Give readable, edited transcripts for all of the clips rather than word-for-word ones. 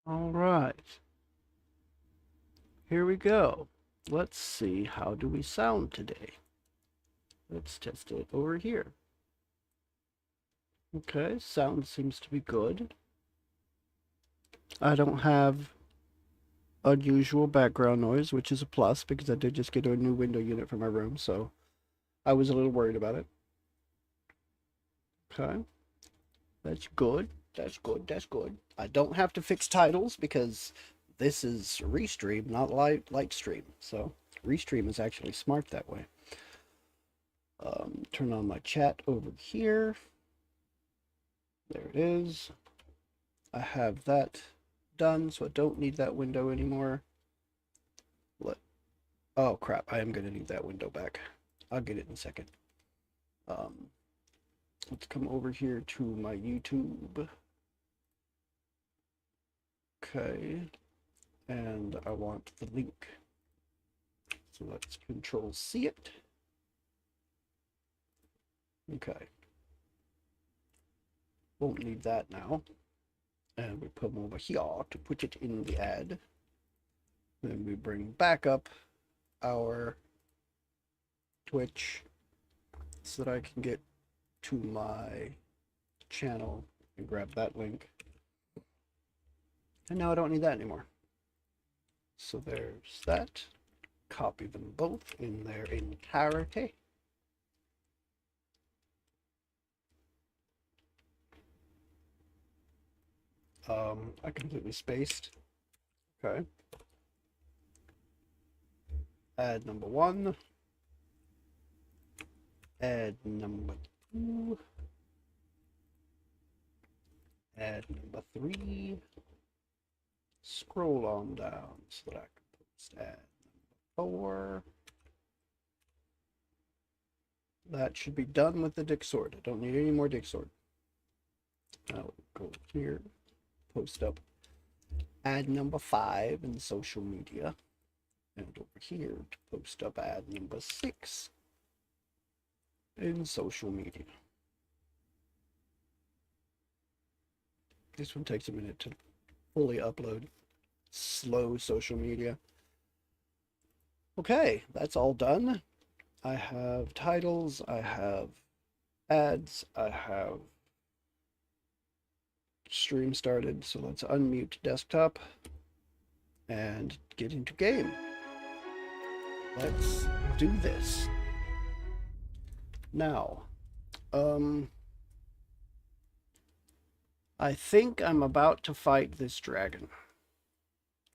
All right. Here we go. Let's see, how do we sound today? Let's test it over here. Okay, sound seems to be good. I don't have unusual background noise, which is a plus because I did just get a new window unit for my room, so I was a little worried about it. Okay, that's good. That's good. That's good. I don't have to fix titles because this is Restream, not Lightstream. So Restream is actually smart that way. Turn on my chat over here. There it is. I have that done, so I don't need that window anymore. Oh crap, I am going to need that window back. I'll get it in a second. Let's come over here to my YouTube. Okay, and I want the link. So let's Control C it. Okay. Won't need that now. And we put them over here to put it in the ad. Then we bring back up our Twitch so that I can get to my channel and grab that link. And now I don't need that anymore. So there's that. Copy them both in their entirety. I completely spaced. Okay. Add number 1. Add number 2. Add number 3. Scroll on down so that I can post add number 4. That should be done with the Dixord. I don't need any more Dixord. Now we'll go here, post up ad number 5 in social media, and over here to post up ad number 6 in social media. This one takes a minute to fully upload. Slow social media. Okay, that's all done. I have titles, I have ads, I have stream started, so let's unmute desktop and get into game. Let's do this. Now, I think I'm about to fight this dragon.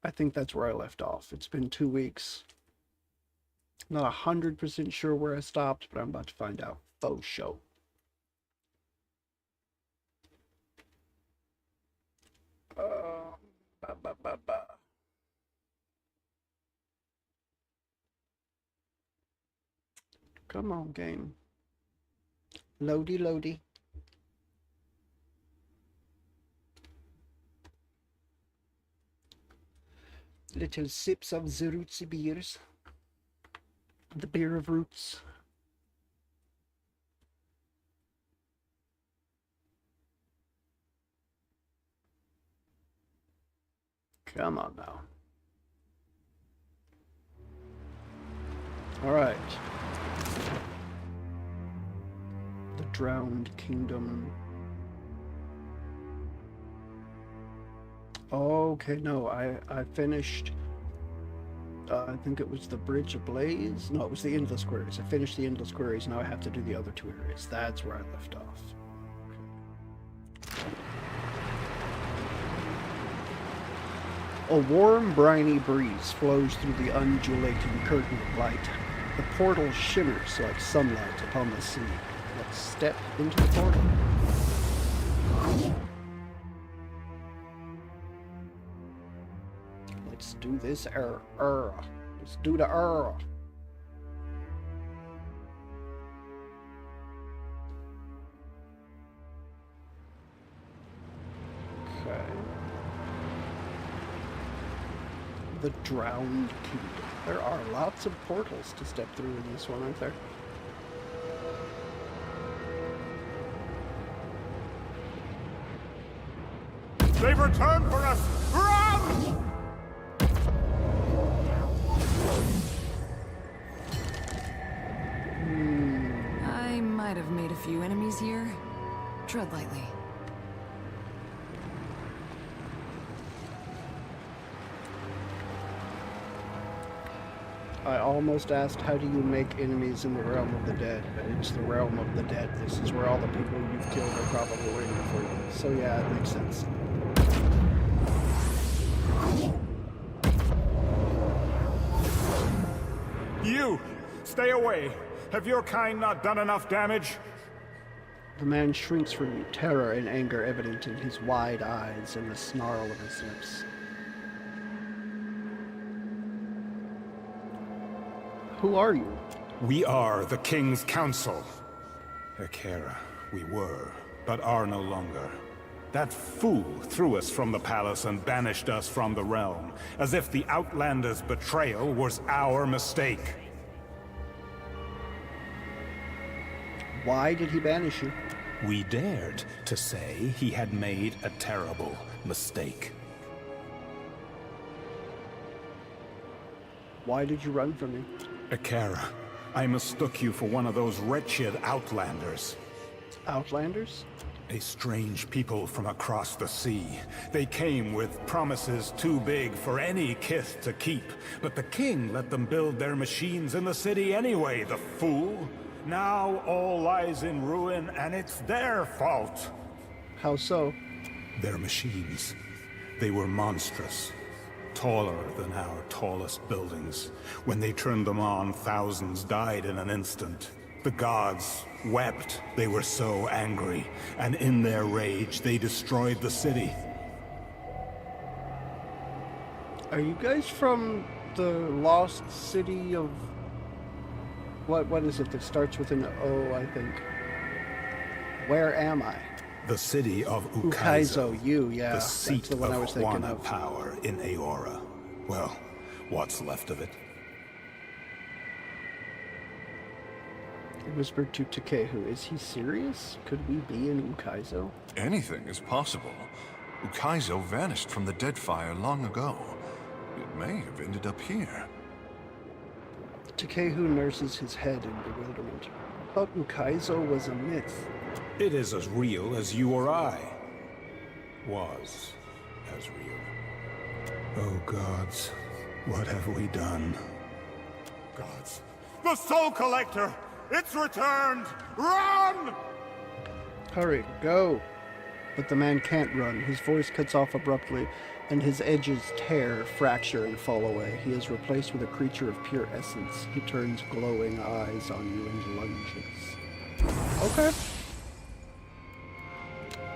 I think that's where I left off. It's been 2 weeks. Not 100% sure where I stopped, but I'm about to find out. Faux show. Come on, game. Loady, loady. Little sips of the rootsy beers. The beer of roots. Come on now. All right. The Drowned Kingdom. Okay, no, I finished, I think it was the Bridge Ablaze. No, it was the Endless Quarries. I finished the Endless Quarries. Now I have to do the other 2 areas. That's where I left off. A warm, briny breeze flows through the undulating curtain of light. The portal shimmers like sunlight upon the sea. Let's step into the portal. Let's do this. Let's do the Okay. The Drowned Kingdom. There are lots of portals to step through in this one, aren't there? They've returned for us! Run! few enemies here. Tread lightly. I almost asked, how do you make enemies in the realm of the dead? But it's the realm of the dead. This is where all the people you've killed are probably waiting for you. So yeah, it makes sense. You! Stay away! Have your kind not done enough damage? The man shrinks from you, terror and anger evident in his wide eyes and the snarl of his lips. Who are you? We are the King's Council. Akera, we were, but are no longer. That fool threw us from the palace and banished us from the realm, as if the Outlander's betrayal was our mistake. Why did he banish you? We dared to say he had made a terrible mistake. Why did you run from me? Akera, I mistook you for one of those wretched Outlanders. Outlanders? A strange people from across the sea. They came with promises too big for any kith to keep, but the king let them build their machines in the city anyway, the fool. Now all lies in ruin, and it's their fault. How so? Their machines. They were monstrous. Taller than our tallest buildings. When they turned them on, thousands died in an instant. The gods wept. They were so angry, and in their rage, they destroyed the city. Are you guys from the lost city of... What is it that starts with an O, I think? Where am I? The city of Ukaizo, yeah. The seat That's the one of I was thinking Juana of. power in Aora. Well, what's left of it? He whispered to Takehu, is he serious? Could we be in Ukaizo? Anything is possible. Ukaizo vanished from the Deadfire long ago. It may have ended up here. Takehu nurses his head in bewilderment. I thought Ukaizo was a myth. It is as real as you or I. Was as real. Oh gods, what have we done? Gods. The Soul Collector! It's returned! Run! Hurry, go! But the man can't run. His voice cuts off abruptly, and his edges tear, fracture, and fall away. He is replaced with a creature of pure essence. He turns glowing eyes on you and lunges. Okay.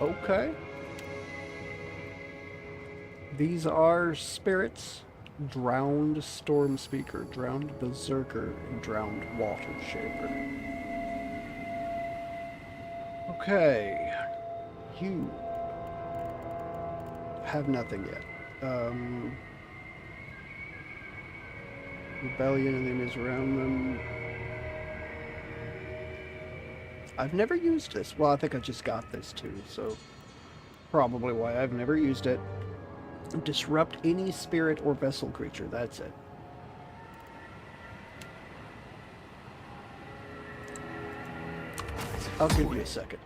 Okay. These are spirits. Drowned Storm Speaker, Drowned Berserker, and Drowned Water Shaper. Okay. You have nothing yet. Rebellion and the enemies around them. I've never used this. Well, I think I just got this too, so probably why I've never used it. Disrupt any spirit or vessel creature. That's it. I'll give you a second.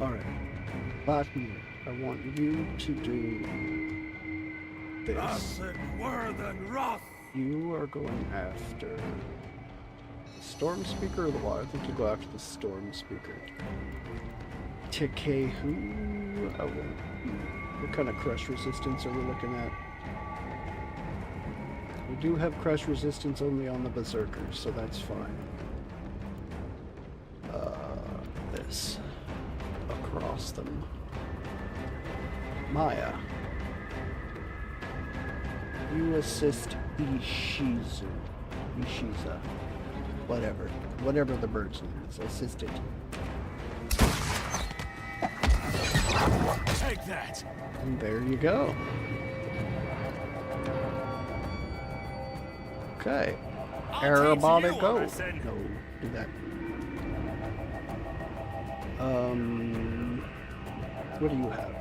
Alright. Vladimir, I want you to do this. You are going after the Storm Speaker or the Water? I think you go after the Storm Speaker. Takehu. What kind of crush resistance are we looking at? We do have crush resistance only on the Berserkers, so that's fine. This. Across them. Maya. You assist Ishizu. Ishiza. Whatever. Whatever the bird's name is. Assist it. Take that! And there you go. Okay. Everybody go. No, do that. What do you have?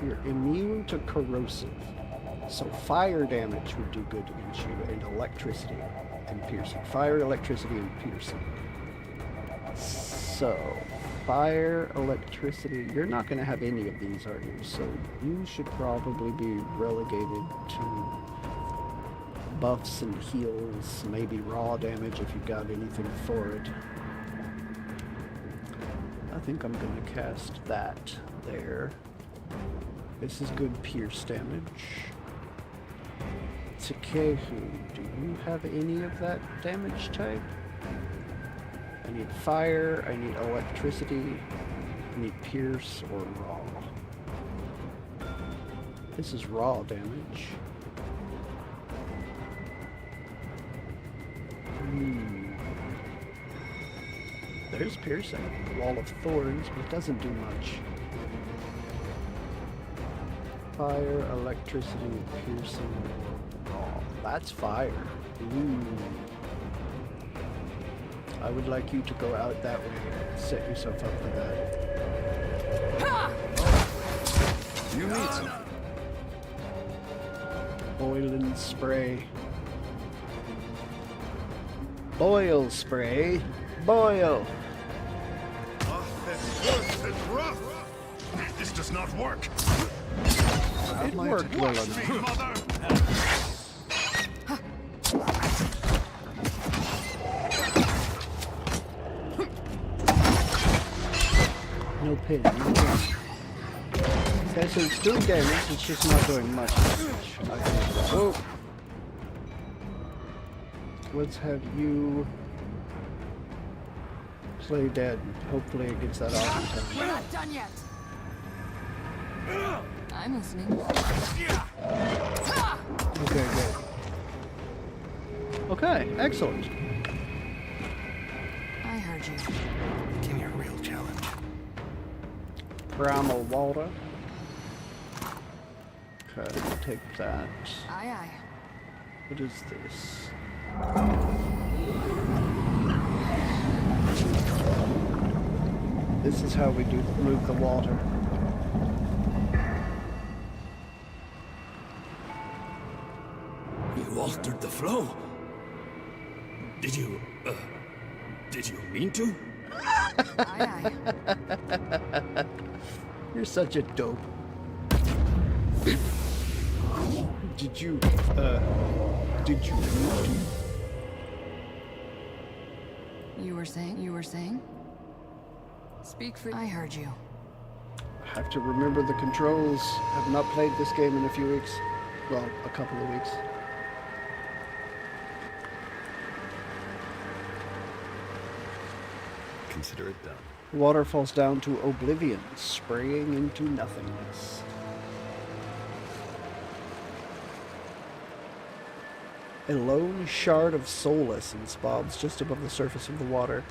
You're immune to corrosive. So fire damage would do good against you, and electricity and piercing. Fire, electricity, and piercing. So, fire, electricity. You're not going to have any of these, are you? So you should probably be relegated to buffs and heals, maybe raw damage if you've got anything for it. I think I'm going to cast that there. This is good pierce damage. Takehu, do you have any of that damage type? I need fire, I need electricity, I need pierce or raw. This is raw damage. There's piercing. Wall of Thorns, but it doesn't do much. Fire, electricity, piercing, raw. That's fire. Ooh. I would like you to go out that way and set yourself up for that. You need some. Boiling spray. Boil spray. Boil. This does not work. It worked well enough. No pin, no pin. Okay, so it's doing damage, it's just not doing much damage. Oh! Let's have you play dead. Hopefully it gets that off in time. We're not done yet. I'm listening. Okay, good. Okay, excellent. I heard you. Give me a real challenge. Primal water. Okay, take that. Aye, aye. What is this? This is how we do move the water. You altered the flow. Did you mean to? Aye, aye. You're such a dope. Did you You were saying? Speak for... I heard you. have to remember the controls? Have not played this game in a few weeks. Well, a couple of weeks. Consider it done. Water falls down to oblivion, spraying into nothingness. A lone shard of soul essence bobs just above the surface of the water.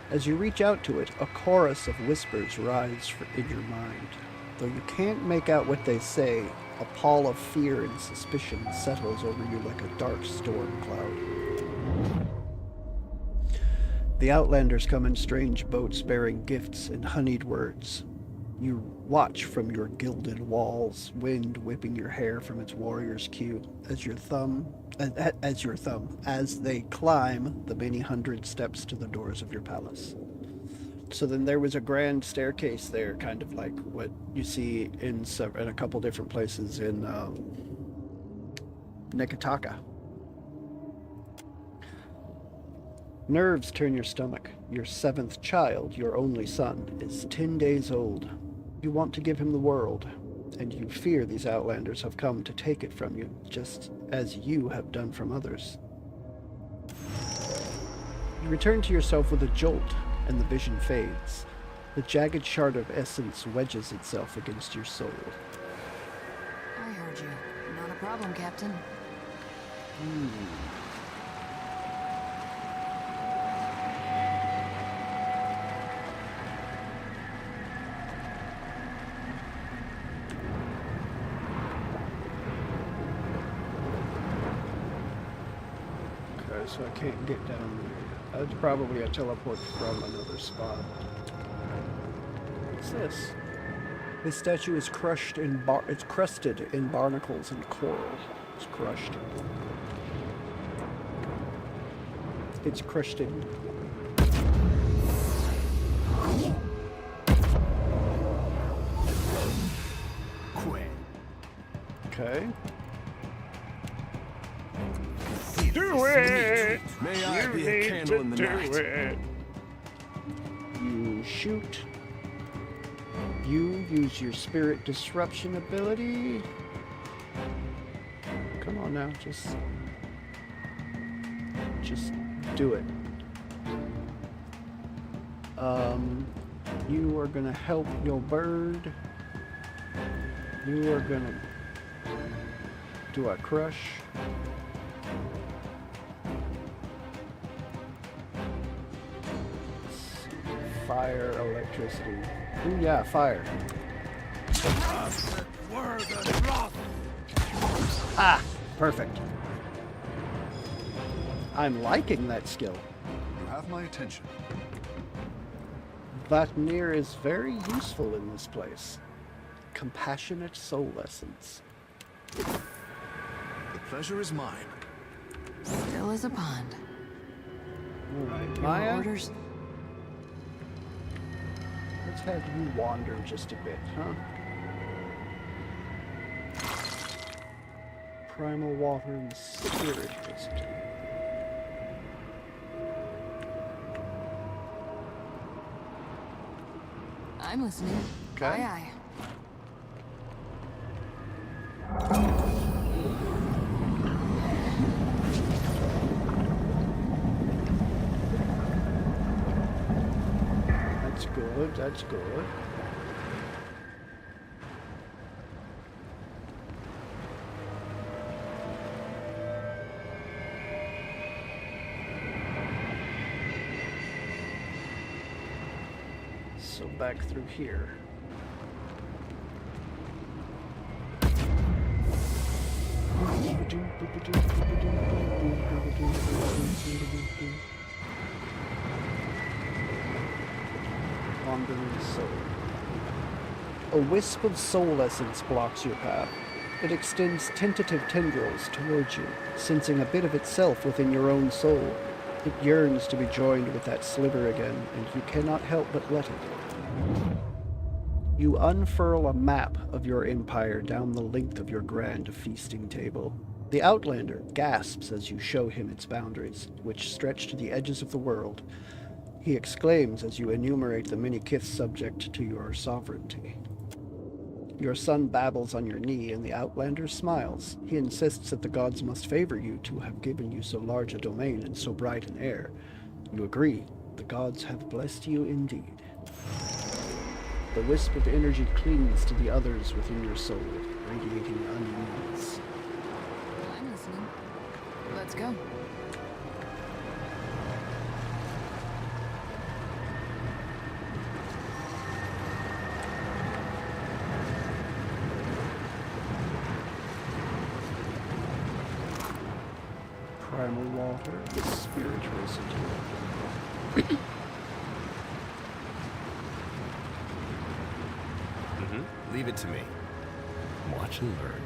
As you reach out to it, a chorus of whispers rise in your mind. Though you can't make out what they say, a pall of fear and suspicion settles over you like a dark storm cloud. The Outlanders come in strange boats bearing gifts and honeyed words. You watch from your gilded walls, wind whipping your hair from its warrior's queue, as they climb the many hundred steps to the doors of your palace. So then there was a grand staircase there, kind of like what you see in a couple different places in Nekataka. Nerves turn your stomach. Your 7th child, your only son, is 10 days old. You want to give him the world, and you fear these Outlanders have come to take it from you, just as you have done from others. You return to yourself with a jolt, and the vision fades. The jagged shard of essence wedges itself against your soul. I heard you. Not a problem, Captain. So I can't get down there. That's probably a teleport from another spot. What's this? This statue is crushed in it's crusted in barnacles and coral. It's crushed. It's crushed in. Quit. Okay. Do it! May I be a candle in the night? It. You shoot. You use your spirit disruption ability. Come on now, just do it. You are gonna help your bird. You are gonna do a crush. Fire, electricity. Ooh, yeah, fire. Ah, perfect. I'm liking that skill. You have my attention. Vatnir is very useful in this place. Compassionate soul essence. The pleasure is mine. Still as a pond. Alright, Your Maya, orders? let's have you wander just a bit, huh? Primal water and spirit wisdom. I'm listening. Okay. Aye, aye. That's good, that's good. So back through here. Wandering soul. A wisp of soul essence blocks your path. It extends tentative tendrils towards you, sensing a bit of itself within your own soul. It yearns to be joined with that sliver again, and you cannot help but let it. You unfurl a map of your empire down the length of your grand feasting table. The Outlander gasps as you show him its boundaries, which stretch to the edges of the world. He exclaims as you enumerate the many kiths subject to your sovereignty. Your son babbles on your knee, and the Outlander smiles. He insists that the gods must favor you to have given you so large a domain and so bright an heir. You agree. The gods have blessed you indeed. The wisp of energy clings to the others within your soul, radiating unease. I'm listening. Let's go. Primal water, the spirit residue. Leave it to me. Watch and learn.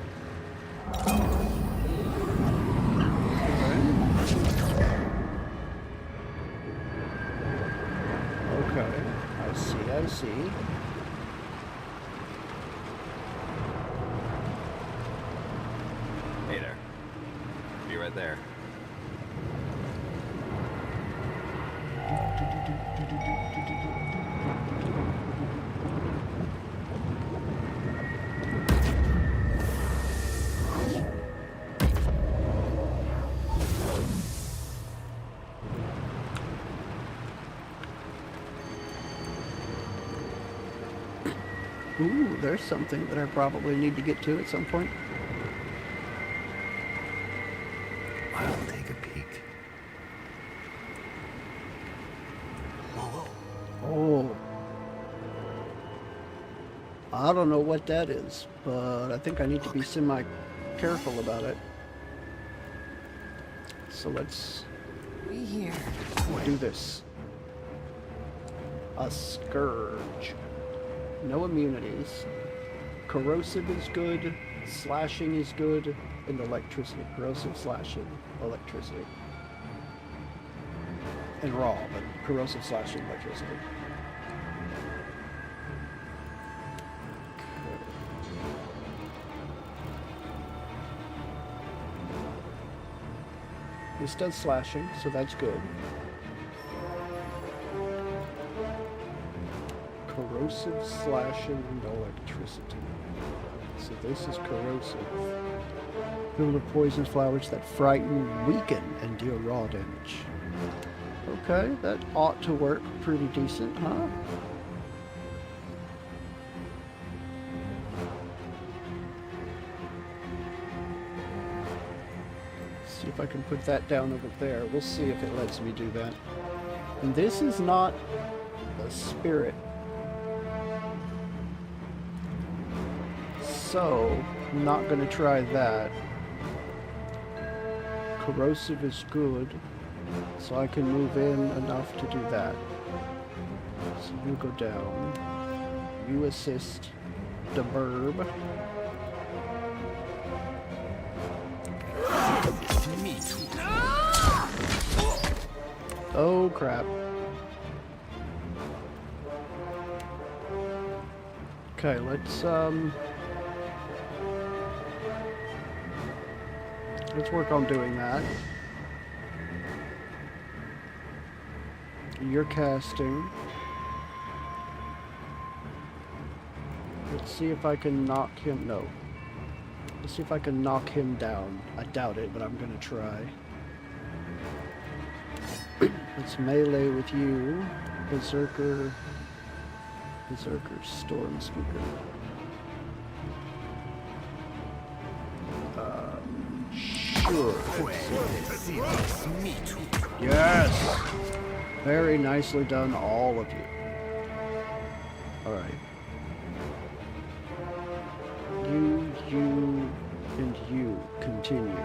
Okay, I see. Hey there. Be right there. Ooh, there's something that I probably need to get to at some point. I'll take a peek. Oh. I don't know what that is, but I think I need to be semi-careful about it. So let's We here. do this. A scourge. No immunities. Corrosive is good. Slashing is good. And electricity. Corrosive, slashing, electricity. And raw, but corrosive, slashing, electricity. This does slashing, so that's good. Corrosive, slashing, and electricity. So this is corrosive. Filled with poisonous flowers that frighten, weaken, and deal raw damage. Okay, that ought to work pretty decent, huh? See if I can put that down over there. We'll see if it lets me do that. And this is not a spirit. So, I'm not going to try that. Corrosive is good, so I can move in enough to do that. So you go down. You assist the burb. Oh crap. Okay, let's work on doing that. You're casting. Let's see if I can knock him. No. Let's see if I can knock him down. I doubt it, but I'm gonna try. Let's melee with you. Berserker. Storm Speaker. Sure. Yes! Very nicely done, all of you. Alright. You, and you continue.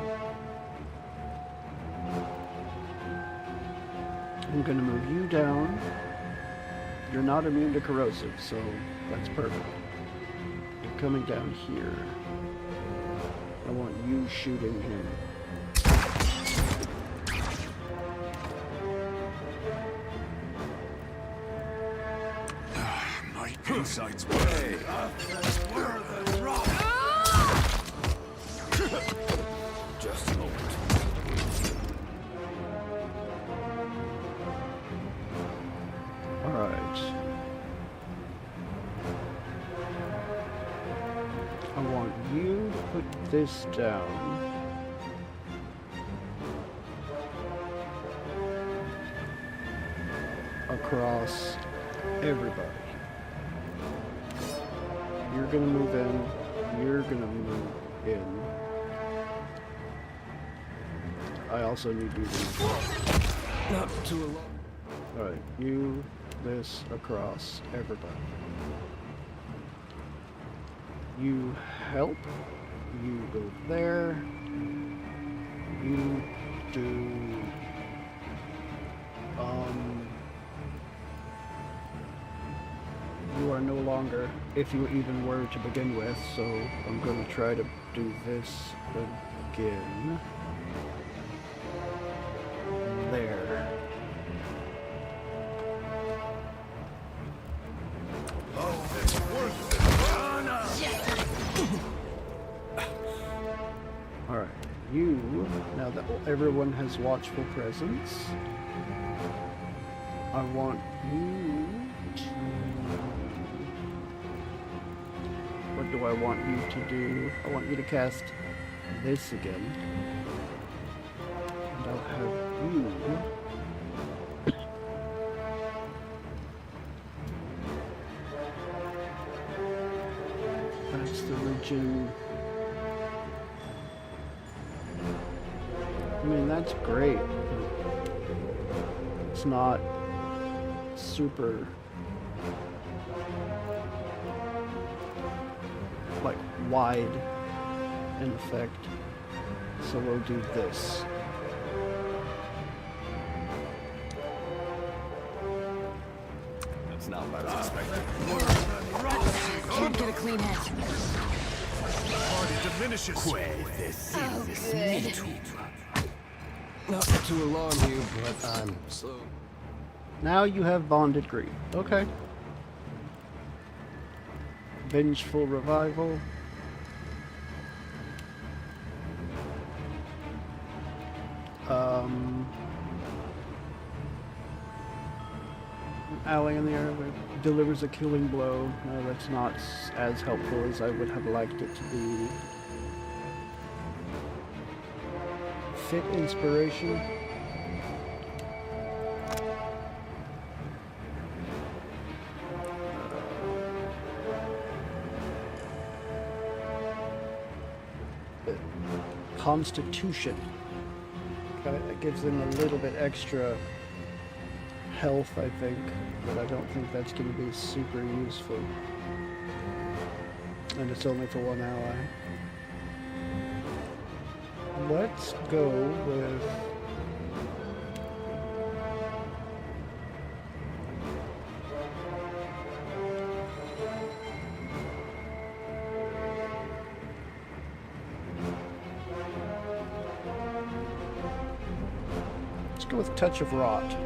I'm gonna move you down. You're not immune to corrosive, so that's perfect. You're coming down here. I want you shooting him. My insights play. Just a moment. Alright. I want you to put this down. Across everybody. You're gonna move in. You're gonna move in. I also need you to... Not too long. Alright, you, this, across everybody. You help. You go there. You do... You are no longer, if you even were to begin with, so I'm going to try to do this again. There. Alright, you, now that everyone has watchful presence, I want you to... What do I want you to do? I want you to cast this again. And I'll have you... That's the region... I mean, that's great. It's not super... like wide in effect, so we'll do this. That's not what I was expecting. clean head. Party diminishes. Oh, good. Not to alarm you, but I'm slow. Now you have bonded grief. Okay. Vengeful revival. Ally in the air delivers a killing blow. No, that's not as helpful as I would have liked it to be. Fit inspiration. Constitution. Okay, that gives them a little bit extra health, I think, but I don't think that's going to be super useful. And it's only for one ally. Let's go with... Let's go with Touch of Rot.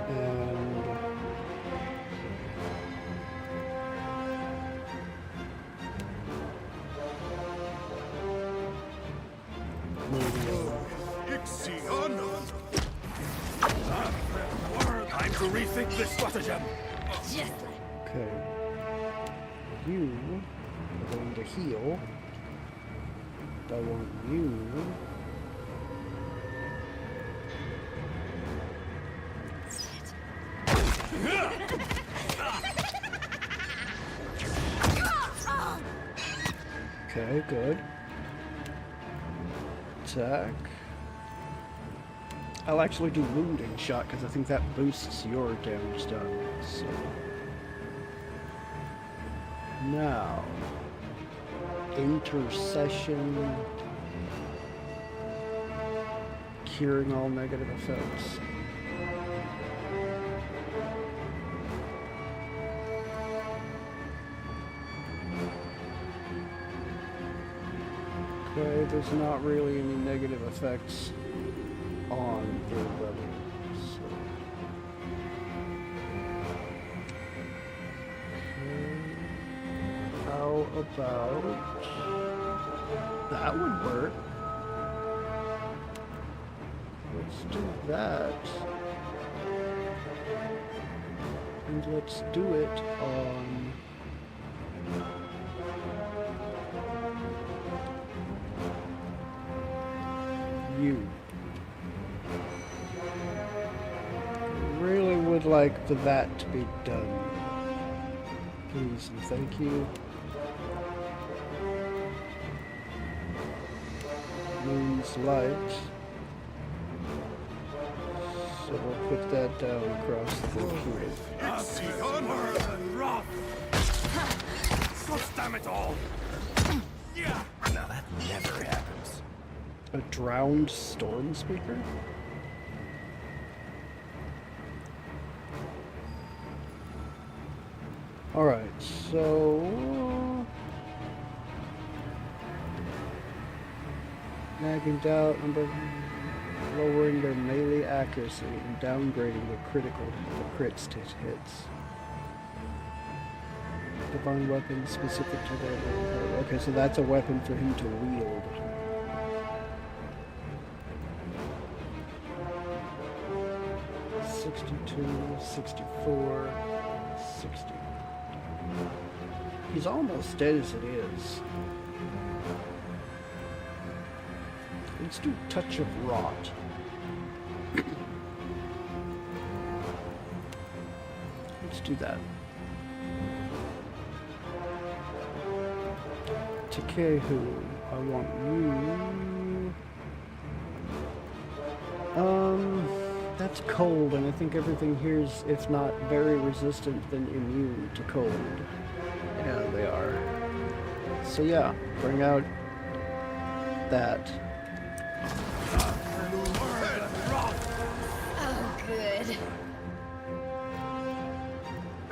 And Time to rethink this stratagem. Just like okay, you are going to heal. I want you. Okay, good. Attack. I'll actually do wounding shot because I think that boosts your damage done. So now intercession, curing all negative effects. Okay, there's not really any negative effects on the weapon. So. Okay. How about that would work? Let's do that. And let's do it on you. Really would like for that to be done. Please and thank you. Moon's light. So we'll put that down across the computer. Damn it all! Yeah. Now that never happens. A drowned storm speaker? Alright, so nagging doubt, lowering their melee accuracy and downgrading the crits to hits. Divine weapon specific to their... Okay, so that's a weapon for him to wield. $62, 64, 60. He's almost dead as it is. Let's do Touch of Rot. Let's do that. Takehu, I want you. That's cold, and I think everything here is, if not very resistant, then immune to cold. Yeah, they are. So yeah, bring out that. oh, good.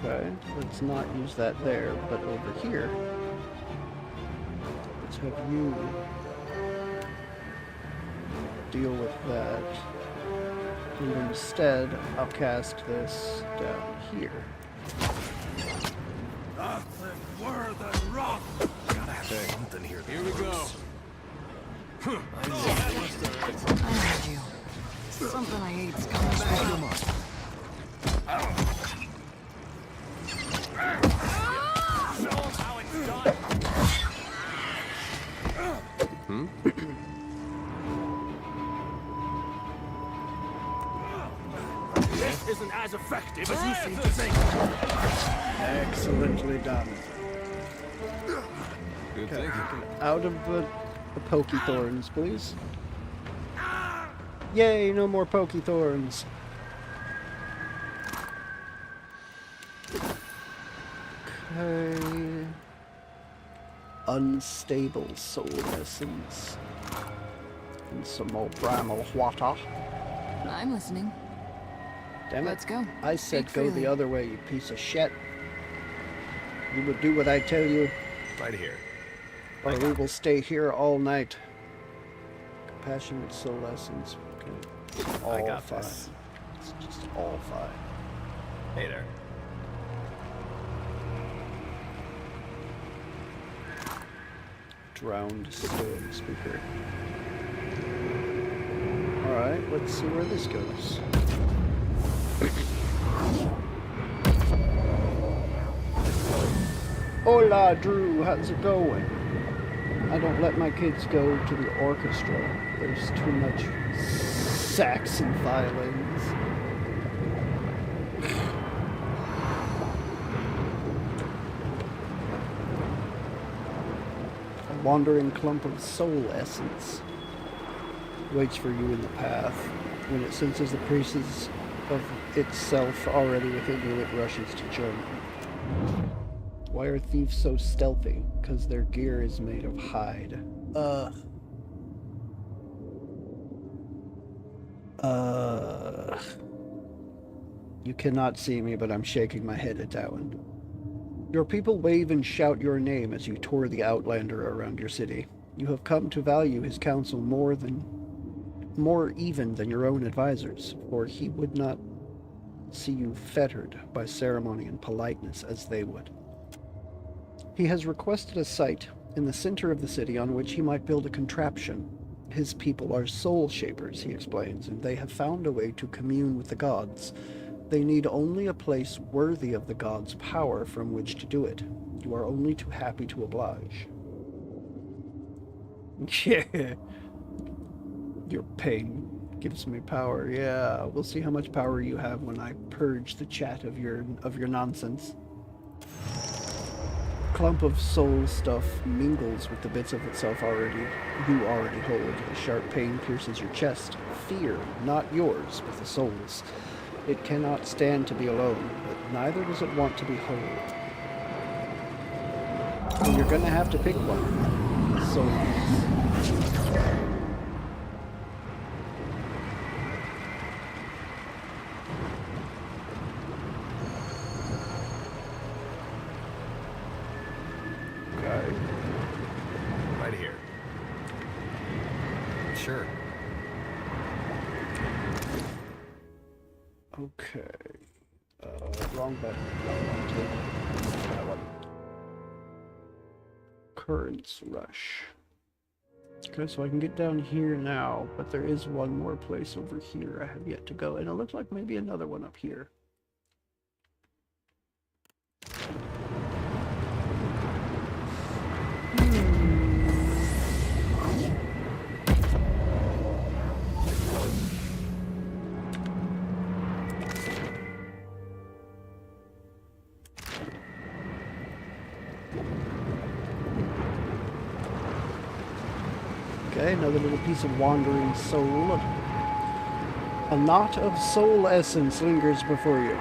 Okay, let's not use that there, but over here, let's have you deal with that. And instead, I'll cast this down here. Nothing worse than rock. Gotta have something here. Here we go. I heard you. Something I hate's coming back. Show 'em how it's done. This isn't as effective as you seem to think. Excellently done. Good Okay, thinking. out of the pokey thorns, please. Yay, no more pokey thorns. Okay. Unstable soul essence. And some more primal water. I'm listening. Damn it. Let's go. I said Speak go freely. the other way, you piece of shit. You would do what I tell you, Right here. or we will stay here all night. Compassionate soul essence. Okay. All I got fine. this. It's just all fine. Hey there. Drowned stone speaker. Alright, let's see where this goes. Hola, Drew, how's it going? I don't let my kids go to the orchestra. There's too much sax and violins. A wandering clump of soul essence waits for you in the path. When it senses the pieces of itself already within you, it rushes to join you. Why are thieves so stealthy? Because their gear is made of hide. You cannot see me, but I'm shaking my head at Dowan. Your people wave and shout your name as you tour the Outlander around your city. You have come to value his counsel more even than your own advisors, for he would not see you fettered by ceremony and politeness as they would. He has requested a site in the center of the city on which he might build a contraption. His people are soul shapers, he explains, and they have found a way to commune with the gods. They need only a place worthy of the gods' power from which to do it. You are only too happy to oblige. Yeah. Your pain gives me power. Yeah, we'll see how much power you have when I purge the chat of your nonsense. Clump of soul stuff mingles with the bits of itself you already hold. A sharp pain pierces your chest. Fear, not yours, but the soul's. It cannot stand to be alone, but neither does it want to be whole. And you're gonna have to pick one. So okay. Right here. Sure. Okay. Wrong button. That one. Currents rush. Okay, so I can get down here now, but there is one more place over here I have yet to go, and it looks like maybe another one up here. Okay, another little piece of wandering soul. A knot of soul essence lingers before you.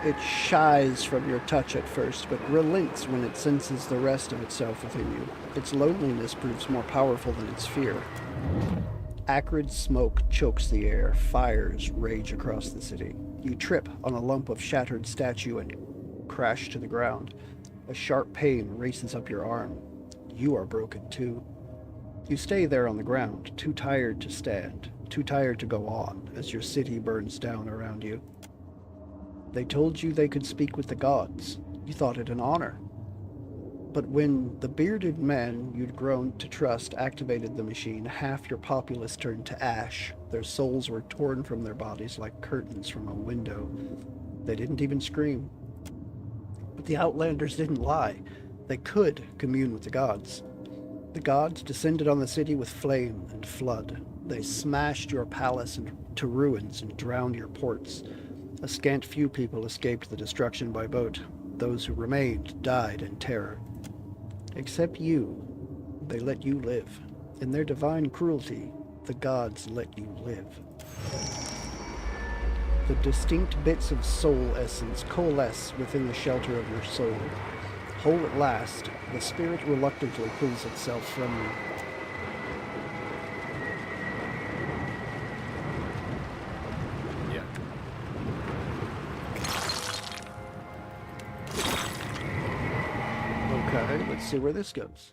It shies from your touch at first, but relents when it senses the rest of itself within you. Its loneliness proves more powerful than its fear. Acrid smoke chokes the air. Fires rage across the city. You trip on a lump of shattered statue and crash to the ground. A sharp pain races up your arm. You are broken too. You stay there on the ground, too tired to stand, too tired to go on, as your city burns down around you. They told you they could speak with the gods. You thought it an honor. But when the bearded men you'd grown to trust activated the machine, half your populace turned to ash. Their souls were torn from their bodies like curtains from a window. They didn't even scream. But the Outlanders didn't lie. They could commune with the gods. The gods descended on the city with flame and flood. They smashed your palace to ruins and drowned your ports. A scant few people escaped the destruction by boat. Those who remained died in terror. Except you. They let you live. In their divine cruelty, the gods let you live. The distinct bits of soul essence coalesce within the shelter of your soul. Whole at last, the spirit reluctantly pulls itself from you. Yeah. Okay, let's see where this goes.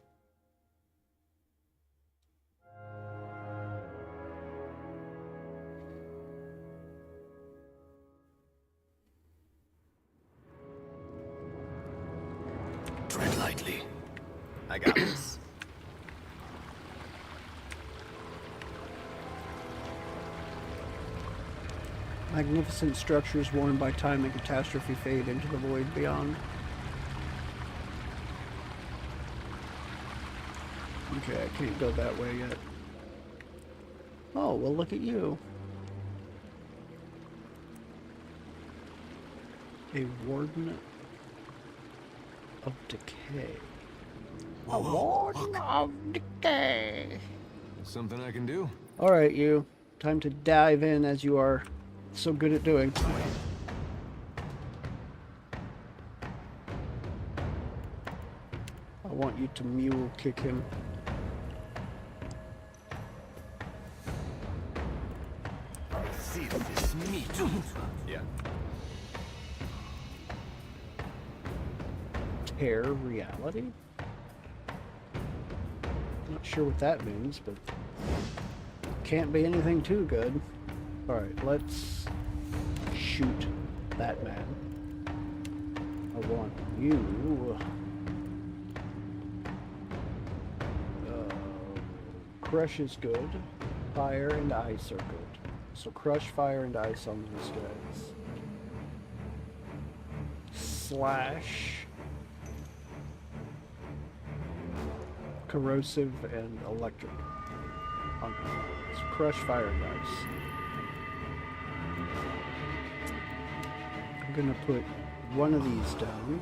Tread lightly. I got this. Magnificent structures worn by time and catastrophe fade into the void beyond. Okay, I can't go that way yet. Oh, well, look at you. A warden of decay. A warden of decay. Something I can do? All right, you. Time to dive in as you are so good at doing. I want you to mule kick him. See this meat. Yeah. Tear reality? Not sure what that means, but can't be anything too good. Alright, let's shoot that man. I want you. Crush is good. Fire and ice are good. So crush, fire, and ice on these guys. Slash. Corrosive and electric. So crush, fire, and ice. I'm gonna put one of these down.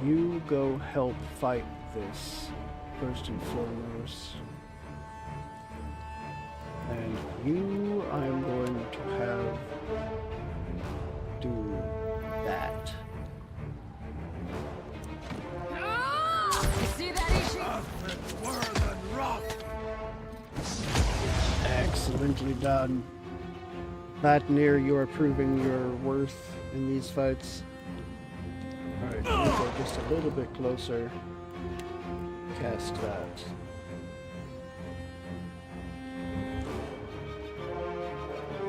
You go help fight this, first and foremost. And you, I'm going to have do that. You see that, Ishi? Excellently done. Batnir, you are proving your worth in these fights. Alright, we'll go just a little bit closer. Cast that.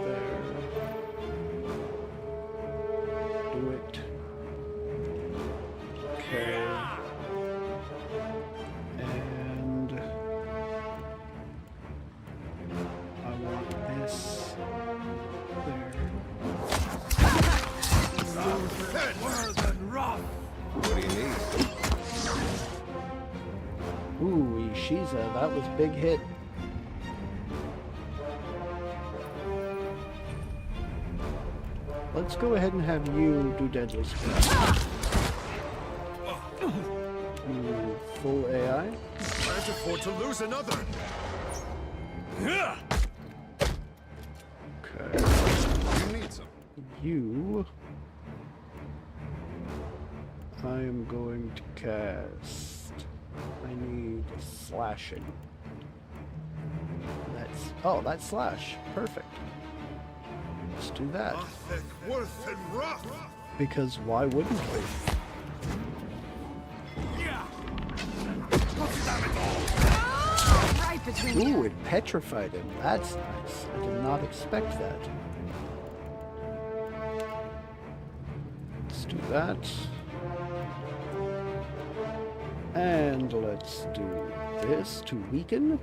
There. Do it. Okay. And I want this there. What do you need? Ooh, Ishiza, that was a big hit. Let's go ahead and have you do Deadly Spell. Ooh, full AI. Can't afford to lose another. Okay. You need some. You. I am going to cast. I need slashing. That's. Oh, that's slash. Perfect. Let's do that. Because why wouldn't we? Right between you. Ooh, it petrified him. That's nice. I did not expect that. Let's do that. And let's do this to weaken.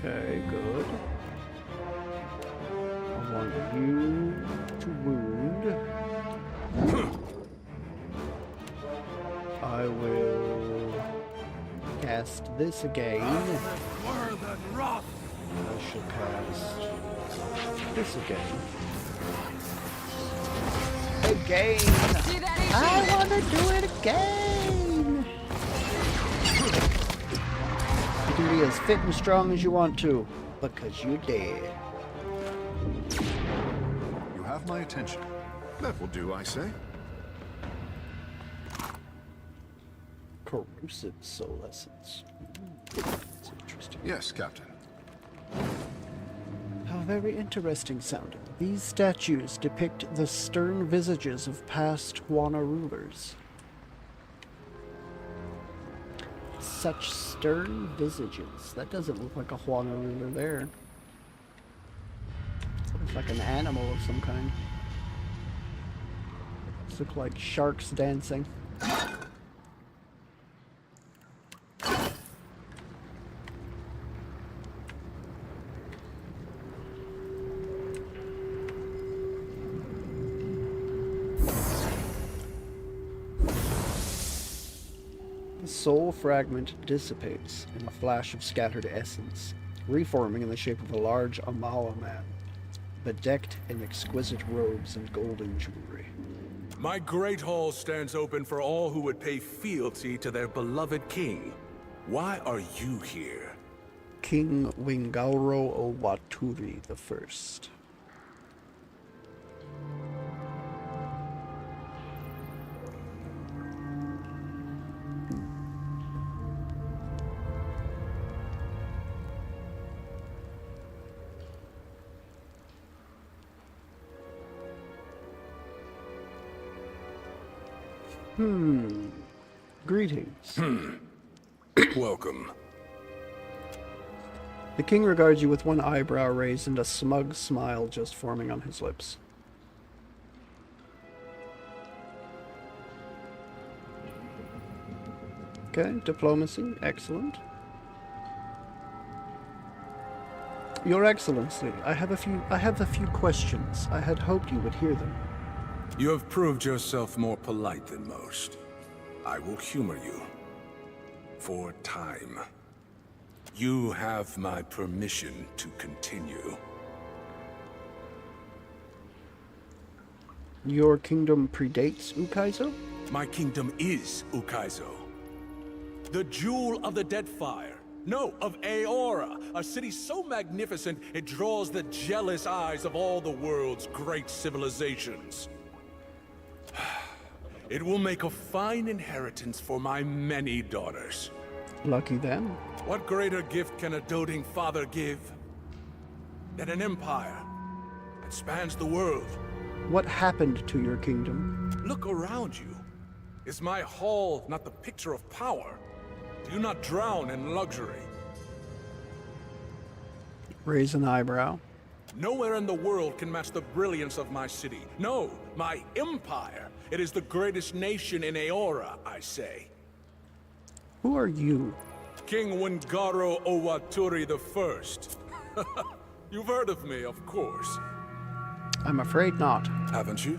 Okay, good. I want you to wound. I will cast this again. I shall cast this again. Again! See that I want to do it again! You can be as fit and strong as you want to, because you did. You have my attention. That will do, I say. Corrosive soul essence. That's interesting. Yes, Captain. How very interesting sounding. These statues depict the stern visages of past Huana rulers. Such stern visages. That doesn't look like a Huana ruler there. It looks like an animal of some kind. These look like sharks dancing. The soul fragment dissipates in a flash of scattered essence, reforming in the shape of a large Amala man, bedecked in exquisite robes and golden jewelry. My great hall stands open for all who would pay fealty to their beloved king. Why are you here? King Wingauro Owaturi I. Greetings. Welcome. The king regards you with one eyebrow raised and a smug smile just forming on his lips. Okay, diplomacy, excellent. Your Excellency, I have a few questions. I had hoped you would hear them. You have proved yourself more polite than most. I will humor you. For time. You have my permission to continue. Your kingdom predates Ukaizo? My kingdom is Ukaizo. The jewel of the Deadfire. No, of Aora, a city so magnificent it draws the jealous eyes of all the world's great civilizations. It will make a fine inheritance for my many daughters. Lucky them. What greater gift can a doting father give than an empire that spans the world? What happened to your kingdom? Look around you. Is my hall not the picture of power? Do you not drown in luxury? Raise an eyebrow. Nowhere in the world can match the brilliance of my city. No, my empire. It is the greatest nation in Aora, I say. Who are you? King Wingaro Owaturi I. You've heard of me, of course. I'm afraid not. Haven't you?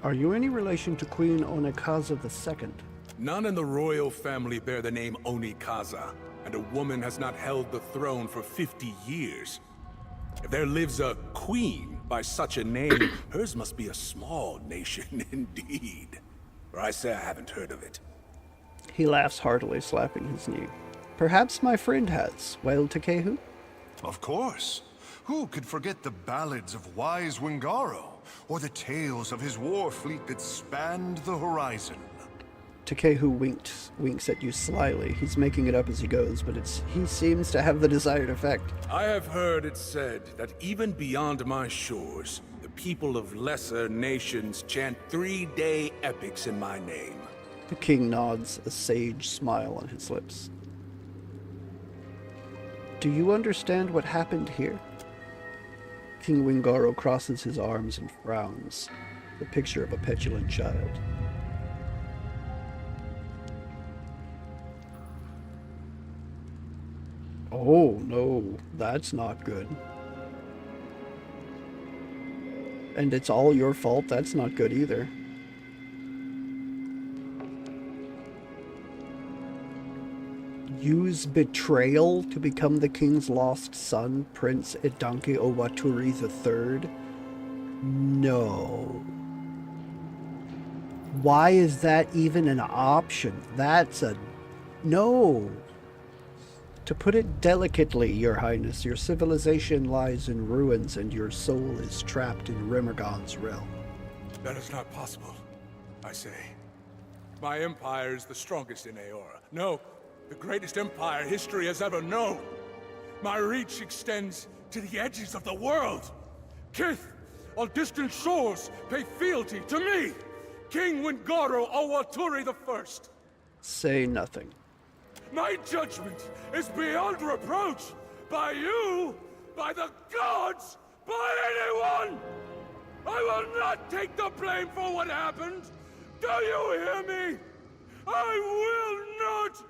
Are you any relation to Queen Onekaza II? None in the royal family bear the name Onikaza, and a woman has not held the throne for 50 years. If there lives a queen by such a name, hers must be a small nation indeed. Or I say I haven't heard of it. He laughs heartily, slapping his knee. Perhaps my friend has. Well, Takehu? Of course. Who could forget the ballads of wise Wingaro, or the tales of his war fleet that spanned the horizon? Takehu winks at you slyly. He's making it up as he goes, but he seems to have the desired effect. I have heard it said that even beyond my shores, the people of lesser nations chant 3-day epics in my name. The king nods, a sage smile on his lips. Do you understand what happened here? King Wingaro crosses his arms and frowns, the picture of a petulant child. Oh, no, that's not good. And it's all your fault? That's not good either. Use betrayal to become the king's lost son, Prince Idanki Owaturi III? No. Why is that even an option? That's a... no. To put it delicately, Your Highness, your civilization lies in ruins and your soul is trapped in Remergon's realm. That is not possible, I say. My empire is the strongest in Aora. No, the greatest empire history has ever known. My reach extends to the edges of the world. Kith on distant shores pay fealty to me, King Wingaro Owaturi I. Say nothing. My judgment is beyond reproach by you, by the gods, by anyone! I will not take the blame for what happened! Do you hear me? I will not!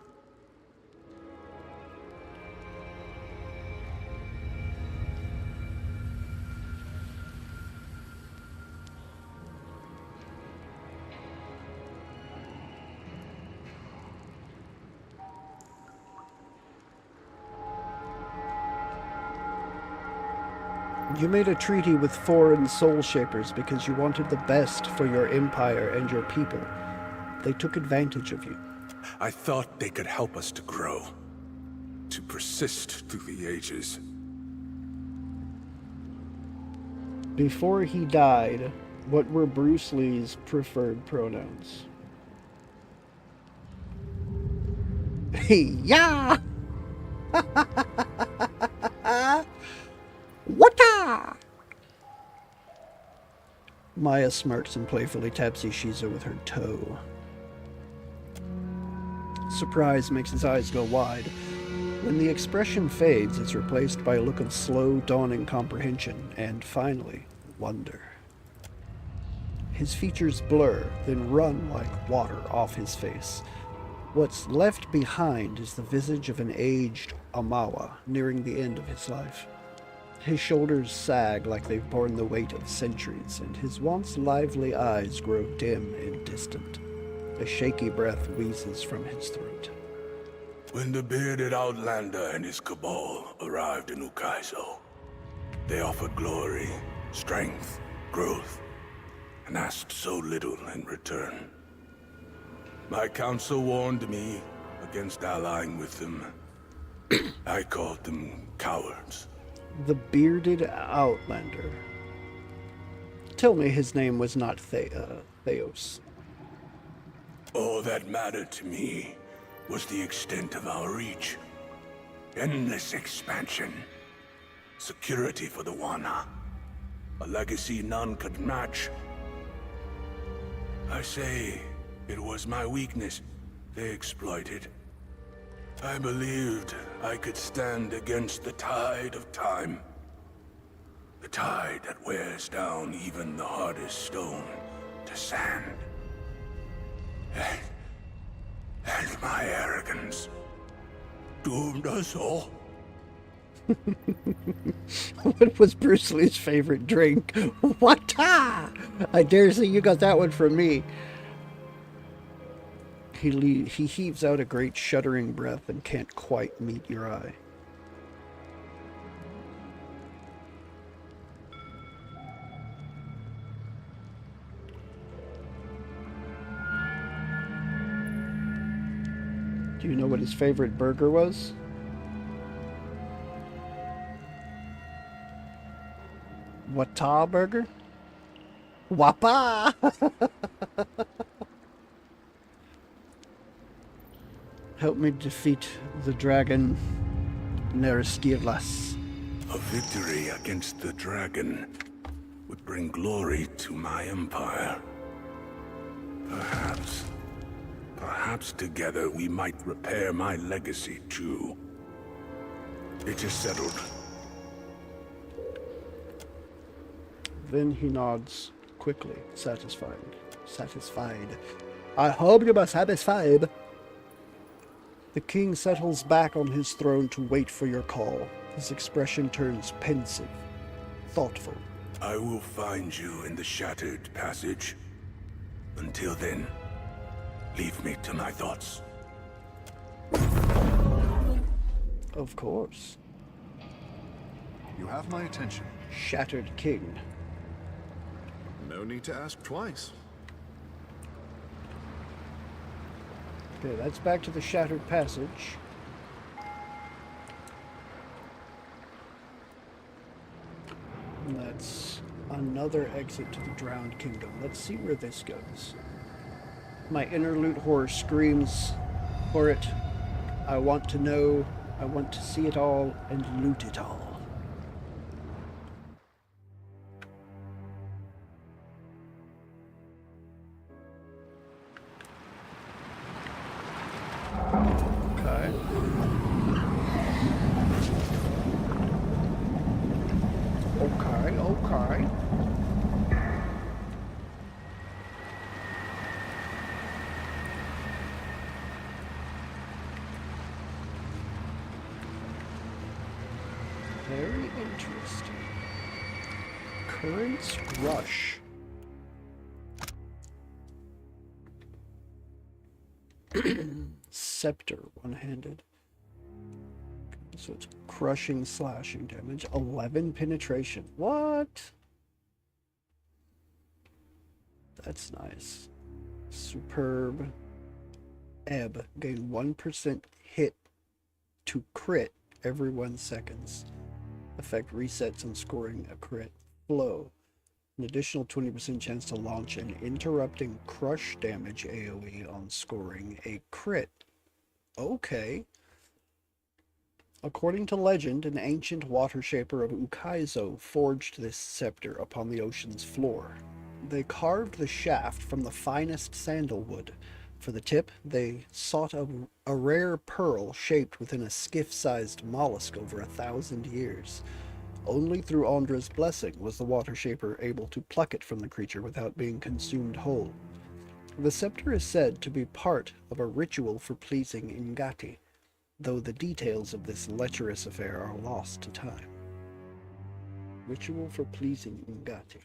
You made a treaty with foreign soul shapers because you wanted the best for your empire and your people. They took advantage of you. I thought they could help us to grow, to persist through the ages. Before he died, what were Bruce Lee's preferred pronouns? Yeah! Wata! Maya smirks and playfully taps Ishiza with her toe. Surprise makes his eyes go wide. When the expression fades, it's replaced by a look of slow, dawning comprehension, and finally, wonder. His features blur, then run like water off his face. What's left behind is the visage of an aged Amawa, nearing the end of his life. His shoulders sag like they've borne the weight of centuries, and his once lively eyes grow dim and distant. A shaky breath wheezes from his throat. When the bearded outlander and his cabal arrived in Ukaizo, they offered glory, strength, growth, and asked so little in return. My council warned me against allying with them. I called them cowards. The bearded outlander. Tell me his name was not Theos. All that mattered to me was the extent of our reach. Endless expansion. Security for the Wana. A legacy none could match. I say, it was my weakness they exploited. I believed I could stand against the tide of time. The tide that wears down even the hardest stone to sand. And my arrogance doomed us all. What was Bruce Lee's favorite drink? Wata! I dare say you got that one from me. He heaves out a great shuddering breath and can't quite meet your eye. Do you know what his favorite burger was? Wata burger? Wapa! Help me defeat the dragon Neristirlas. A victory against the dragon would bring glory to my empire. Perhaps together we might repair my legacy too. It is settled. Then he nods quickly, satisfied. I hope you are satisfied. The king settles back on his throne to wait for your call. His expression turns pensive, thoughtful. I will find you in the Shattered Passage. Until then, leave me to my thoughts. Of course. You have my attention. Shattered King. No need to ask twice. Okay, that's back to the Shattered Passage. And that's another exit to the Drowned Kingdom. Let's see where this goes. My inner loot horror screams for it. I want to know, I want to see it all and loot it all. Okay. Okay. Very interesting. Currents Rush. Scepter, one-handed. So it's crushing, slashing damage. 11 penetration. What? That's nice. Superb. Ebb. Gain 1% hit to crit every 1 seconds. Effect resets on scoring a crit. Flow. An additional 20% chance to launch an interrupting crush damage AoE on scoring a crit. Okay. According to legend, an ancient water shaper of Ukaizo forged this scepter upon the ocean's floor. They carved the shaft from the finest sandalwood. For the tip, they sought a rare pearl shaped within a skiff-sized mollusk over 1,000 years. Only through Andra's blessing was the water shaper able to pluck it from the creature without being consumed whole. The scepter is said to be part of a ritual for pleasing Ingati, though the details of this lecherous affair are lost to time. Ritual for pleasing Ingati.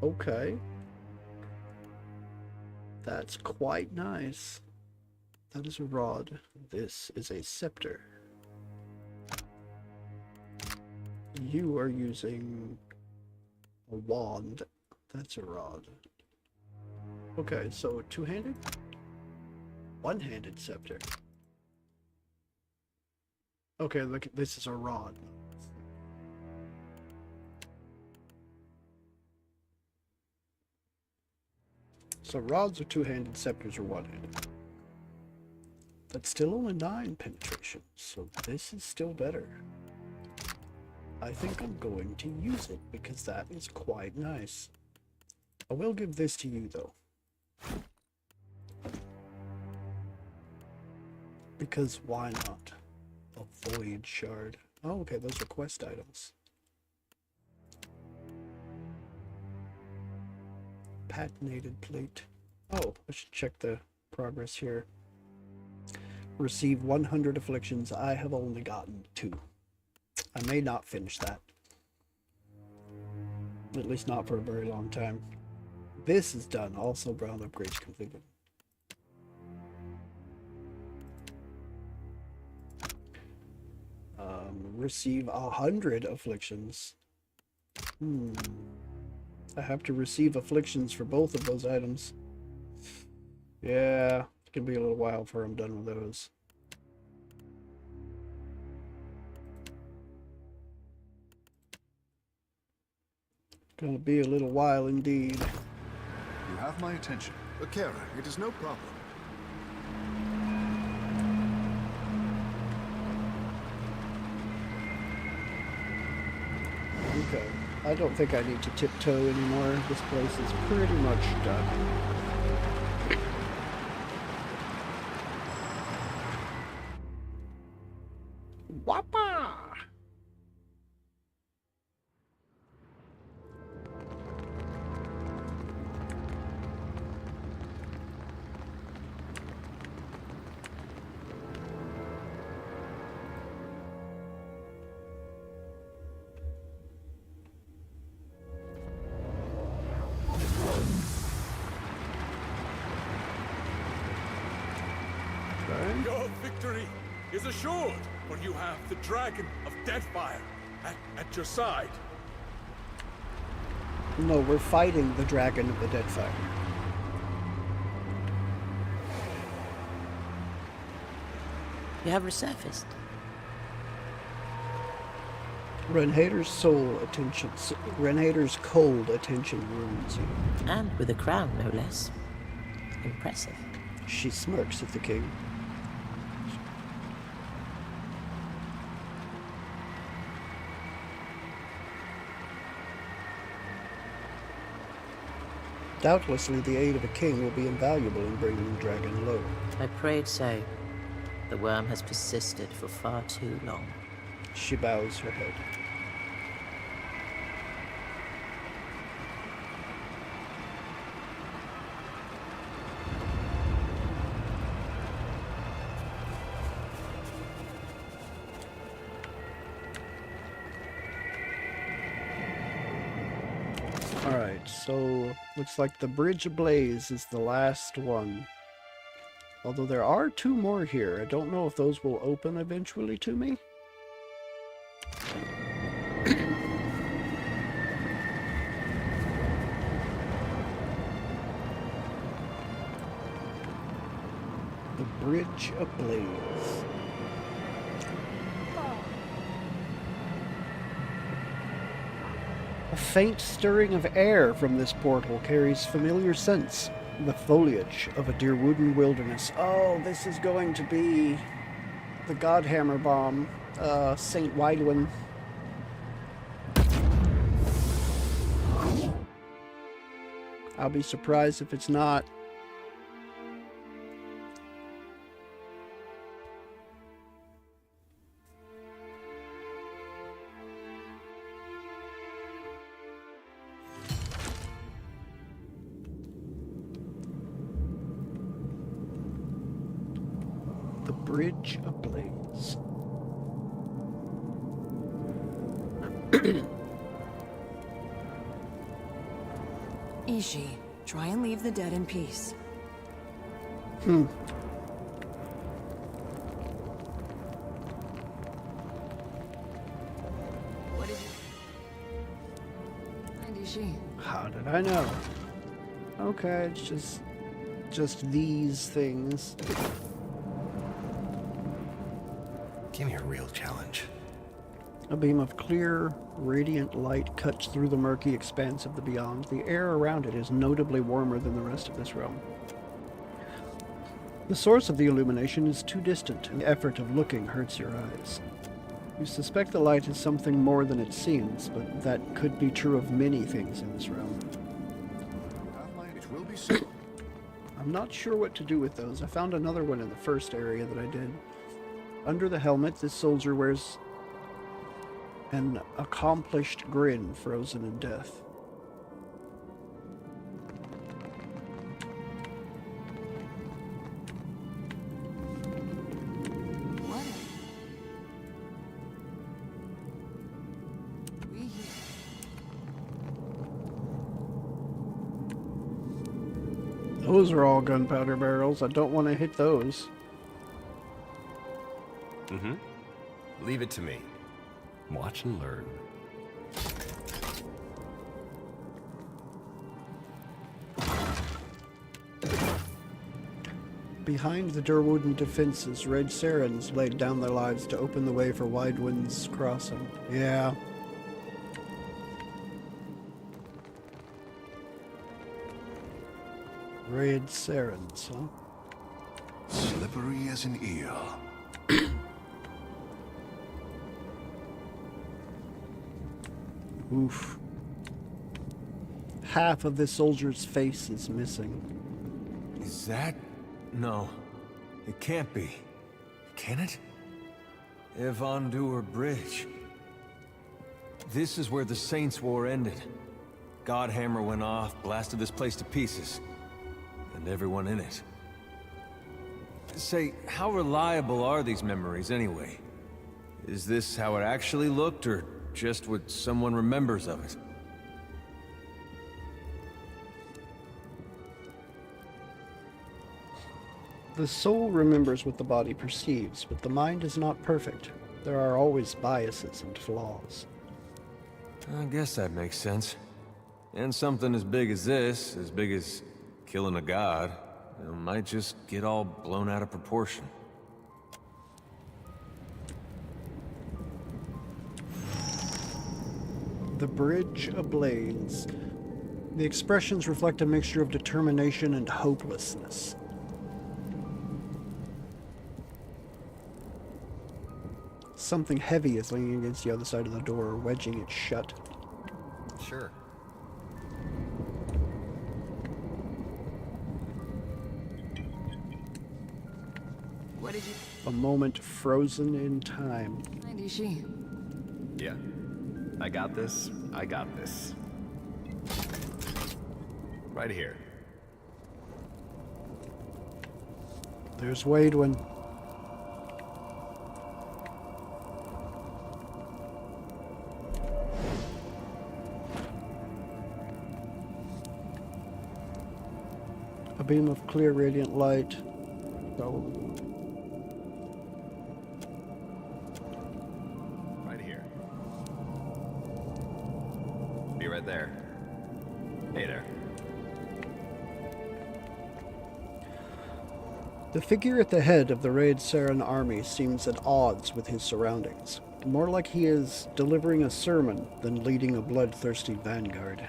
Okay. That's quite nice. That is a rod. This is a scepter. You are using a wand. That's a rod. Okay, so two-handed? One-handed scepter. Okay, look, this is a rod. So rods or two-handed, scepters or one-handed. That's still only 9 penetration, so this is still better. I think I'm going to use it because that is quite nice. I will give this to you though. Because why not? A void shard. Oh, okay, those are quest items. Patinated plate. Oh, I should check the progress here. Receive 100 afflictions. I have only gotten 2. I may not finish that. At least not for a very long time. This is done. Also, brown upgrades completed. Receive 100 afflictions. I have to receive afflictions for both of those items. Yeah, it's gonna be a little while before I'm done with those. Gonna be a little while indeed. You have my attention. Akira, it is no problem. Okay. I don't think I need to tiptoe anymore. This place is pretty much done. Wappa! Your victory is assured, for you have the Dragon of Deadfire at your side. No, we're fighting the Dragon of the Deadfire. You have resurfaced. Renhader's Renhader's cold attention wounds you. And with a crown, no less. Impressive. She smirks at the king. Doubtlessly, the aid of a king will be invaluable in bringing the dragon low. I prayed so. The worm has persisted for far too long. She bows her head. Alright, so looks like the Bridge Ablaze is the last one. Although there are two more here. I don't know if those will open eventually to me. The Bridge Ablaze. A faint stirring of air from this portal carries familiar scents. The foliage of a Deerwooden wilderness. Oh, this is going to be the Godhammer bomb. St. Widwin. I'll be surprised if it's not. The Bridge Ablaze. Ishi, try and leave the dead in peace. What did you... And Ishi. How did I know? Okay, it's just these things. Give me a real challenge. A beam of clear, radiant light cuts through the murky expanse of the beyond. The air around it is notably warmer than the rest of this realm. The source of the illumination is too distant, and the effort of looking hurts your eyes. You suspect the light is something more than it seems, but that could be true of many things in this realm. It will be so. I'm not sure what to do with those. I found another one in the first area that I did. Under the helmet, this soldier wears an accomplished grin frozen in death. What? We Those are all gunpowder barrels. I don't want to hit those. Leave it to me. Watch and learn. Behind the Durwooden defenses, Red Sarens laid down their lives to open the way for Widewind's crossing. Yeah. Red Sarens, huh? Slippery as an eel. Oof. Half of this soldier's face is missing. Is that? No. It can't be. Can it? Evandur Bridge. This is where the Saints' War ended. Godhammer went off, blasted this place to pieces. And everyone in it. Say, how reliable are these memories anyway? Is this how it actually looked, or just what someone remembers of it? The soul remembers what the body perceives, but the mind is not perfect. There are always biases and flaws. I guess that makes sense. And something as big as this, as big as killing a god, might just get all blown out of proportion. The bridge ablaze. The expressions reflect a mixture of determination and hopelessness. Something heavy is leaning against the other side of the door, wedging it shut. Sure. What did you... A moment frozen in time. find, Ishi? Yeah. I got this. I got this. Right here. There's Waidwin. A beam of clear, radiant light. Oh. Right here. Be right there. Hey there. The figure at the head of the Raid Saren army seems at odds with his surroundings. More like he is delivering a sermon than leading a bloodthirsty vanguard.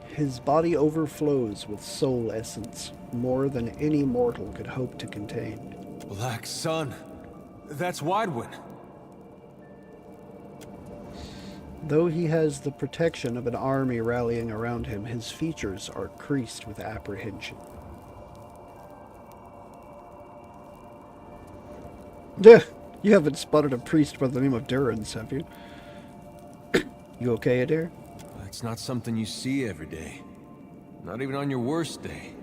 His body overflows with soul essence, more than any mortal could hope to contain. Black Sun. That's Widewin. Though he has the protection of an army rallying around him, his features are creased with apprehension. You haven't spotted a priest by the name of Durrance, have you? You okay, Adair? It's not something you see every day. Not even on your worst day.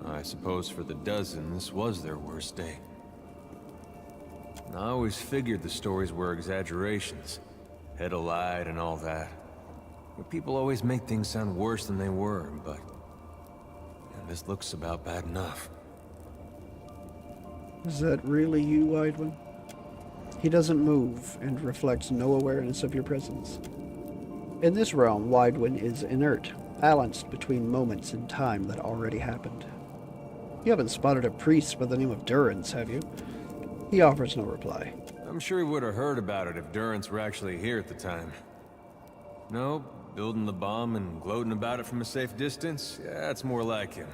I suppose for the dozen, this was their worst day. I always figured the stories were exaggerations. Head alight and all that. But people always make things sound worse than they were, but... and this looks about bad enough. Is that really you, Widewin? He doesn't move and reflects no awareness of your presence. In this realm, Widewin is inert, balanced between moments in time that already happened. You haven't spotted a priest by the name of Durrance, have you? He offers no reply. I'm sure he would have heard about it if Durrance were actually here at the time. No, building the bomb and gloating about it from a safe distance? Yeah, that's more like him.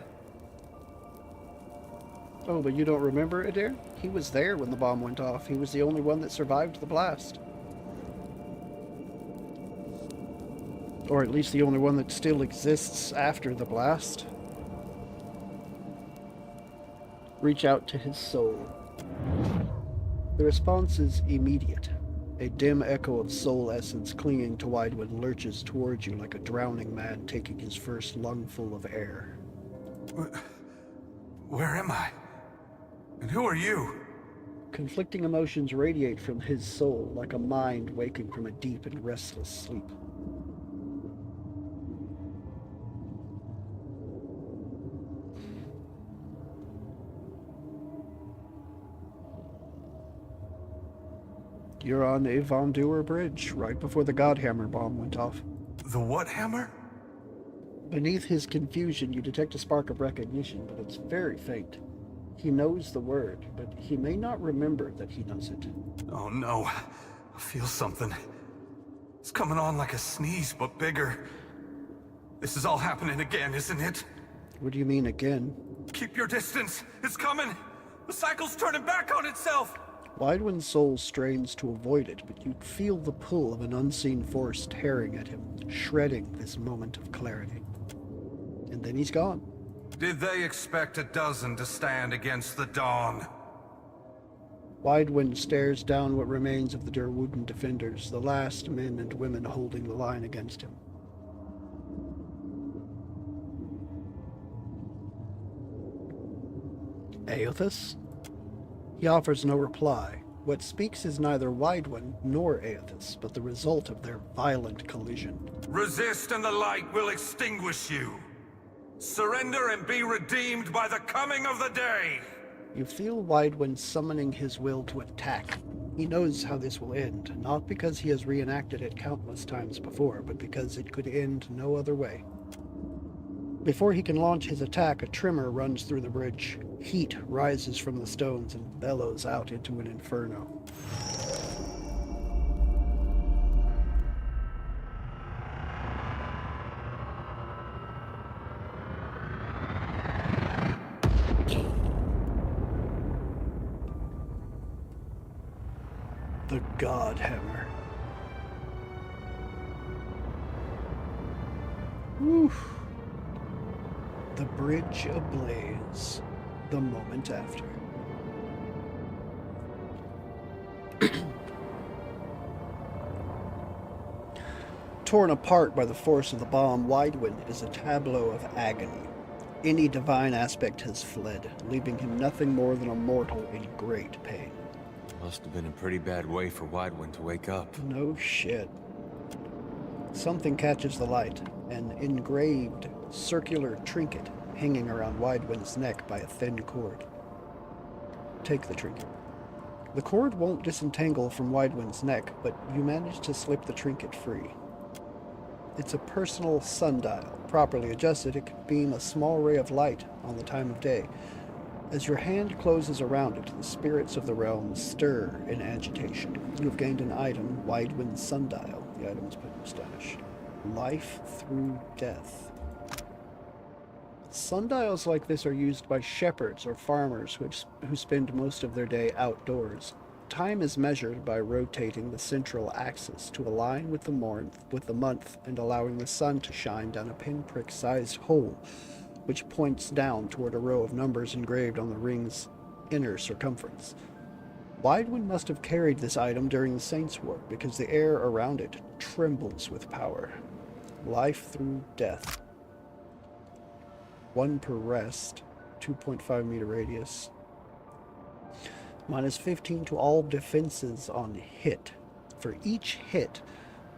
Oh, but you don't remember, Adair? He was there when the bomb went off. He was the only one that survived the blast. Or at least the only one that still exists after the blast. Reach out to his soul. The response is immediate. A dim echo of soul essence clinging to Widewin lurches towards you like a drowning man taking his first lungful of air. Where am I? And who are you? Conflicting emotions radiate from his soul like a mind waking from a deep and restless sleep. You're on Evandur Bridge, right before the Godhammer bomb went off. The what hammer? Beneath his confusion, you detect a spark of recognition, but it's very faint. He knows the word, but he may not remember that he knows it. Oh no. I feel something. It's coming on like a sneeze, but bigger. This is all happening again, isn't it? What do you mean again? Keep your distance. It's coming. The cycle's turning back on itself. Widewind's soul strains to avoid it, but you feel the pull of an unseen force tearing at him, shredding this moment of clarity. And then he's gone. Did they expect a dozen to stand against the dawn? Widewind stares down what remains of the Derwooden defenders, the last men and women holding the line against him. Aothas? He offers no reply. What speaks is neither Widewind nor Aothas, but the result of their violent collision. Resist and the light will extinguish you. Surrender and be redeemed by the coming of the day. You feel Widewind summoning his will to attack. He knows how this will end, not because he has reenacted it countless times before, but because it could end no other way. Before he can launch his attack, a tremor runs through the bridge. Heat rises from the stones and bellows out into an inferno. The God Hammer. Oof. The bridge ablaze the moment after. Torn apart by the force of the bomb, Widewind is a tableau of agony. Any divine aspect has fled, leaving him nothing more than a mortal in great pain. Must have been a pretty bad way for Widewind to wake up. No shit. Something catches the light, an engraved circular trinket hanging around Widewind's neck by a thin cord. Take the trinket. The cord won't disentangle from Widewind's neck, but you manage to slip the trinket free. It's a personal sundial. Properly adjusted, it can beam a small ray of light on the time of day. As your hand closes around it, the spirits of the realm stir in agitation. You have gained an item, Widewind's sundial. The item is put in your stash. Life through death. Sundials like this are used by shepherds or farmers who spend most of their day outdoors. Time is measured by rotating the central axis to align with the month and allowing the sun to shine down a pinprick-sized hole, which points down toward a row of numbers engraved on the ring's inner circumference. Widewind must have carried this item during the Saints' War, because the air around it trembles with power. Life through death. 1 per rest, 2.5 meter radius. Minus 15 to all defenses on hit. For each hit,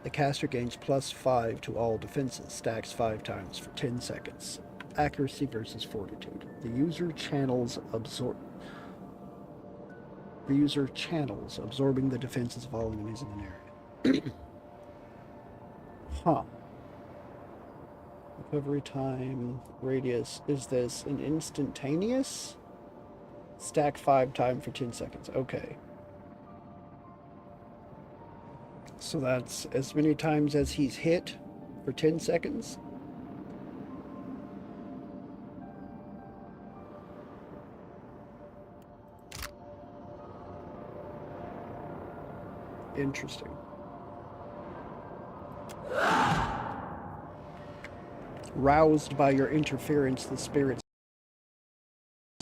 the caster gains plus 5 to all defenses, stacks 5 times for 10 seconds. Accuracy versus fortitude. The user channels absorbing the defenses of all enemies in an area. Huh. Recovery time, radius. Is this an instantaneous? Stack 5 times for 10 seconds. Okay. So that's as many times as he's hit for 10 seconds. Interesting. Roused by your interference, the spirits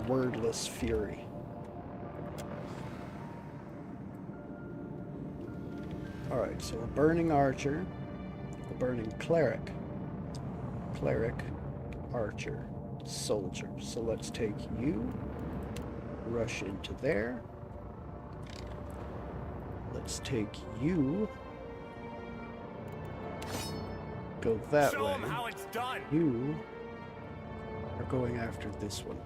wordless fury. Alright, so a burning archer, a burning cleric, archer, soldier. So let's take you, rush into there. Let's take you, go that way. Show 'em how it's done. You are going after this one.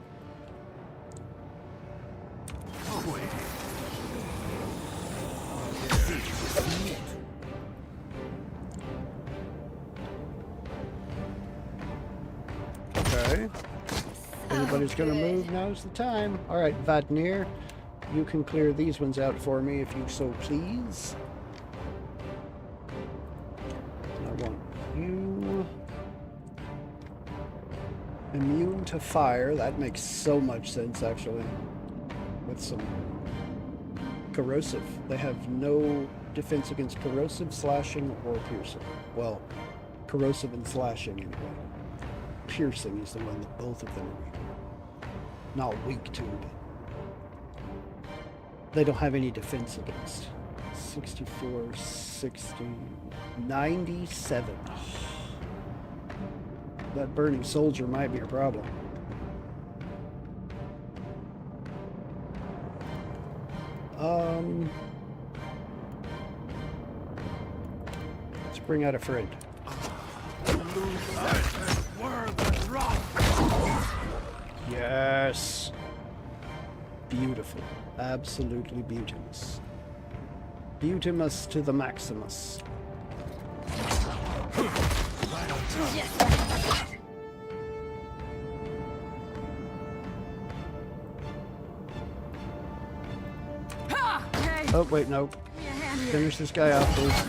Okay. anybody's gonna move, now's the time. Alright, Vadnir, you can clear these ones out for me if you so please. And I want you immune to fire. That makes so much sense, actually. With some corrosive. They have no defense against corrosive, slashing, or piercing. Well, corrosive and slashing, anyway. Piercing is the one that both of them are weak. Not weak to, but they don't have any defense against. 64, 60, 97. That burning soldier might be a problem. Let's bring out a friend. Yes. Beautiful. Absolutely beautimous. Beautimous to the Maximus. Oh, wait, no. Finish this guy off, please.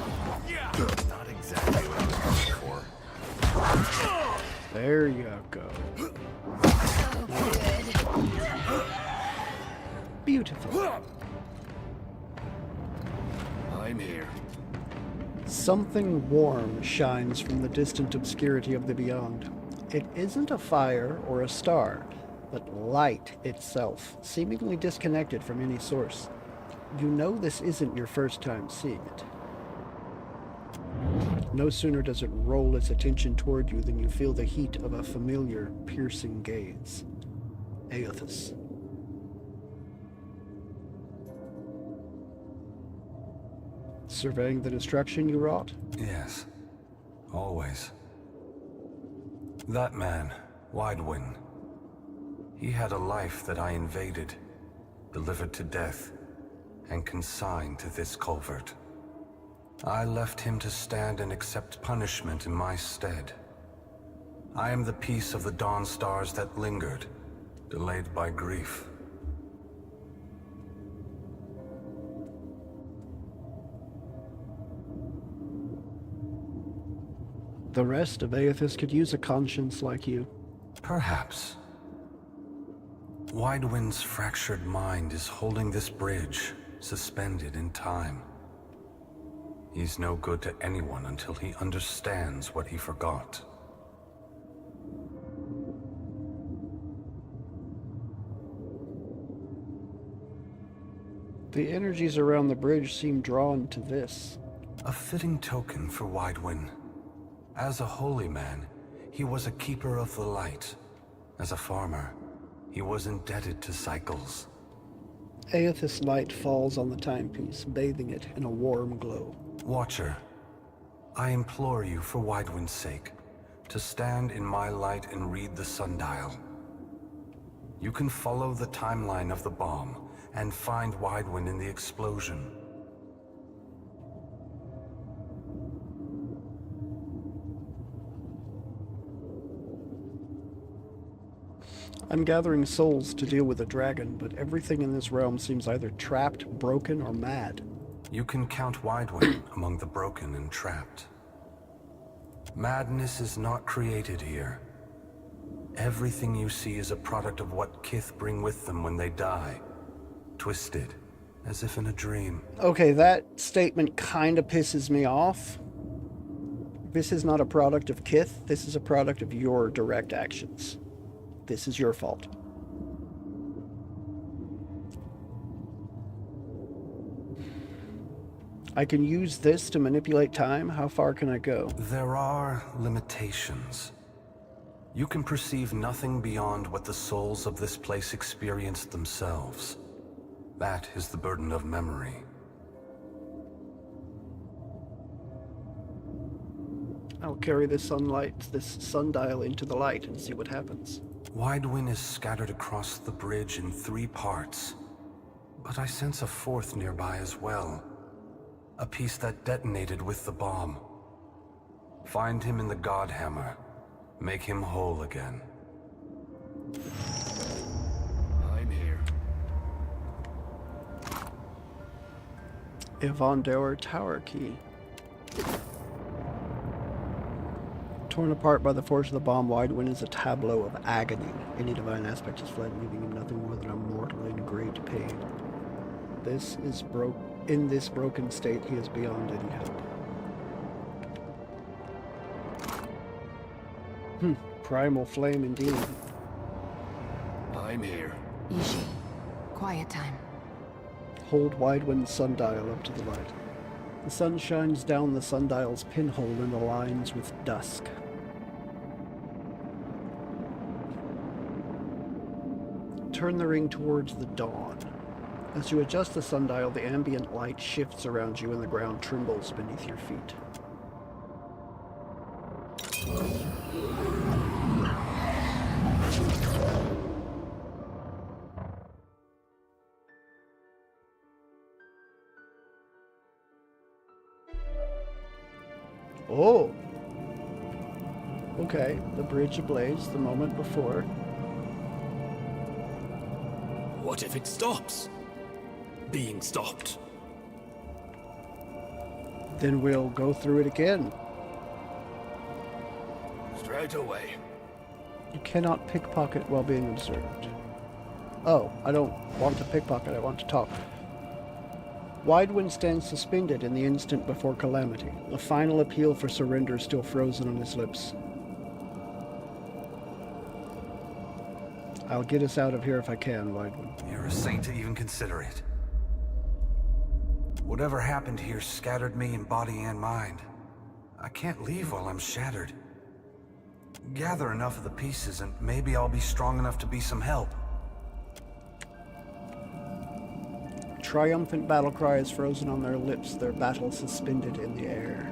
Not exactly what I was looking for. There you go. Beautiful. I'm here. Something warm shines from the distant obscurity of the beyond. It isn't a fire or a star, but light itself, seemingly disconnected from any source. You know this isn't your first time seeing it. No sooner does it roll its attention toward you than you feel the heat of a familiar, piercing gaze. Aethys. Surveying the destruction you wrought? Yes. Always. That man, Widewin. He had a life that I invaded, delivered to death, and consigned to this culvert. I left him to stand and accept punishment in my stead. I am the piece of the dawn stars that lingered, delayed by grief. The rest of Aethys could use a conscience like you. Perhaps. Widewind's fractured mind is holding this bridge, suspended in time. He's no good to anyone until he understands what he forgot. The energies around the bridge seem drawn to this. A fitting token for Widewin. As a holy man, he was a keeper of the light. As a farmer, he was indebted to cycles. Aethys light falls on the timepiece, bathing it in a warm glow. Watcher, I implore you for Widewind's sake, to stand in my light and read the sundial. You can follow the timeline of the bomb and find Widewind in the explosion. I'm gathering souls to deal with a dragon, but everything in this realm seems either trapped, broken, or mad. You can count Widewind among the broken and trapped. Madness is not created here. Everything you see is a product of what Kith bring with them when they die. Twisted, as if in a dream. Okay, that statement kind of pisses me off. This is not a product of Kith, this is a product of your direct actions. This is your fault. I can use this to manipulate time. How far can I go? There are limitations. You can perceive nothing beyond what the souls of this place experienced themselves. That is the burden of memory. I'll carry this sundial into the light and see what happens. Widewind is scattered across the bridge in 3 parts, but I sense a 4th nearby as well. A piece that detonated with the bomb. Find him in the Godhammer. Make him whole again. Ivandauer Tower Key. Torn apart by the force of the bomb, Widewind is a tableau of agony. Any divine aspect is fled, leaving him nothing more than a mortal in great pain. In this broken state, he is beyond any help. Primal flame indeed. I'm here. Ishi. Quiet time. Hold Widewind's sundial up to the light. The sun shines down the sundial's pinhole and aligns with dusk. Turn the ring towards the dawn. As you adjust the sundial, the ambient light shifts around you and the ground trembles beneath your feet. Oh! Okay, the bridge ablaze the moment before. What if it stops? Being stopped. Then we'll go through it again. Straight away. You cannot pickpocket while being observed. Oh, I don't want to pickpocket, I want to talk. Widewind stands suspended in the instant before calamity, the final appeal for surrender still frozen on his lips. I'll get us out of here if I can, Widewind. You're a saint to even consider it. Whatever happened here scattered me in body and mind. I can't leave while I'm shattered. Gather enough of the pieces and maybe I'll be strong enough to be some help. Triumphant battle cry is frozen on their lips, their battle suspended in the air.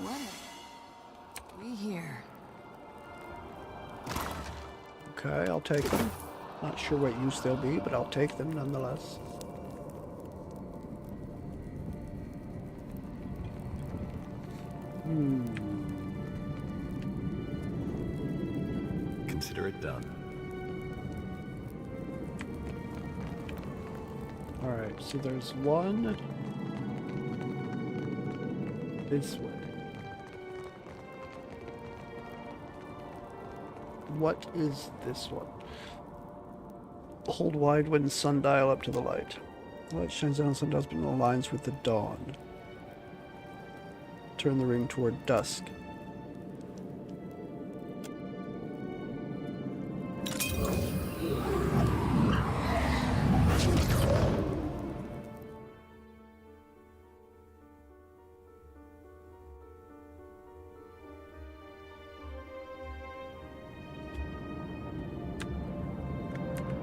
What? We here. Okay, I'll take them. Not sure what use they'll be, but I'll take them nonetheless. Consider it done. Alright, so there's one this way. What is this one? Hold Widewind's sundial up to the light. The light shines down on sundial's but aligns with the dawn. Turn the ring toward dusk.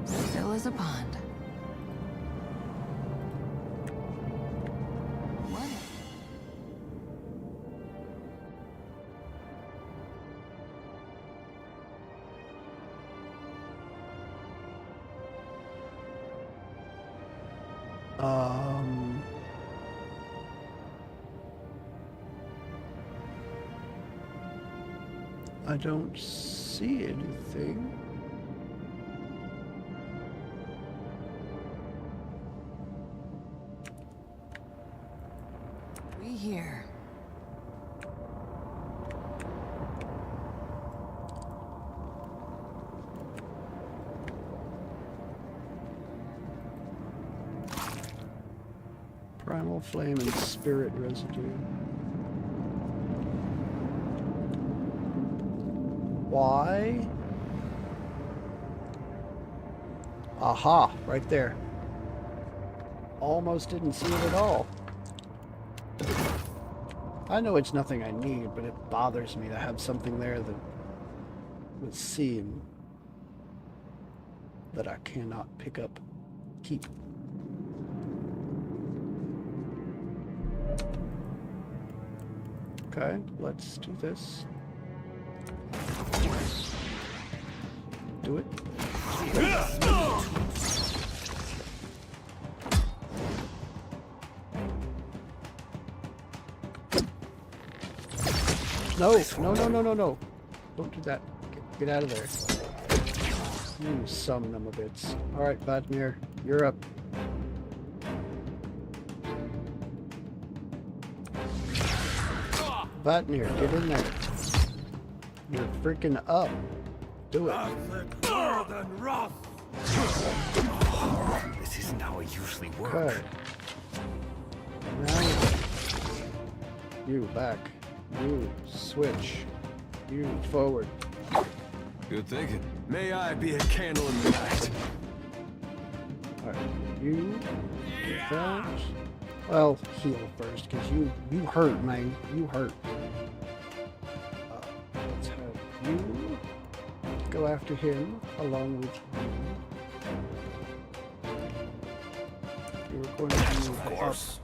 Still as a pond. What? I don't see anything. We here. Primal flame and spirit residue. Why? Aha, right there. Almost didn't see it at all. I know it's nothing I need, but it bothers me to have something there that would seem that I cannot pick up, keep. Okay, let's do this. Do it. No, no, no, no, no, no. Don't do that. Get out of there. You some number bits. Alright, Vladimir. you're up. Vatnir, get in there. You're freaking up. Do it. This isn't how I usually work. Okay. Now you back. You switch. You forward. Good thinking. May I be a candle in the night? Alright, you that. Well, heal first, because you hurt, man. You hurt. Let's have you go after him along with you. You're going to be Of course.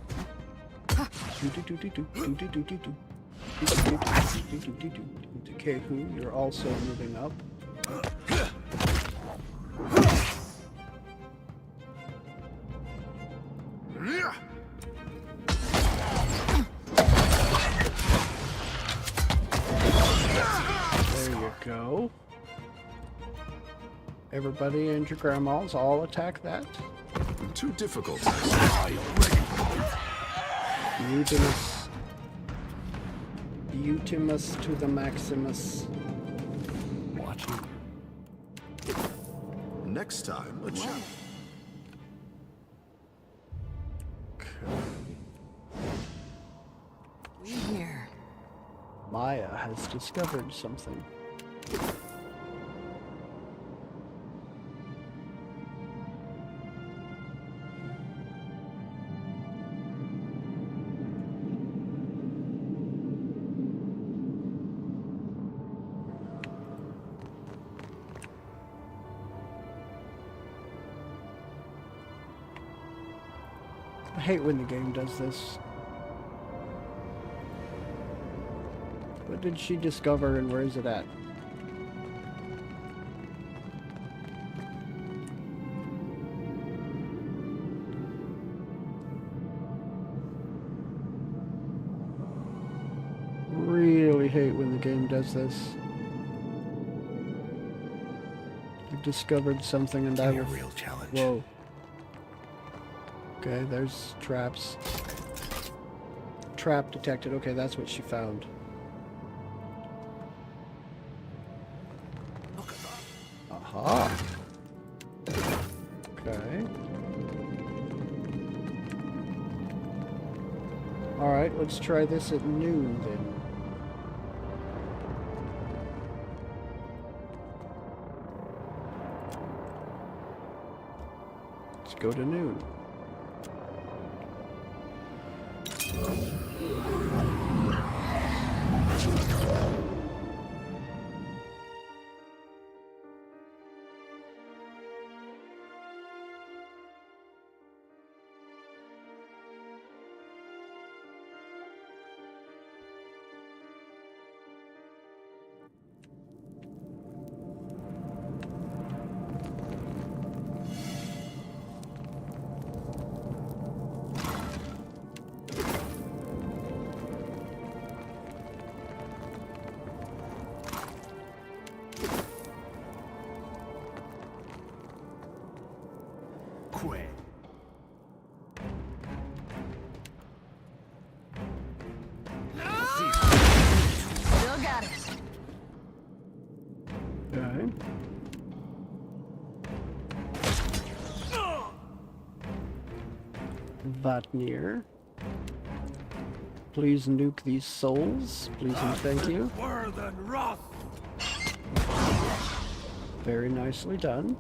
Okay, who? You're also moving up. There you go. Everybody and your grandmas all attack that. Too difficult. Utimus. Utimus to the Maximus. Watch you. Next time, a challenge. We here. Maya has discovered something. I hate when the game does this. What did she discover and where is it at? Really hate when the game does this. You discovered something and I Give me a will... real challenge. Whoa. Okay, there's traps. Trap detected. Okay, that's what she found. Aha. Okay. Alright, let's try this at noon then. Let's go to noon. Quit. Still got it. Okay. Vatnir. Please nuke these souls. Please and thank you. Very nicely done.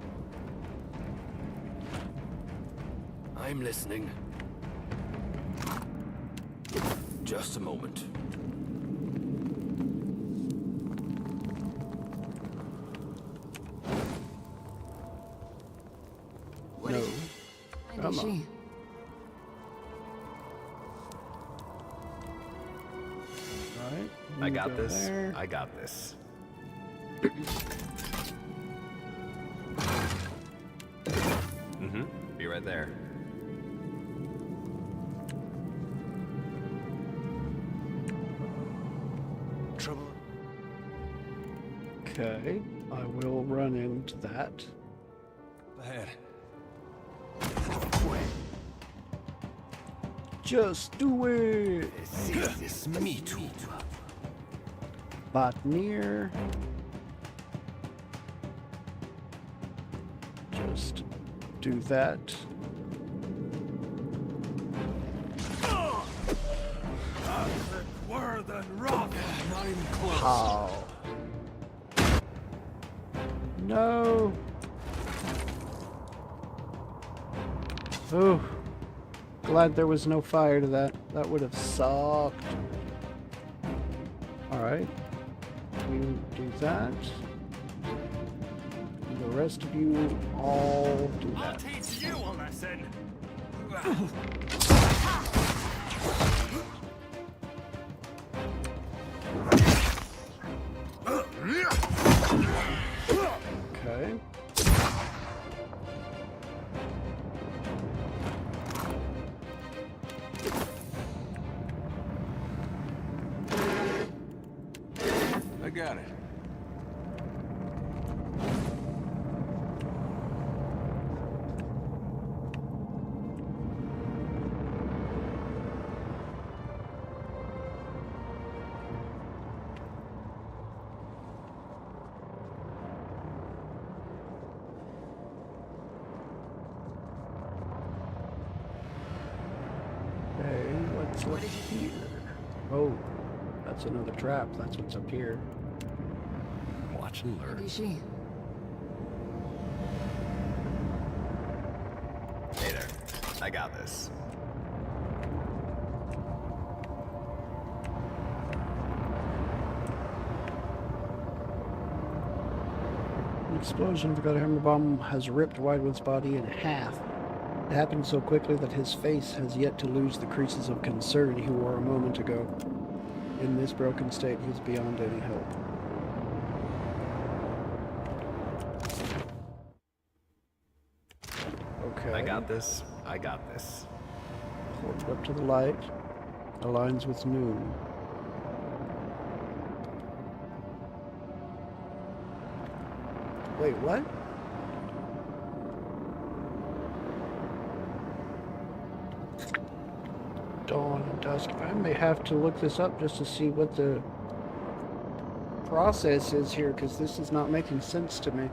I'm listening. Just a moment. No. And Come is on. she? Alright. I you got go this. there. I got this. Be right there. Trouble? Okay. I will run into that. Ahead. Just do it! This me too. Bot near. Just do that. Were than rock. Not even close. How? No. Oh. Glad there was no fire to that. That would have sucked. Alright. You do that. And the rest of you all do that. Teach you a lesson. Okay. I got it. Okay, what's up here? Oh, that's another trap. That's what's up here. Watch and learn. Maybe she. Hey there. I got this. An explosion of the Godhammer bomb has ripped Widewood's body in half. It happened so quickly that his face has yet to lose the creases of concern he wore a moment ago. In this broken state, he is beyond any help. Okay. I got this. I got this. Hold it up to the light. Aligns with noon. Wait, what? Dawn and dusk. I may have to look this up just to see what the process is here, because this is not making sense to me.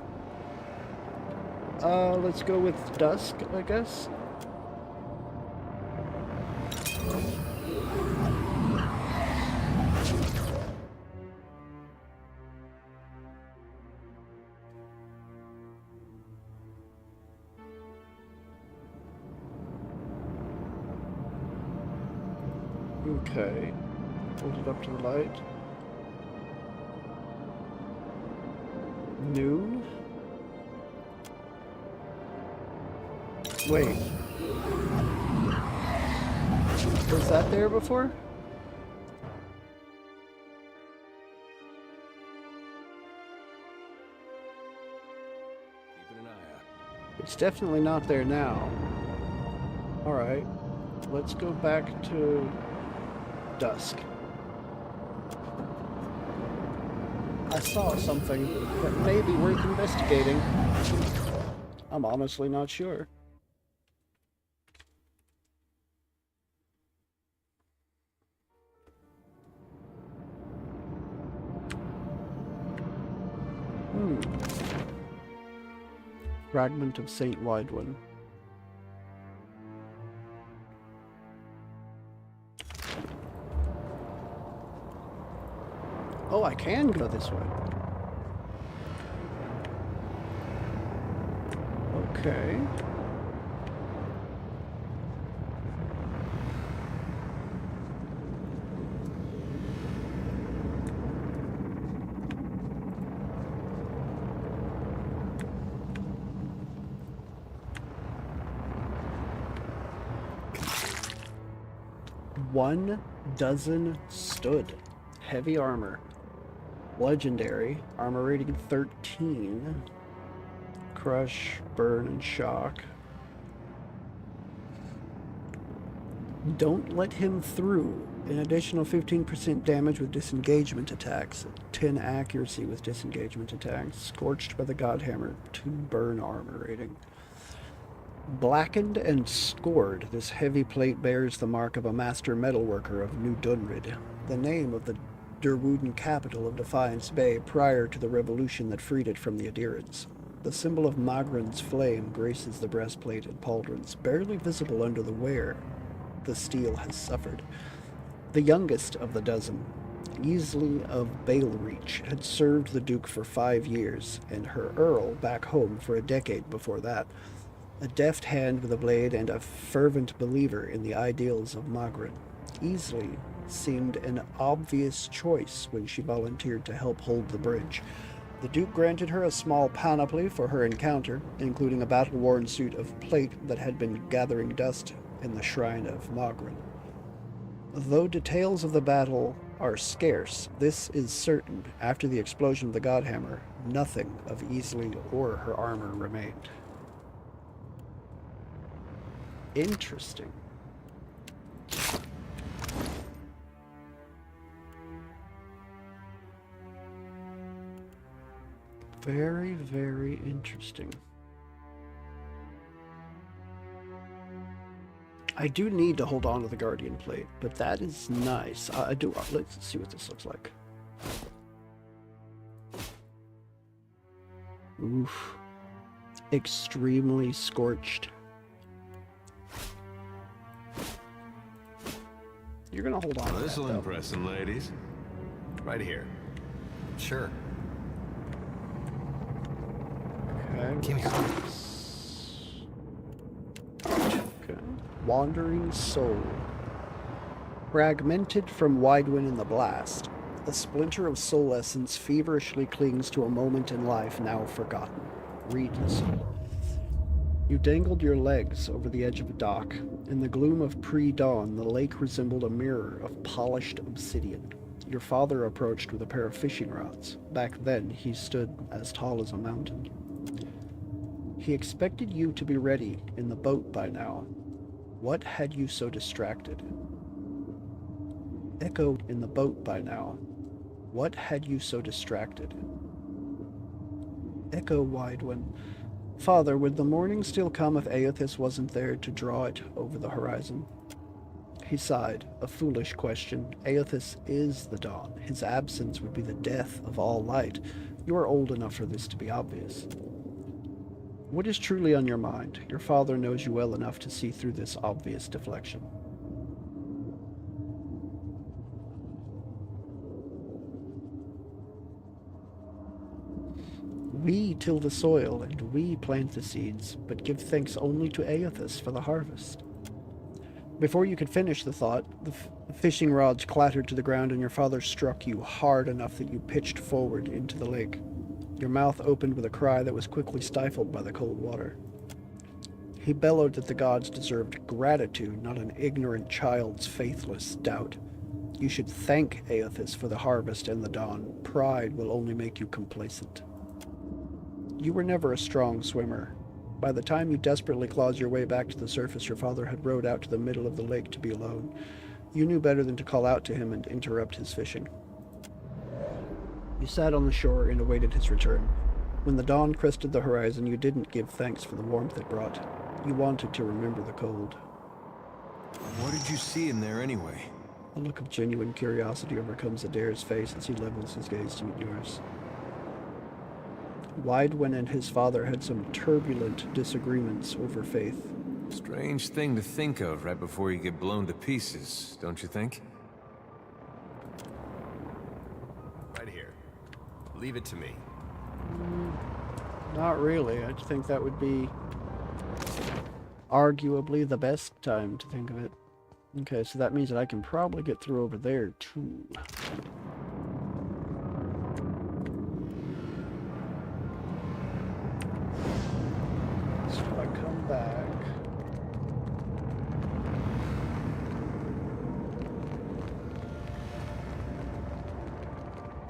Let's go with dusk, I guess. Okay. Hold it up to the light. Noon? Wait. Was that there before? Keeping an eye out. It's definitely not there now. Alright. Let's go back to dusk. I saw something that may be worth investigating. I'm honestly not sure. Fragment of Saint Widewin. Oh, I can go this way. Okay. One dozen stood. Heavy armor. Legendary. Armor rating 13. Crush, burn, and shock. Don't let him through. An additional 15% damage with disengagement attacks. 10 accuracy with disengagement attacks. Scorched by the Godhammer. 2 burn armor rating. Blackened and scored, this heavy plate bears the mark of a master metalworker of New Dunrid, the name of the Derwooden capital of Defiance Bay prior to the revolution that freed it from the Adherents. The symbol of Magran's flame graces the breastplate and pauldrons, barely visible under the wear. The steel has suffered. The youngest of the dozen, Easley of Balereach, had served the Duke for 5 years, and her Earl back home for a decade before that. A deft hand with a blade and a fervent believer in the ideals of Magran. Easley seemed an obvious choice when she volunteered to help hold the bridge. The Duke granted her a small panoply for her encounter, including a battle-worn suit of plate that had been gathering dust in the shrine of Magran. Though details of the battle are scarce, this is certain: after the explosion of the Godhammer, nothing of Easley or her armor remained. Interesting. Very, very interesting. I do need to hold on to the Guardian plate, but that is nice. I do. Let's see what this looks like. Oof. Extremely scorched. You're gonna hold on to that, This'll though. impress some ladies. Right here. Sure. Okay. Give me Okay. Wandering Soul. Fragmented from Widewind in the blast, a splinter of soul essence feverishly clings to a moment in life now forgotten. Read the soul. You dangled your legs over the edge of a dock. In the gloom of pre-dawn, the lake resembled a mirror of polished obsidian. Your father approached with a pair of fishing rods. Back then, he stood as tall as a mountain. He expected you to be ready in the boat by now. What had you so distracted? Echo in the boat by now. What had you so distracted? Echo Widewind. Father, would the morning still come if Aethys wasn't there to draw it over the horizon? He sighed. A foolish question. Aethys is the dawn. His absence would be the death of all light. You are old enough for this to be obvious. What is truly on your mind? Your father knows you well enough to see through this obvious deflection. We till the soil, and we plant the seeds, but give thanks only to Aethys for the harvest. Before you could finish the thought, the fishing rods clattered to the ground, and your father struck you hard enough that you pitched forward into the lake. Your mouth opened with a cry that was quickly stifled by the cold water. He bellowed that the gods deserved gratitude, not an ignorant child's faithless doubt. You should thank Aethys for the harvest and the dawn. Pride will only make you complacent. You were never a strong swimmer. By the time you desperately clawed your way back to the surface, your father had rowed out to the middle of the lake to be alone. You knew better than to call out to him and interrupt his fishing. You sat on the shore and awaited his return. When the dawn crested the horizon, you didn't give thanks for the warmth it brought. You wanted to remember the cold. What did you see in there anyway? A look of genuine curiosity overcomes Adair's face as he levels his gaze to meet yours. Widewind and his father had some turbulent disagreements over faith. Strange thing to think of right before you get blown to pieces, don't you think? Right here. Leave it to me. Not really. I think that would be arguably the best time to think of it. Okay, so that means that I can probably get through over there too. So if I come back...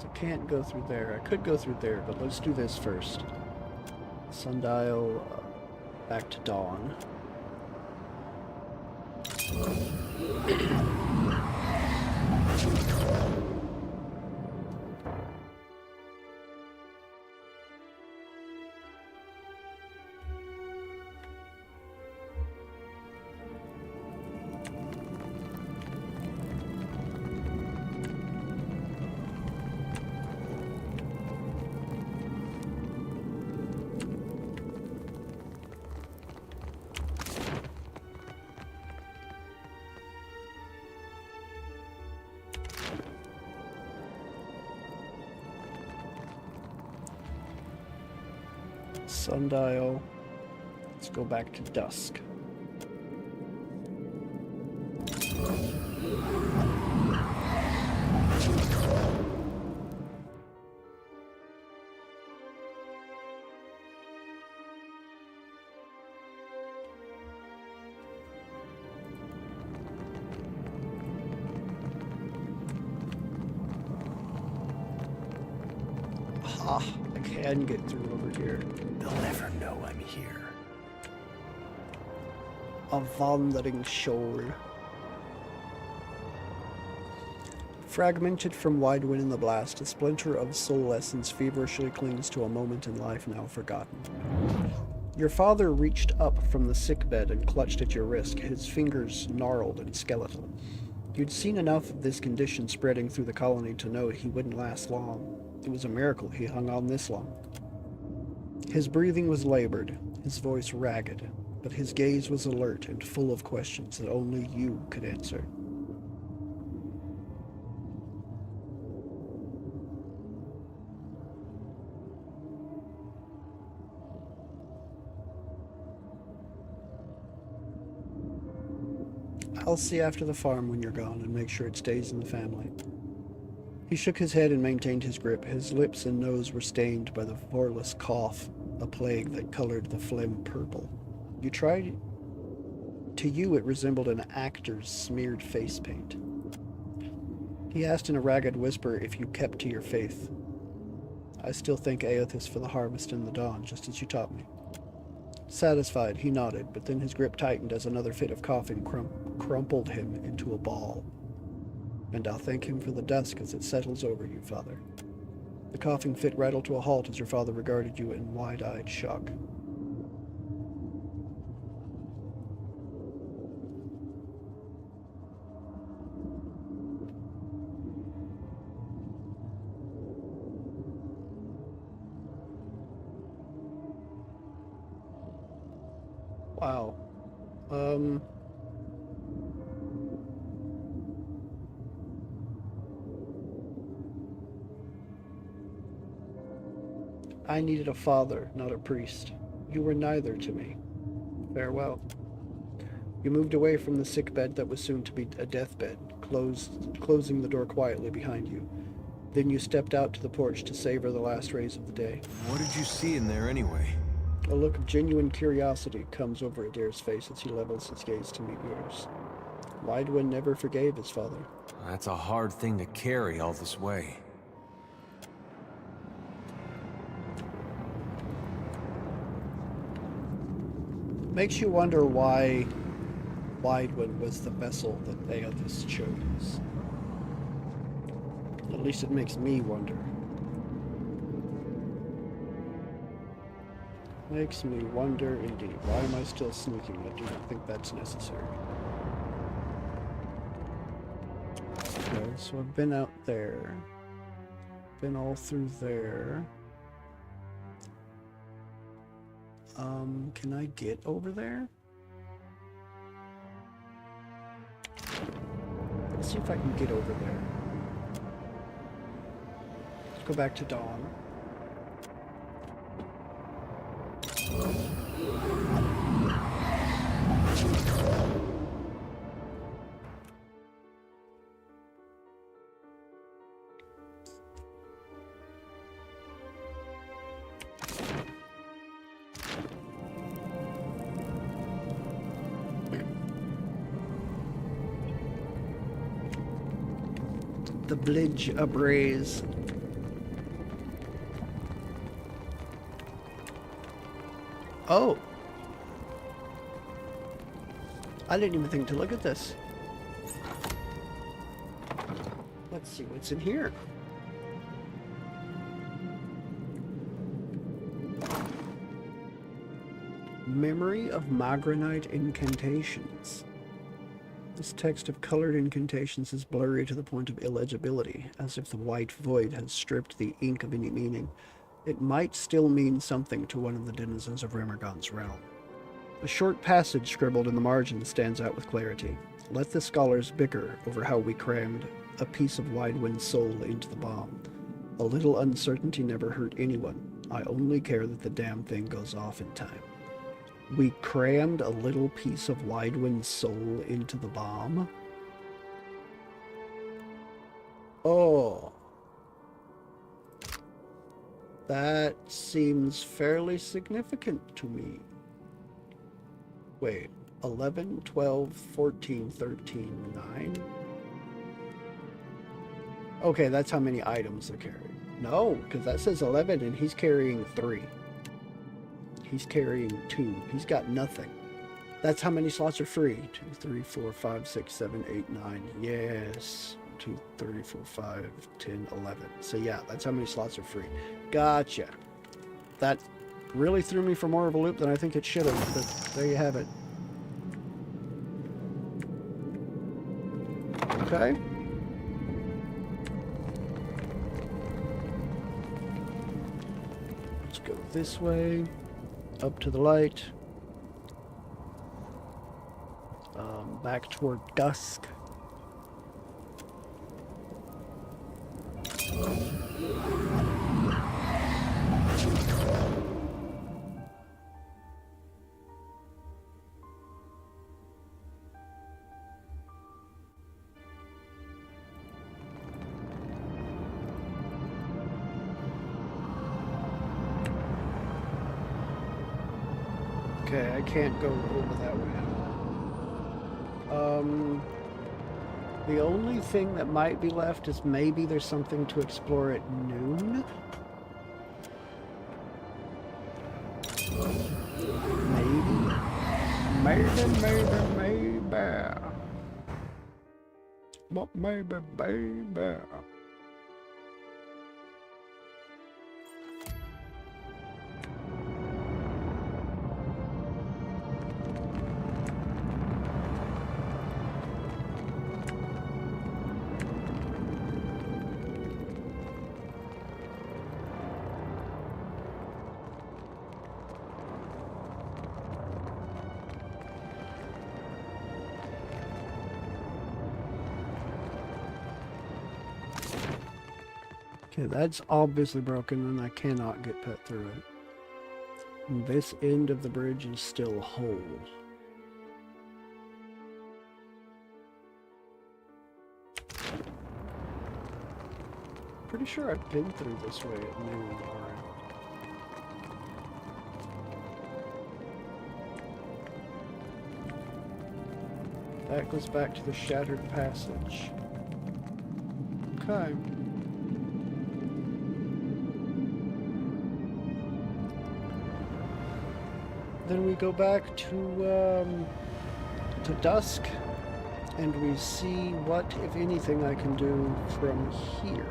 So I can't go through there. I could go through there, but let's do this first. Sundial back to dawn. Sundial. Let's go back to dusk. Ah, I can get through over here. They'll never know I'm here. A wandering shoal. Fragmented from wide wind in the blast, a splinter of soul essence feverishly clings to a moment in life now forgotten. Your father reached up from the sickbed and clutched at your wrist, his fingers gnarled and skeletal. You'd seen enough of this condition spreading through the colony to know he wouldn't last long. It was a miracle he hung on this long. His breathing was labored, his voice ragged, but his gaze was alert and full of questions that only you could answer. I'll see after the farm when you're gone and make sure it stays in the family. He shook his head and maintained his grip. His lips and nose were stained by the poreless cough, a plague that colored the phlegm purple. You tried. To you, it resembled an actor's smeared face paint. He asked in a ragged whisper if you kept to your faith. I still thank Aethys for the harvest and the dawn, just as you taught me. Satisfied, he nodded, but then his grip tightened as another fit of coughing crumpled him into a ball. And I'll thank him for the dusk as it settles over you, Father. The coughing fit rattled to a halt as your father regarded you in wide-eyed shock. Wow. I needed a father, not a priest. You were neither to me. Farewell. You moved away from the sick bed that was soon to be a deathbed, closing the door quietly behind you. Then you stepped out to the porch to savor the last rays of the day. What did you see in there anyway? A look of genuine curiosity comes over Adair's face as he levels his gaze to meet yours. Widewind never forgave his father. That's a hard thing to carry all this way. Makes you wonder why Widewind was the vessel that Aethys chose. At least it makes me wonder. Makes me wonder indeed. Why am I still sneaking? I do not think that's necessary. Okay, so I've been out there. Been all through there. Can I get over there? Let's see if I can get over there. Let's go back to Dawn. The bridge ablaze. Oh! I didn't even think to look at this. Let's see what's in here. Memory of Magranite incantations. This text of colored incantations is blurry to the point of illegibility, as if the white void has stripped the ink of any meaning. It might still mean something to one of the denizens of Remergon's realm. A short passage scribbled in the margin stands out with clarity. Let the scholars bicker over how we crammed a piece of Widewind's soul into the bomb. A little uncertainty never hurt anyone. I only care that the damn thing goes off in time. We crammed a little piece of Widewind's soul into the bomb. Oh. That seems fairly significant to me. Wait, 11, 12, 14, 13, 9? Okay, that's how many items they're carrying. No, because that says 11 and he's carrying 3. He's carrying 2. He's got nothing. That's how many slots are free. 2, 3, 4, 5, 6, 7, 8, 9. Yes. 2, 3, 4, 5, 10, 11. So yeah, that's how many slots are free. Gotcha. That really threw me for more of a loop than I think it should have, but there you have it. Okay. Let's go this way. Up to the light. Back toward dusk. Okay, I can't go over that way at all. The only thing that might be left is maybe there's something to explore at noon. Maybe. But maybe, baby. Okay, that's obviously broken and I cannot get put through it. And this end of the bridge is still whole. Pretty sure I've been through this way at noon. That goes back to the Shattered Passage. Okay. Then we go back to dusk, and we see what, if anything, I can do from here.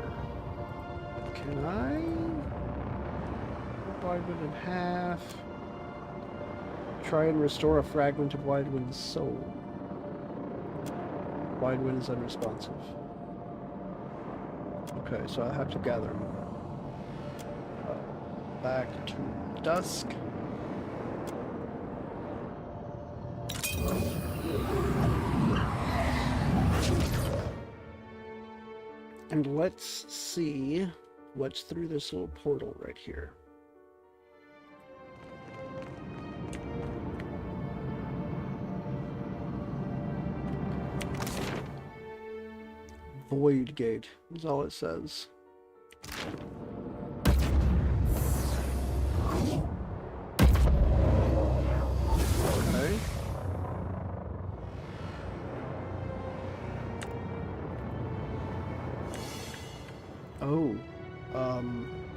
Can I? Widewind in half. Try and restore a fragment of Widewind's soul. Widewind is unresponsive. Okay, so I have to gather him. Back to dusk. And let's see what's through this little portal right here. Void Gate is all it says. Okay. Oh,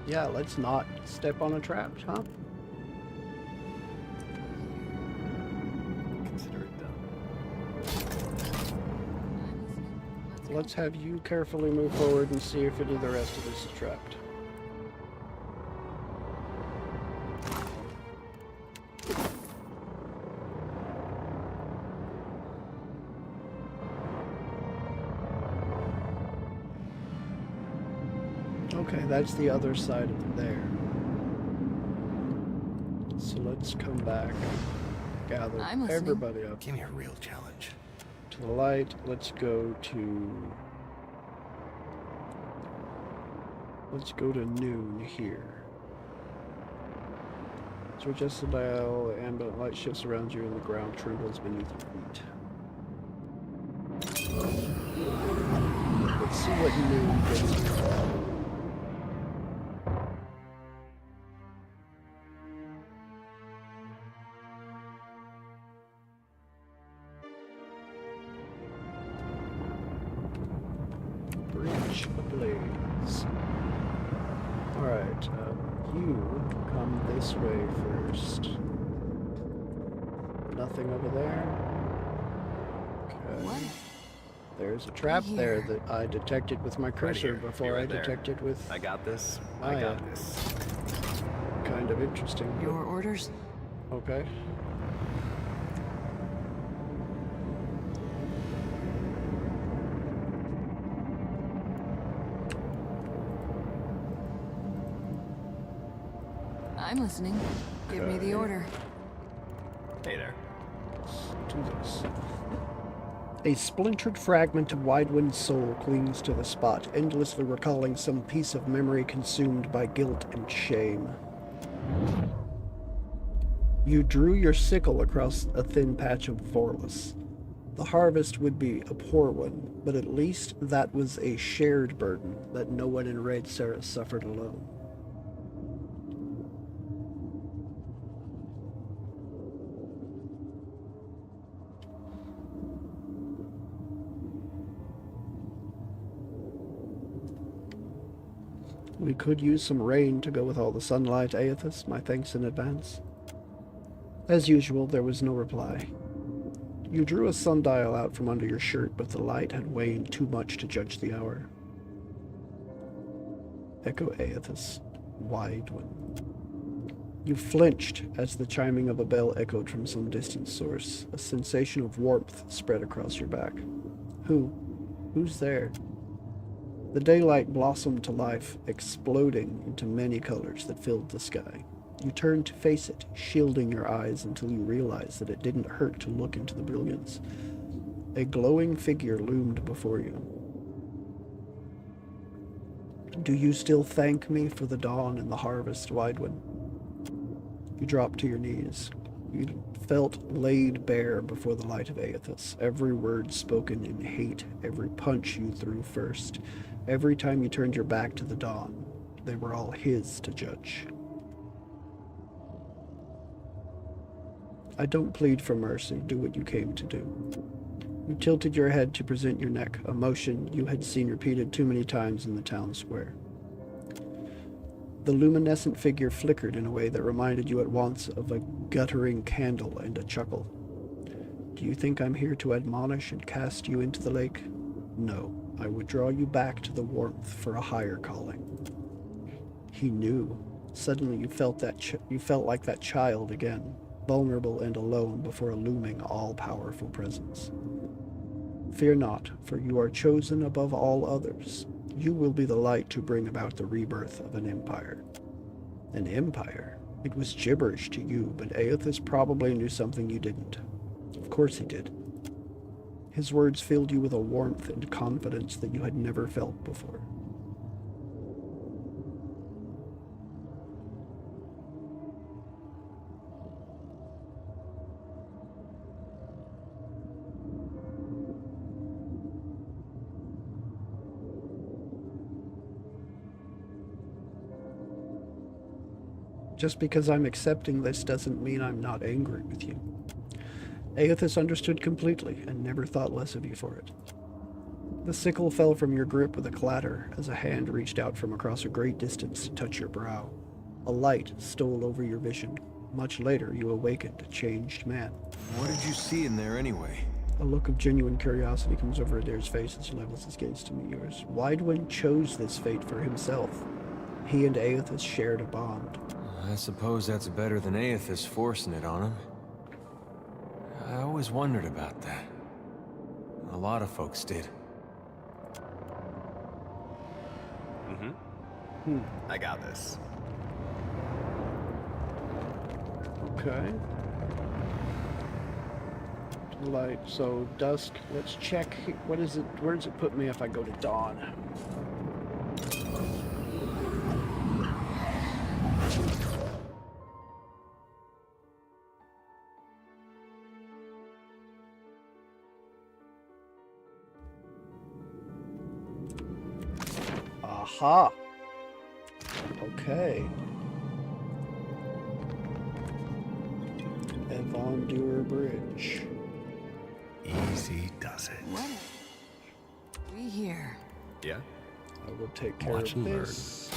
yeah, let's not step on a trap, huh? Consider it done. Let's have you carefully move forward and see if any of the rest of this is trapped. Okay, that's the other side of there. So let's come back, gather I'm listening. everybody up Give me a real challenge. to the light. Let's go to noon here. To adjust the dial, ambient light shifts around you and the ground trembles beneath your feet. Let's see what new gets you. Bridge ablaze. Alright, you come this way first. Nothing over there. Okay. What? There's a trap there Here. that I detected with my cursor before I detected with... I got this. Oh, I yeah. got this. Kind of interesting. but- Your orders? Okay. I'm listening. Give me the order. Hey there. Let's do this. A splintered fragment of Widewind's soul clings to the spot, endlessly recalling some piece of memory consumed by guilt and shame. You drew your sickle across a thin patch of Vorlus. The harvest would be a poor one, but at least that was a shared burden that no one in Raid Sarah suffered alone. We could use some rain to go with all the sunlight, Aethys. My thanks in advance. As usual, there was no reply. You drew a sundial out from under your shirt, but the light had waned too much to judge the hour. Echo Aethys, Widewind. You flinched as the chiming of a bell echoed from some distant source. A sensation of warmth spread across your back. Who's there? The daylight blossomed to life, exploding into many colors that filled the sky. You turned to face it, shielding your eyes until you realized that it didn't hurt to look into the brilliance. A glowing figure loomed before you. Do you still thank me for the dawn and the harvest, Widewind? You dropped to your knees. You felt laid bare before the light of Aethys, every word spoken in hate, every punch you threw first. Every time you turned your back to the dawn, they were all his to judge. I don't plead for mercy. Do what you came to do. You tilted your head to present your neck, a motion you had seen repeated too many times in the town square. The luminescent figure flickered in a way that reminded you at once of a guttering candle and a chuckle. Do you think I'm here to admonish and cast you into the lake? No, I would draw you back to the warmth for a higher calling. He knew. Suddenly you felt like that child again, vulnerable and alone before a looming, all-powerful presence. Fear not, for you are chosen above all others. You will be the light to bring about the rebirth of an empire. An empire? It was gibberish to you, but Aethys probably knew something you didn't. Of course he did. His words filled you with a warmth and confidence that you had never felt before. Just because I'm accepting this doesn't mean I'm not angry with you. Aethys understood completely and never thought less of you for it. The sickle fell from your grip with a clatter as a hand reached out from across a great distance to touch your brow. A light stole over your vision. Much later, you awakened a changed man. What did you see in there anyway? A look of genuine curiosity comes over Adair's face as he levels his gaze to meet yours. Widewind chose this fate for himself. He and Aethys shared a bond. I suppose that's better than Aethys forcing it on him. I always wondered about that. A lot of folks did. I got this. Okay. Light, so dusk. Let's check. What is it? Where does it put me if I go to dawn? Aha. Okay. Evandur Bridge. Easy does it. What? We here. Yeah? I will take care Watch of and learn. this.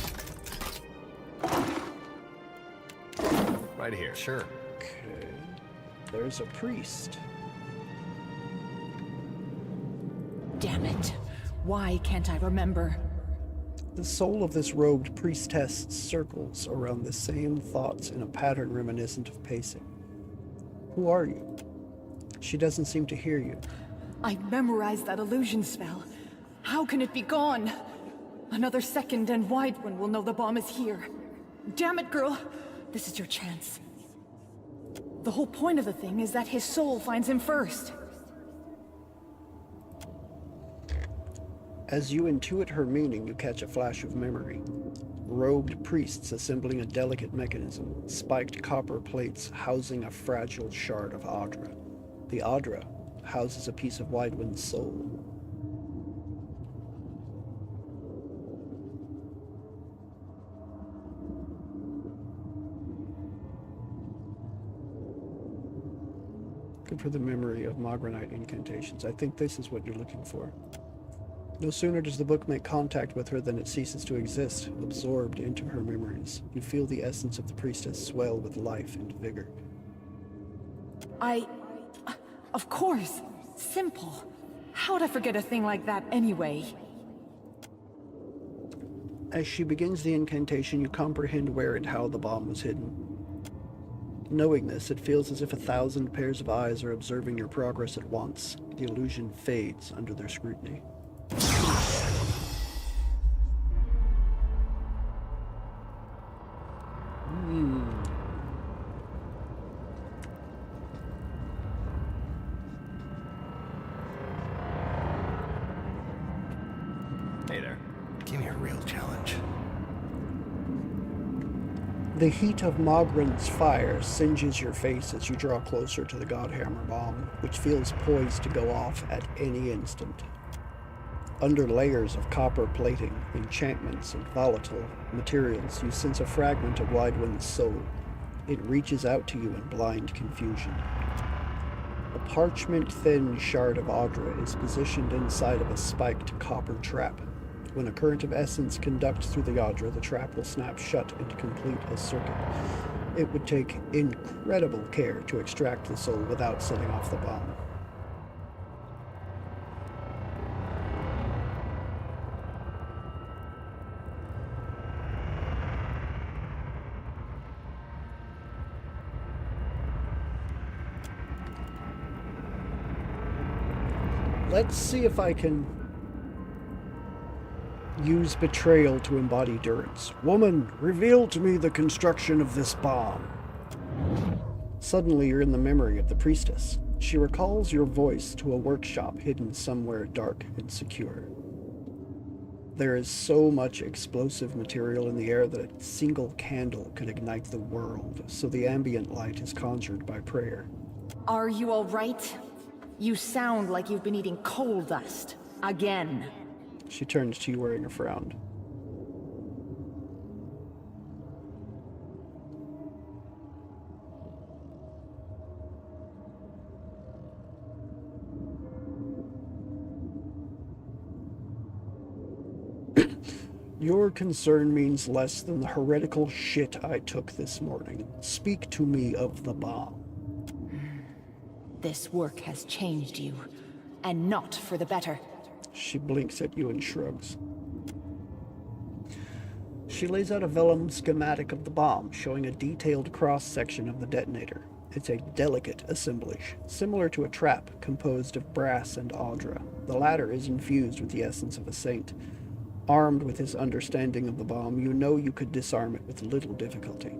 Right here. Sure. Okay. There's a priest. Damn it. Why can't I remember? The soul of this robed priestess circles around the same thoughts in a pattern reminiscent of pacing. Who are you? She doesn't seem to hear you. I memorized that illusion spell. How can it be gone? Another second and Widewind will know the bomb is here. Damn it, girl. This is your chance. The whole point of the thing is that his soul finds him first. As you intuit her meaning, you catch a flash of memory. Robed priests assembling a delicate mechanism, spiked copper plates housing a fragile shard of Audra. The Audra houses a piece of Widewind's soul. Good for the memory of Magranite incantations. I think this is what you're looking for. No sooner does the book make contact with her than it ceases to exist, absorbed into her memories. You feel the essence of the priestess swell with life and vigor. Of course. Simple. How'd I forget a thing like that anyway? As she begins the incantation, you comprehend where and how the bomb was hidden. Knowing this, it feels as if 1,000 pairs of eyes are observing your progress at once. The illusion fades under their scrutiny. Hey there. Give me a real challenge. The heat of Mogren's fire singes your face as you draw closer to the Godhammer bomb, which feels poised to go off at any instant. Under layers of copper plating, enchantments, and volatile materials, you sense a fragment of Widewind's soul. It reaches out to you in blind confusion. A parchment-thin shard of Audra is positioned inside of a spiked copper trap. When a current of essence conducts through the Audra, the trap will snap shut and complete a circuit. It would take incredible care to extract the soul without setting off the bomb. Let's see if I can use betrayal to embody Durance. Woman, reveal to me the construction of this bomb. Suddenly you're in the memory of the priestess. She recalls your voice to a workshop hidden somewhere dark and secure. There is so much explosive material in the air that a single candle could ignite the world, so the ambient light is conjured by prayer. Are you all right? You sound like you've been eating coal dust. Again. She turns to you wearing a frown. Your concern means less than the heretical shit I took this morning. Speak to me of the bomb. This work has changed you, and not for the better. She blinks at you and shrugs. She lays out a vellum schematic of the bomb, showing a detailed cross-section of the detonator. It's a delicate assemblage, similar to a trap composed of brass and Audra. The latter is infused with the essence of a saint. Armed with his understanding of the bomb, you know you could disarm it with little difficulty.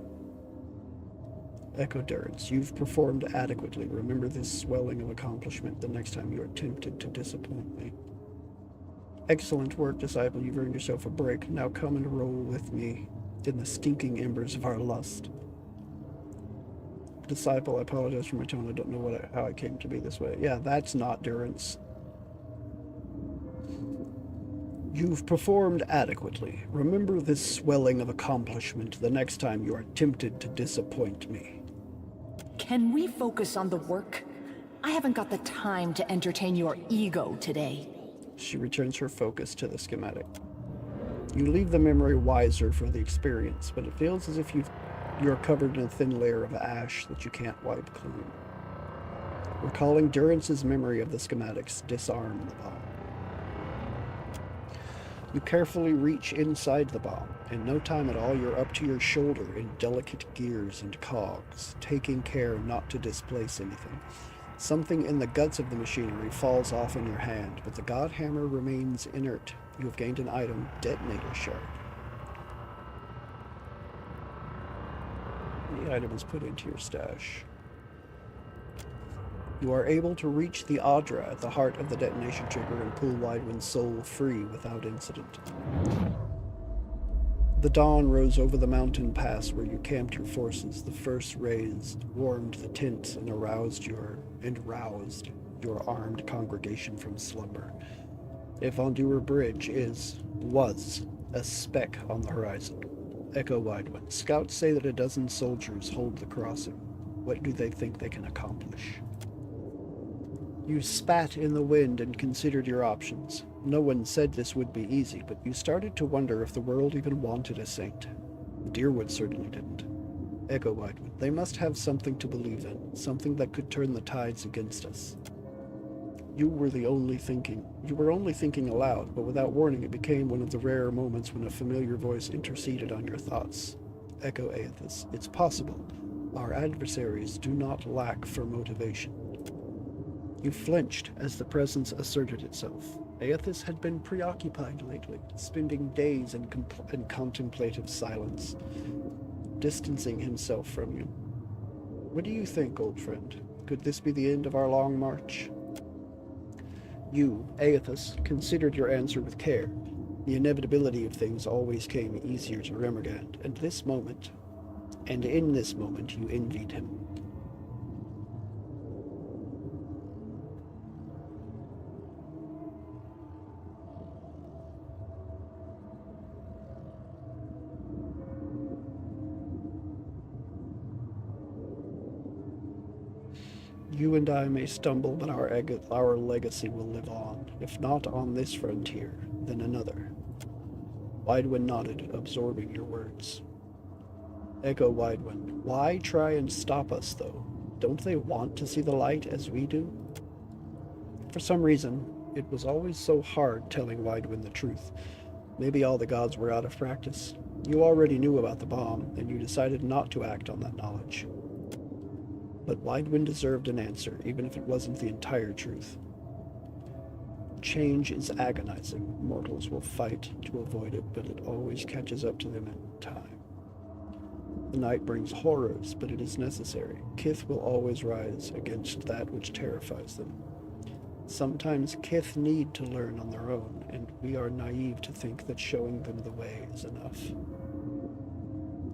Echo Durance, you've performed adequately. Remember this swelling of accomplishment the next time you are tempted to disappoint me. Excellent work, disciple. You've earned yourself a break. Now come and roll with me in the stinking embers of our lust. Disciple, I apologize for my tone. I don't know how I came to be this way. Yeah, that's not Durance. You've performed adequately. Remember this swelling of accomplishment the next time you are tempted to disappoint me. Can we focus on the work? I haven't got the time to entertain your ego today. She returns her focus to the schematic. You leave the memory wiser for the experience, but it feels as if you're covered in a thin layer of ash that you can't wipe clean. Recalling Durance's memory of the schematics disarm the bomb. You carefully reach inside the bomb. In no time at all, you're up to your shoulder in delicate gears and cogs, taking care not to displace anything. Something in the guts of the machinery falls off in your hand, but the God Hammer remains inert. You have gained an item, Detonator Shard. The item is put into your stash. You are able to reach the Adra at the heart of the detonation trigger and pull Widewind's soul free without incident. The dawn rose over the mountain pass where you camped your forces. The first rays warmed the tent and roused your armed congregation from slumber. Evandur Bridge was a speck on the horizon. Echo Widewind. Scouts say that a dozen soldiers hold the crossing. What do they think they can accomplish? You spat in the wind and considered your options. No one said this would be easy, but you started to wonder if the world even wanted a saint. Deerwood certainly didn't. Echo Widewood. They must have something to believe in, something that could turn the tides against us. You were only thinking aloud, but without warning it became one of the rare moments when a familiar voice interceded on your thoughts. Echo Aethys. It's possible. Our adversaries do not lack for motivation. You flinched as the presence asserted itself. Aethys had been preoccupied lately, spending days in contemplative silence, distancing himself from you. What do you think, old friend? Could this be the end of our long march? You, Aethys, considered your answer with care. The inevitability of things always came easier to Remergand, and in this moment you envied him. You and I may stumble, but our legacy will live on. If not on this frontier, then another. Widewind nodded, absorbing your words. Echo Widewind. Why try and stop us, though? Don't they want to see the light as we do? For some reason, it was always so hard telling Widewind the truth. Maybe all the gods were out of practice. You already knew about the bomb, and you decided not to act on that knowledge. But Widewind deserved an answer, even if it wasn't the entire truth. Change is agonizing. Mortals will fight to avoid it, but it always catches up to them in time. The night brings horrors, but it is necessary. Kith will always rise against that which terrifies them. Sometimes Kith need to learn on their own, and we are naive to think that showing them the way is enough.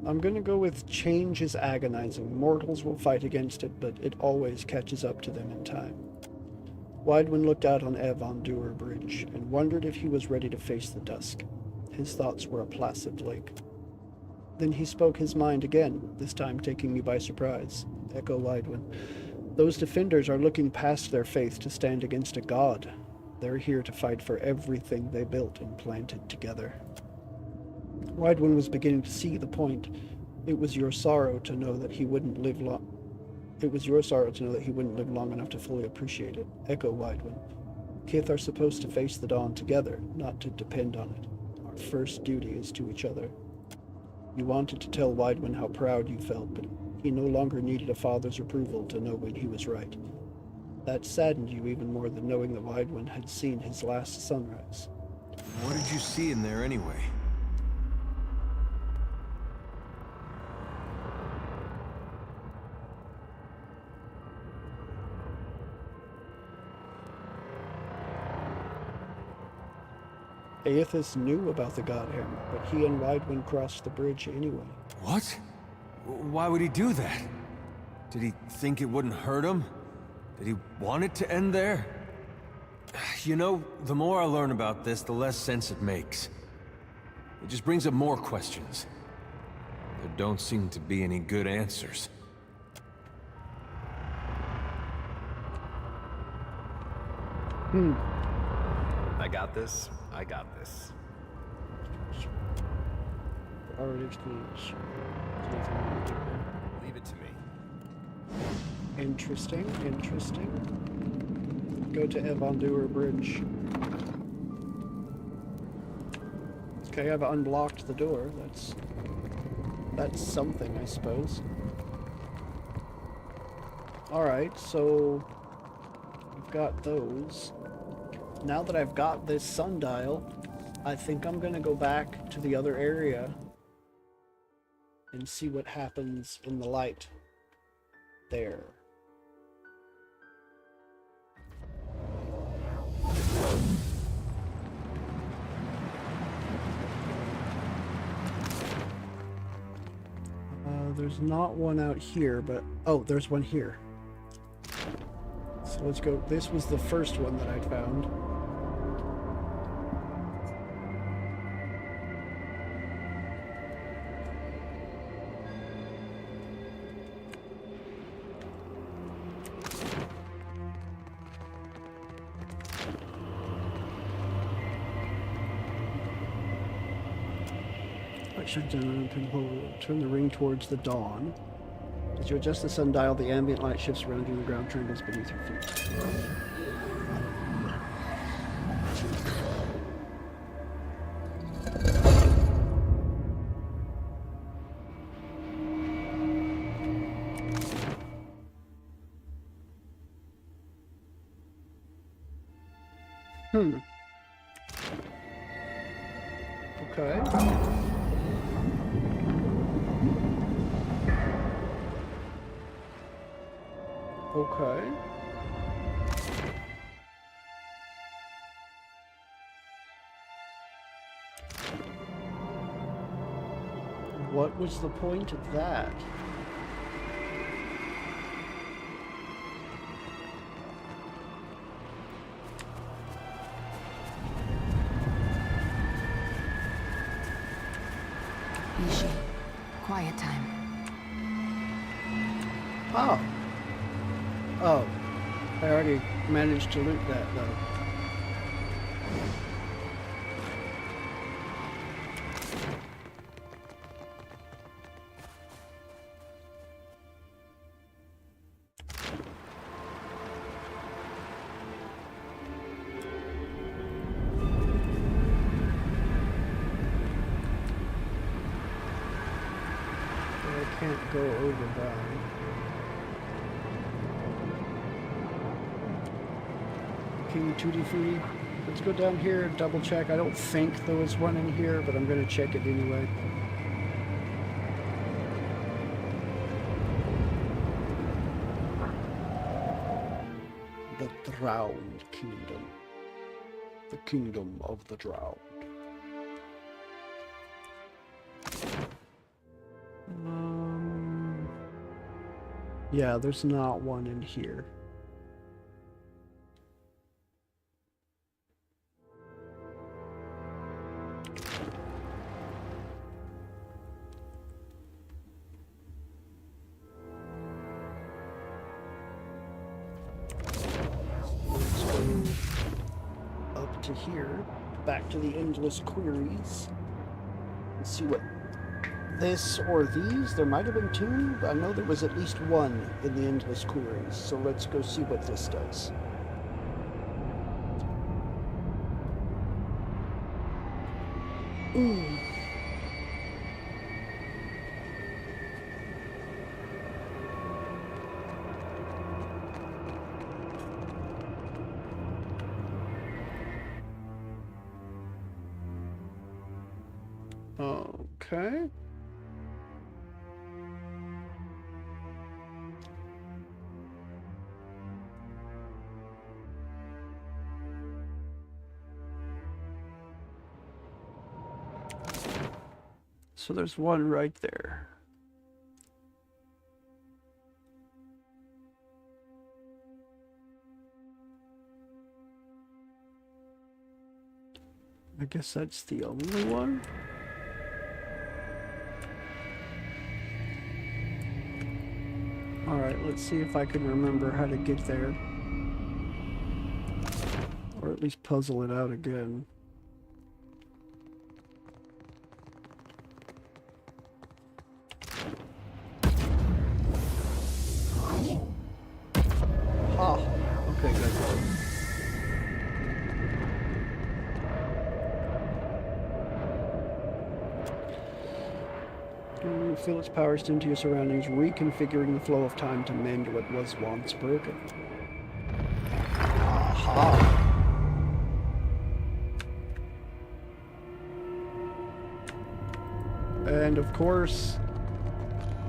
I'm going to go with change is agonizing. Mortals will fight against it, but it always catches up to them in time. Widewind looked out on Evandur Bridge and wondered if he was ready to face the dusk. His thoughts were a placid lake. Then he spoke his mind again, this time taking you by surprise. Echo Widewind. Those defenders are looking past their faith to stand against a god. They're here to fight for everything they built and planted together. Widewind was beginning to see the point. It was your sorrow to know that he wouldn't live long. It was your sorrow to know that he wouldn't live long enough to fully appreciate it. Echo Widewind. Kith are supposed to face the dawn together, not to depend on it. Our first duty is to each other. You wanted to tell Widewind how proud you felt, but he no longer needed a father's approval to know when he was right. That saddened you even more than knowing that Widewind had seen his last sunrise. What did you see in there anyway? Aethys knew about the God Hammer, but he and Widewind crossed the bridge anyway. What? Why would he do that? Did he think it wouldn't hurt him? Did he want it to end there? You know, the more I learn about this, the less sense it makes. It just brings up more questions. There don't seem to be any good answers. I got this. I got this. Already exchanged. Leave it to me. Interesting, interesting. Go to Evandur Bridge. Okay, I've unblocked the door. That's something, I suppose. Alright, so we've got those. Now that I've got this sundial, I think I'm gonna go back to the other area and see what happens in the light there. There's not one out here, but oh, there's one here. So let's go. This was the first one that I found. I should turn the ring towards the dawn. As you adjust the sundial, the ambient light shifts around you and the ground trembles beneath your feet. Okay. Okay. What was the point of that? Ishi, quiet time. Oh. Oh. I already managed to loot that, though. I can't go over that. King Tutti Frutti. Let's go down here and double check. I don't think there was one in here, but I'm going to check it anyway. The Drowned Kingdom. The Kingdom of the Drowned. Yeah, there's not one in here. Let's go up to here, back to the endless queries. Let's see what this or these, there might have been two. I know there was at least one in the endless queries, so let's go see what this does. Ooh. Okay. So there's one right there. I guess that's the only one. Alright, let's see if I can remember how to get there. Or at least puzzle it out again. Ah, okay, good. Fill its powers into your surroundings, reconfiguring the flow of time to mend what was once broken. Aha! And of course,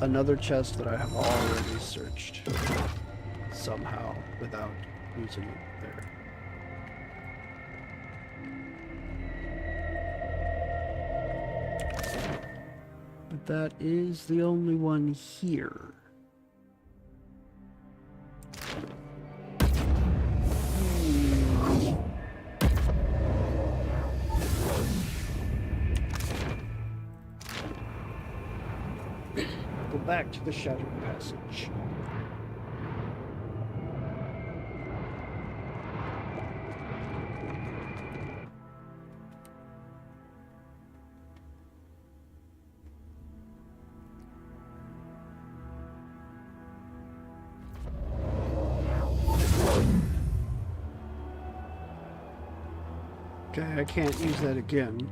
another chest that I have already searched somehow without using it there. But that is the only one here. Go back to the Shattered Passage. Okay, I can't use that again.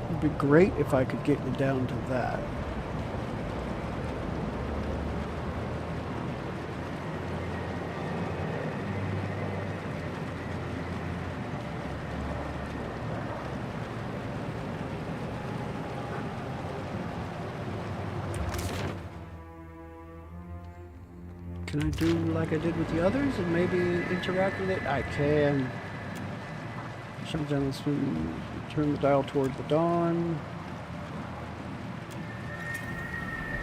It'd be great if I could get you down to that. Can I do like I did with the others and maybe interact with it? I can. Shut down the swim, turn the dial toward the dawn.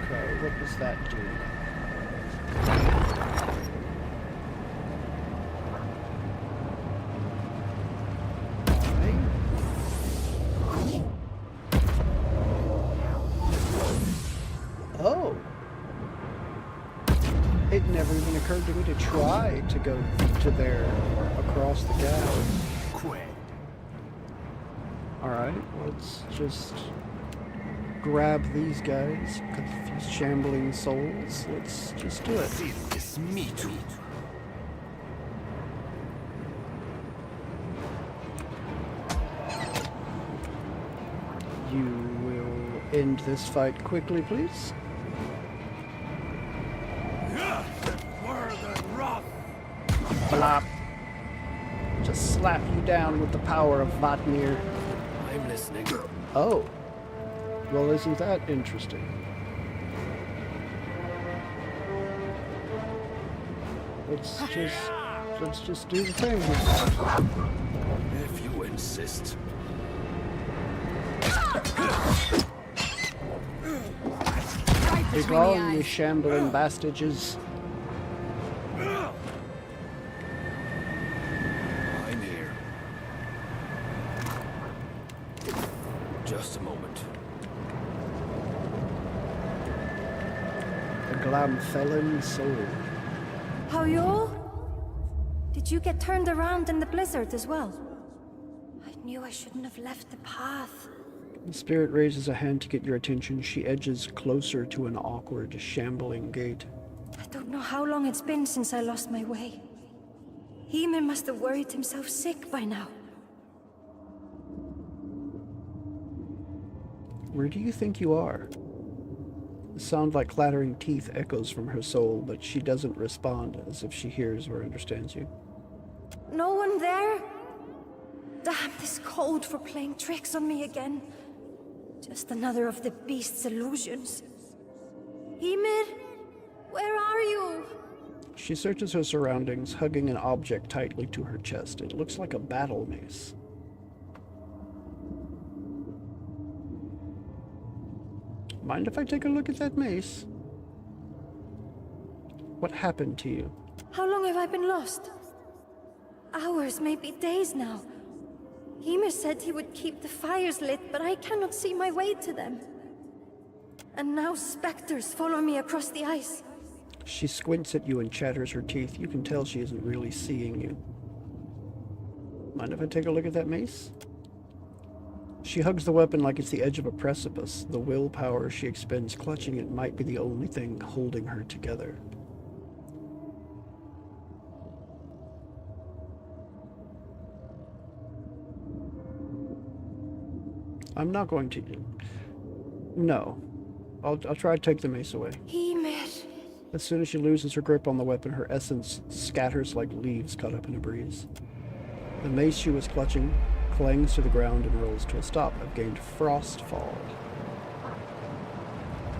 Okay, what does that do? Oh! It never even occurred to me to try to go to there across the gap. Alright, let's just grab these guys, confused shambling souls. Let's just do it. This me too. You will end this fight quickly, please. Blop. Just slap you down with the power of Vatnir. I'm listening. Oh. Well, isn't that interesting? Let's just do the thing. If you insist. Be gone, you shambling bastages. I'm here. Just a moment. The Glamfellan soul. How you all? Did you get turned around in the blizzard as well? I knew I shouldn't have left the path. The spirit raises a hand to get your attention. She edges closer to an awkward, shambling gait. I don't know how long it's been since I lost my way. Ymir must have worried himself sick by now. Where do you think you are? The sound like clattering teeth echoes from her soul, but she doesn't respond as if she hears or understands you. No one there? Damn this cold for playing tricks on me again. Just another of the beast's illusions. Ymir, where are you? She searches her surroundings, hugging an object tightly to her chest. It looks like a battle mace. Mind if I take a look at that mace? What happened to you? How long have I been lost? hours, maybe days now. Ymir said he would keep the fires lit, but I cannot see my way to them. And now specters follow me across the ice. She squints at you and chatters her teeth. You can tell she isn't really seeing you. Mind if I take a look at that mace? She hugs the weapon like it's the edge of a precipice. The willpower she expends clutching it might be the only thing holding her together. I'm not going to. No. I'll try to take the mace away. Ymir. As soon as she loses her grip on the weapon, her essence scatters like leaves caught up in a breeze. The mace she was clutching clangs to the ground and rolls to a stop. I've gained Frostfall.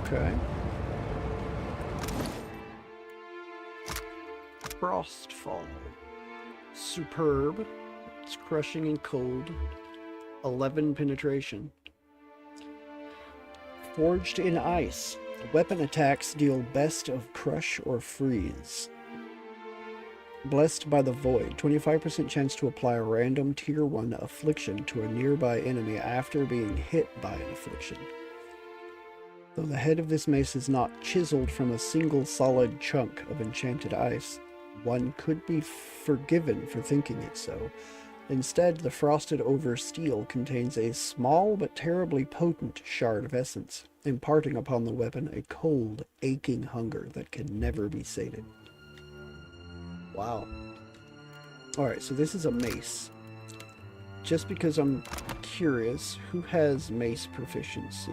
Okay. Frostfall. Superb. It's crushing and cold. 11 penetration. Forged in ice. Weapon attacks deal best of crush or freeze. Blessed by the Void. 25% chance to apply a random tier 1 affliction to a nearby enemy after being hit by an affliction. Though the head of this mace is not chiseled from a single solid chunk of enchanted ice, one could be forgiven for thinking it so. Instead, the frosted over steel contains a small but terribly potent shard of essence, imparting upon the weapon a cold, aching hunger that can never be sated. Wow. Alright, so this is a mace. Just because I'm curious, who has mace proficiency?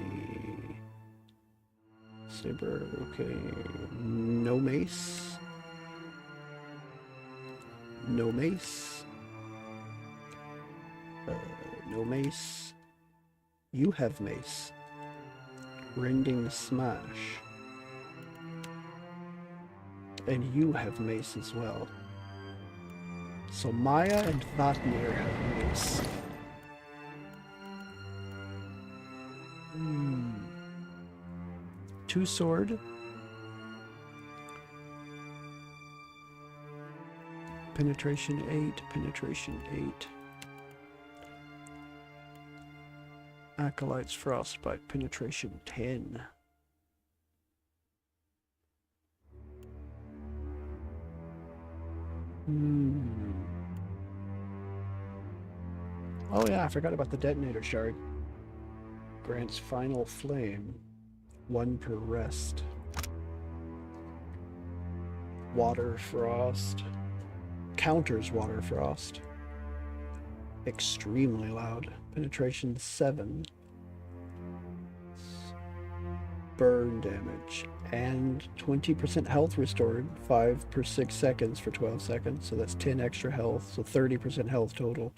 Saber, okay. No mace. No mace. No mace. You have mace. Rending Smash. And you have mace as well. So Maya and Vatnir have mace. Two sword. Penetration 8, penetration 8. Acolyte's Frostbite, penetration 10. Oh yeah, I forgot about the detonator shard. Grants final flame. 1 per rest. Water frost. Counters water frost. Extremely loud. Penetration 7. Burn damage. And 20% health restored. 5 per 6 seconds for 12 seconds. So that's 10 extra health. So 30% health total.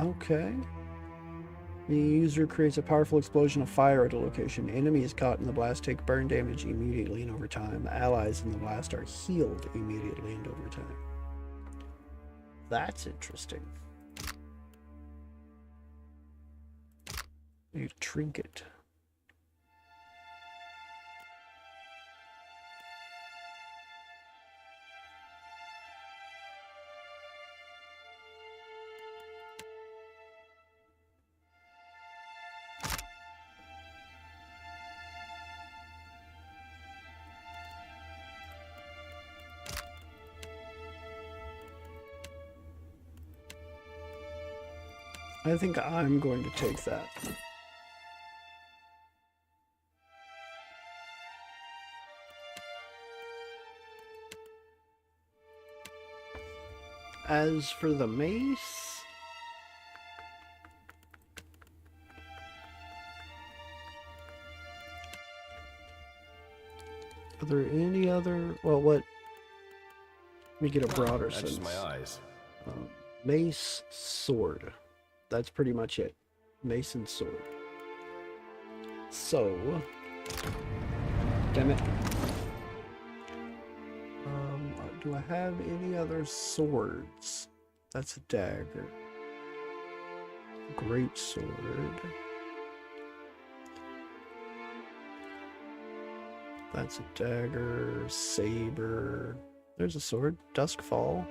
Okay. The user creates a powerful explosion of fire at a location. Enemies caught in the blast take burn damage immediately and over time. Allies in the blast are healed immediately and over time. That's interesting. A trinket. I think I'm going to take that. As for the mace, are there any other? Well, what? Let me get a broader sense. That's my eyes. Mace, sword. That's pretty much it. Mace and sword. So, damn it. Do I have any other swords? That's a dagger. Great sword. That's a dagger. Saber. There's a sword. Duskfall.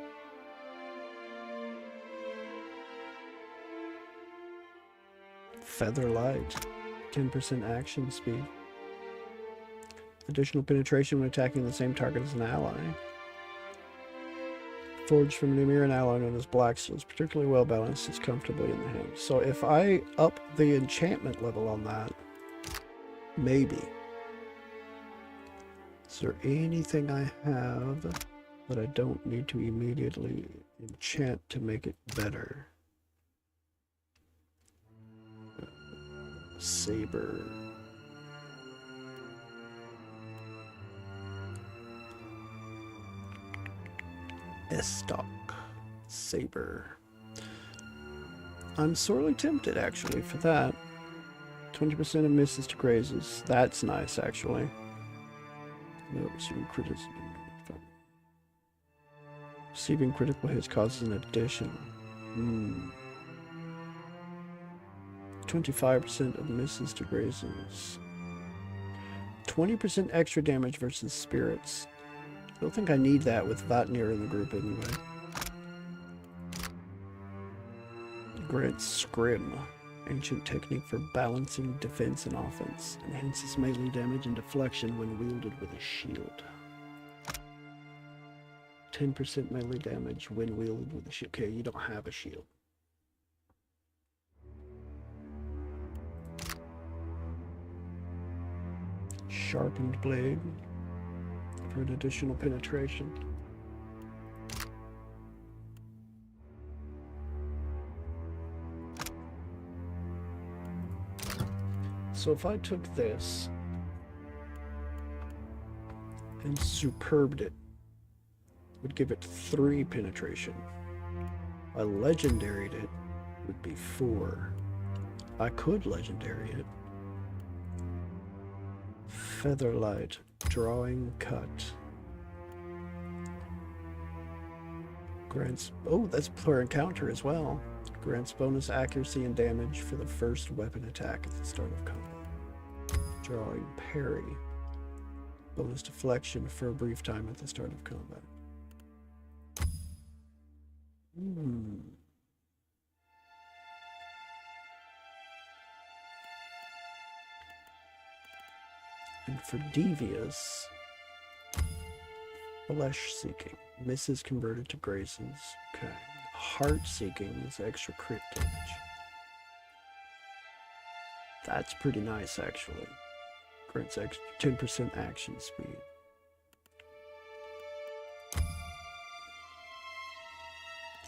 Featherlight. 10% action speed. Additional penetration when attacking the same target as an ally. Forged from an Emir, an ally known as Black Steel is particularly well balanced. It's comfortably in the hand. So if I up the enchantment level on that, maybe. Is there anything I have that I don't need to immediately enchant to make it better? Saber. Estoc. Saber. I'm sorely tempted, actually, for that. 20% of misses to grazes. That's nice, actually. No, receiving criticism. Receiving critical hits causes an additional. 25% of misses to grazes. 20% extra damage versus spirits. I don't think I need that with Vatnir in the group anyway. Grants Scrim. Ancient technique for balancing defense and offense. Enhances melee damage and deflection when wielded with a shield. 10% melee damage when wielded with a shield. Okay, you don't have a shield. Sharpened blade for an additional penetration. So if I took this and superbed it, would give it 3 penetration. I legendaried it, would be 4. I could legendary it. Featherlight, drawing cut. Grants, oh, that's per encounter as well. Grants bonus accuracy and damage for the first weapon attack at the start of combat. Drawing parry. Bonus deflection for a brief time at the start of combat. And for devious, flesh seeking. Misses converted to graces. Okay. Heart seeking is extra crit damage. That's pretty nice, actually. Grants extra 10% action speed.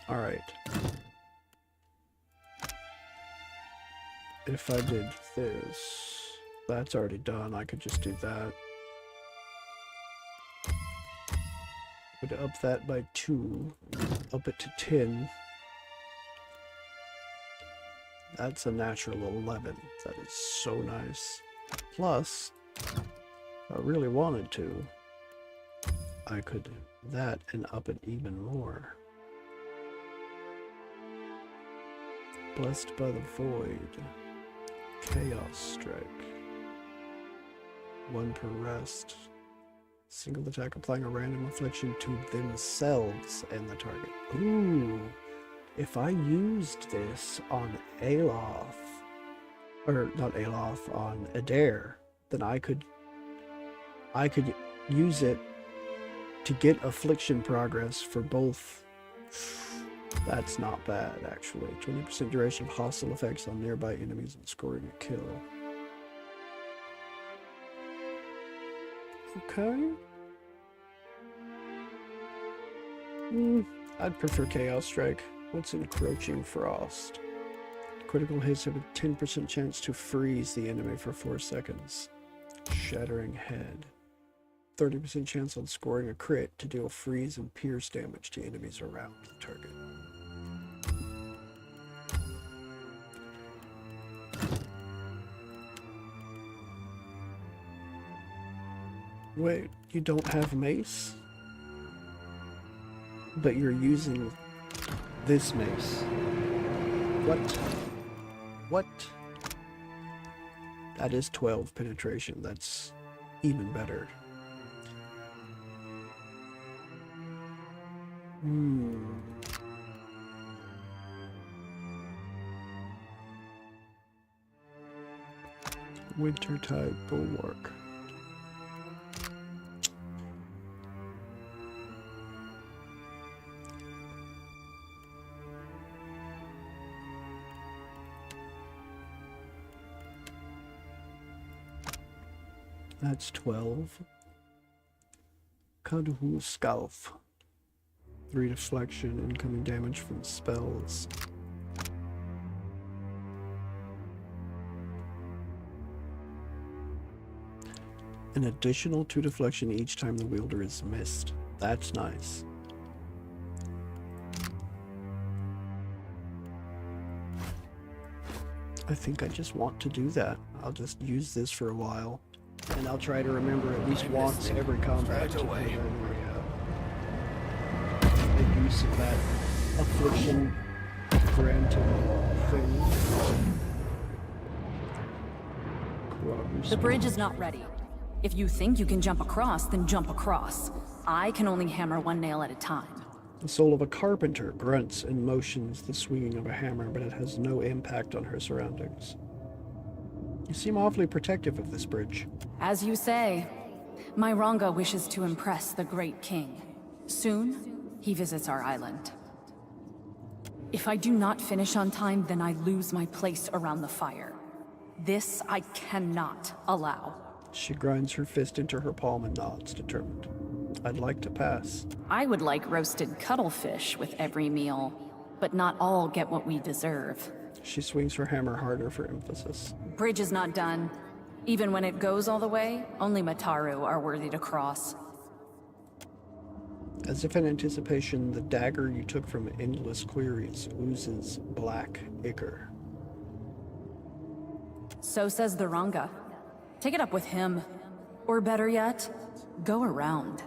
Alright. If I did this, that's already done. I could just do that. Would up that by 2, up it to 10. That's a natural 11. That is so nice. Plus, if I really wanted to, I could do that and up it even more. Blessed by the Void. Chaos Strike. 1 per rest. Single attack applying a random affliction to themselves and the target. Ooh. If I used this on Aloth, or not Aloth, on Adair, then I could use it to get affliction progress for both. That's not bad, actually. 20% duration of hostile effects on nearby enemies and scoring a kill. Okay. I'd prefer Chaos Strike. What's Encroaching Frost? Critical hits have a 10% chance to freeze the enemy for 4 seconds. Shattering Head. 30% chance on scoring a crit to deal freeze and pierce damage to enemies around the target. Wait, you don't have mace? But you're using this mace. What? What? That is 12 penetration. That's even better. Wintertide Bulwark. That's 12. Kadhu Scalf. 3 deflection, incoming damage from spells. An additional 2 deflection each time the wielder is missed. That's nice. I think I just want to do that. I'll just use this for a while. And I'll try to remember at least once every combat to put in the use of that affliction granted thing. The bridge is not ready. If you think you can jump across, then jump across. I can only hammer one nail at a time. The soul of a carpenter grunts and motions the swinging of a hammer, but it has no impact on her surroundings. You seem awfully protective of this bridge. As you say, my Ranga wishes to impress the great king. Soon, he visits our island. If I do not finish on time, then I lose my place around the fire. This I cannot allow. She grinds her fist into her palm and nods, determined. I'd like to pass. I would like roasted cuttlefish with every meal, but not all get what we deserve. She swings her hammer harder for emphasis. Bridge is not done. Even when it goes all the way, only Mataru are worthy to cross. As if in anticipation, the dagger you took from endless queries oozes black ichor. So says the Ranga. Take it up with him. Or better yet, go around.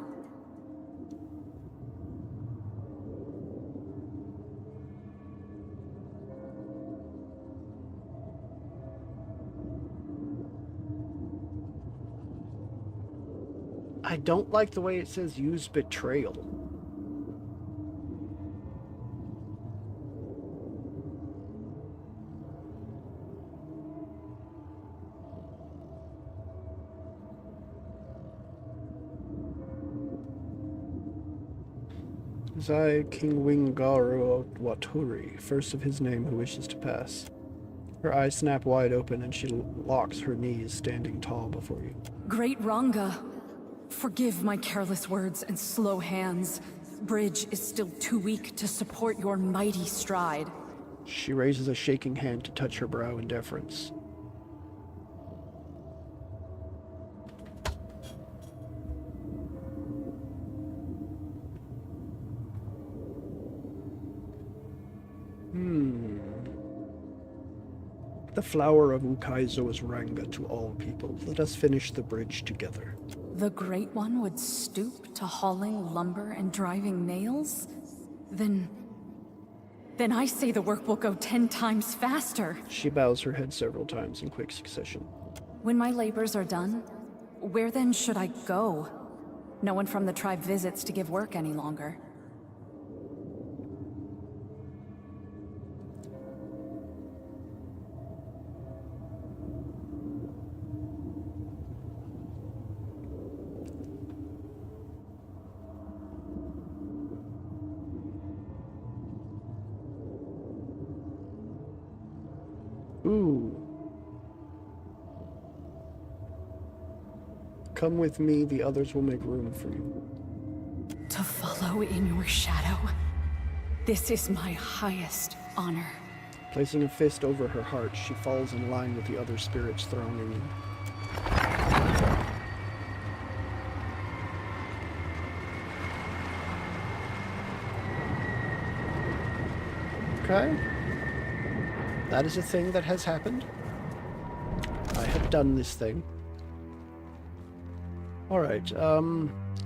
I don't like the way it says use betrayal. Is I, King Wingaro Waturi, first of his name who wishes to pass. Her eyes snap wide open and she locks her knees, standing tall before you. Great Ranga, forgive my careless words and slow hands. Bridge is still too weak to support your mighty stride. She raises a shaking hand to touch her brow in deference. The flower of Ukaizo is Ranga to all people. Let us finish the bridge together. The Great One would stoop to hauling lumber and driving nails? Then I say the work will go 10 times faster. She bows her head several times in quick succession. When my labors are done, where then should I go? No one from the tribe visits to give work any longer. Ooh. Come with me, the others will make room for you. To follow in your shadow? This is my highest honor. Placing a fist over her heart, she falls in line with the other spirits thronging in. Okay. That is a thing that has happened. I have done this thing. Alright, I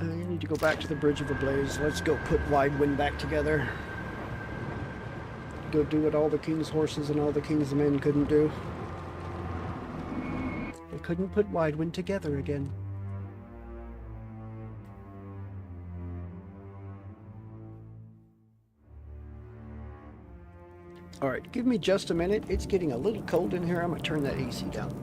need to go back to the Bridge of the Blaze. Let's go put Widewind back together. Go do what all the king's horses and all the king's men couldn't do. They couldn't put Widewind together again. Alright, give me just a minute. It's getting a little cold in here. I'm gonna turn that AC down.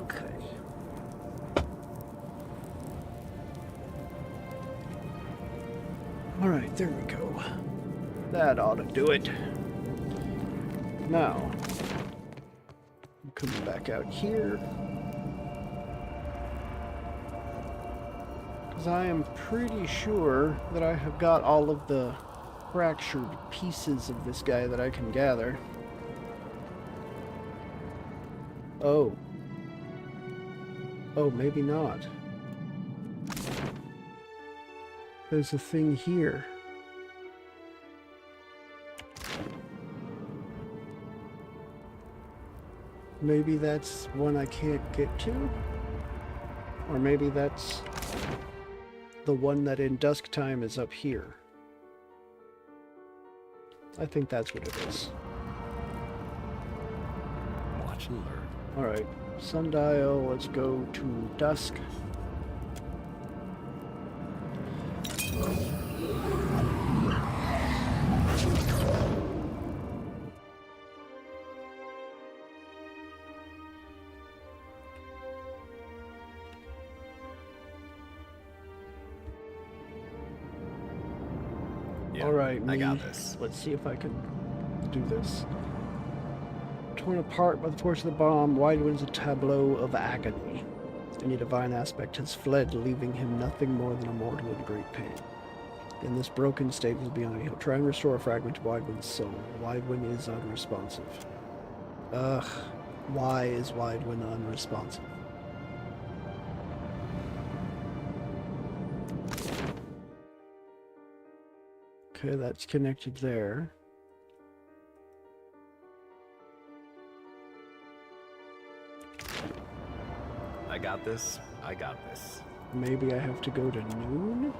Okay. Alright, there we go. That ought to do it. Now, I'm coming back out here. Because I am pretty sure that I have got all of the fractured pieces of this guy that I can gather. Oh. Oh, maybe not. There's a thing here. Maybe that's one I can't get to? Or maybe that's the one that in dusk time is up here. I think that's what it is. Watch and learn. Alright, sundial, let's go to dusk. Yeah, Alright, I got this. Let's see if I can do this. Torn apart by the force of the bomb, Widewind's a tableau of agony. Any divine aspect has fled, leaving him nothing more than a mortal in great pain. In this broken state of his being, he'll try and restore a fragment of Widewind's soul. Widewind is unresponsive. Ugh. Why is Widewind unresponsive? Okay, that's connected there. I got this. I got this. Maybe I have to go to noon?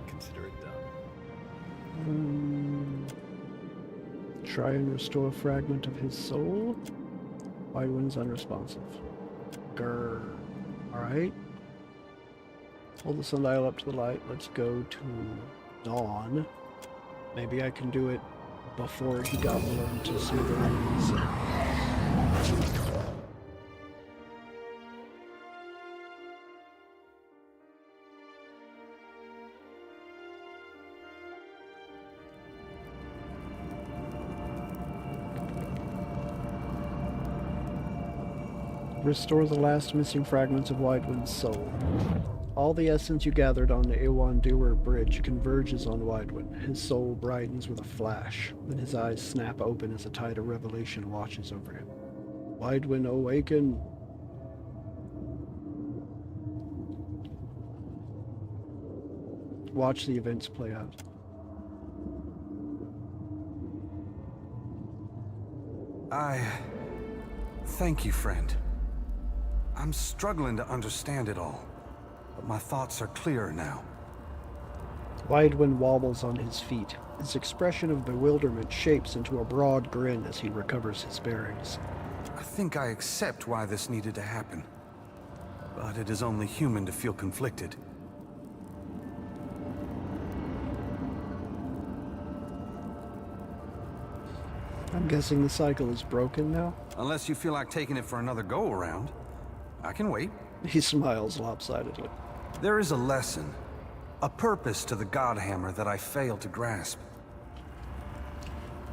Consider it done. Try and restore a fragment of his soul. Widewind's unresponsive. Grr. Alright. Hold the sundial up to the light. Let's go to dawn. Maybe I can do it before he got blown to smithereens. Restore the last missing fragments of Widewind's soul. All the essence you gathered on the Ewandoer Bridge converges on Widewind. His soul brightens with a flash. Then his eyes snap open as a tide of revelation washes over him. Widewind, awaken! Watch the events play out. Thank you, friend. I'm struggling to understand it all, but my thoughts are clearer now. Widewind wobbles on his feet. His expression of bewilderment shapes into a broad grin as he recovers his bearings. I think I accept why this needed to happen, but it is only human to feel conflicted. I'm guessing the cycle is broken now? Unless you feel like taking it for another go-around. I can wait. He smiles lopsidedly. There is a lesson, a purpose to the Godhammer that I fail to grasp.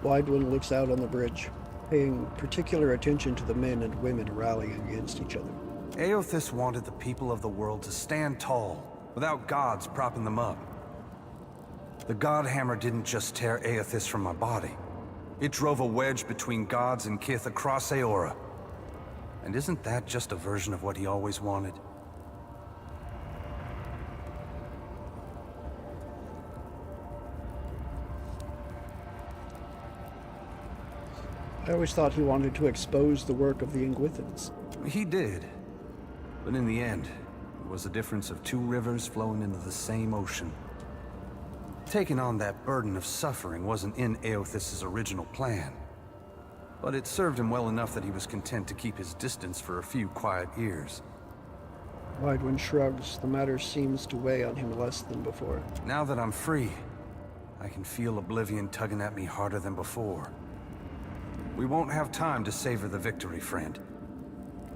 Widewind looks out on the bridge, paying particular attention to the men and women rallying against each other. Aothis wanted the people of the world to stand tall, without gods propping them up. The God Hammer didn't just tear Aothis from my body. It drove a wedge between gods and kith across Aora. And isn't that just a version of what he always wanted? I always thought he wanted to expose the work of the Ingwithans. He did. But in the end, it was a difference of two rivers flowing into the same ocean. Taking on that burden of suffering wasn't in Aothis' original plan. But it served him well enough that he was content to keep his distance for a few quiet years. Widewind shrugs. The matter seems to weigh on him less than before. Now that I'm free, I can feel Oblivion tugging at me harder than before. We won't have time to savor the victory, friend.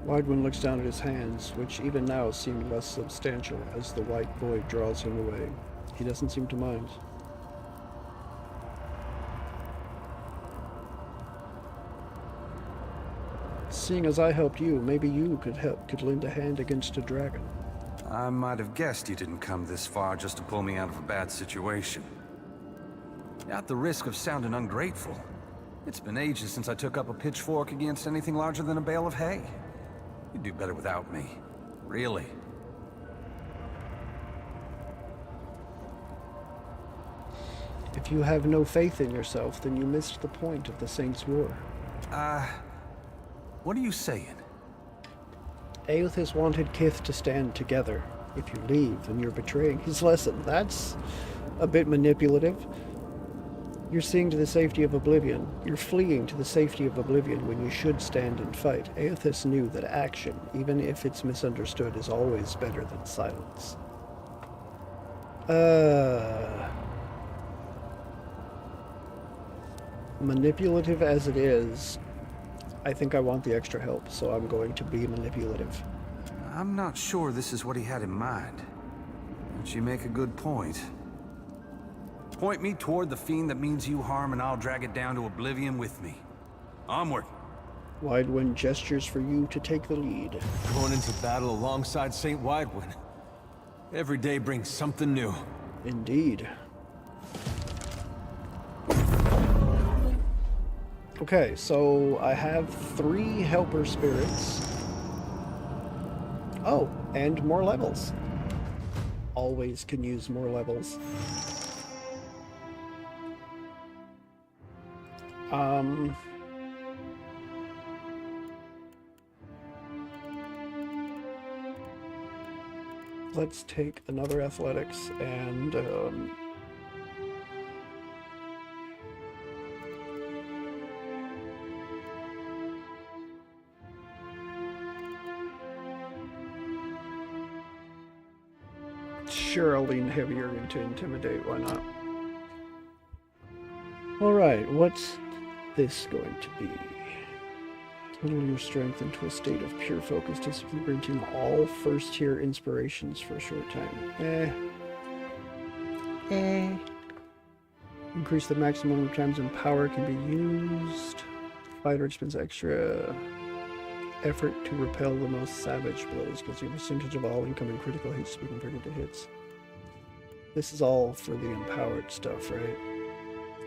Widewind looks down at his hands, which even now seem less substantial as the white void draws him away. He doesn't seem to mind. Seeing as I helped you, maybe you could lend a hand against a dragon. I might have guessed you didn't come this far just to pull me out of a bad situation. At the risk of sounding ungrateful, it's been ages since I took up a pitchfork against anything larger than a bale of hay. You'd do better without me. Really. If you have no faith in yourself, then you missed the point of the Saints' War. What are you saying? Aothis wanted Kith to stand together. If you leave, then you're betraying his lesson. That's a bit manipulative. You're seeing to the safety of Oblivion. You're fleeing to the safety of Oblivion when you should stand and fight. Aothis knew that action, even if it's misunderstood, is always better than silence. Manipulative as it is, I think I want the extra help, so I'm going to be manipulative. I'm not sure this is what he had in mind. But you make a good point. Point me toward the fiend that means you harm, and I'll drag it down to Oblivion with me. Onward. Widewind gestures for you to take the lead. Going into battle alongside Saint Widewind. Every day brings something new. Indeed. Okay, so I have 3 helper spirits. Oh, and more levels. Always can use more levels. Let's take another athletics and sure, I'll lean heavier into intimidate, why not? Alright, what's this going to be? Tunnel your strength into a state of pure focus, disappearing all first-tier inspirations for a short time. Increase the maximum of times when power can be used. Fighter expends extra effort to repel the most savage blows, because your percentage of all incoming critical hits to be converted to hits. This is all for the empowered stuff, right?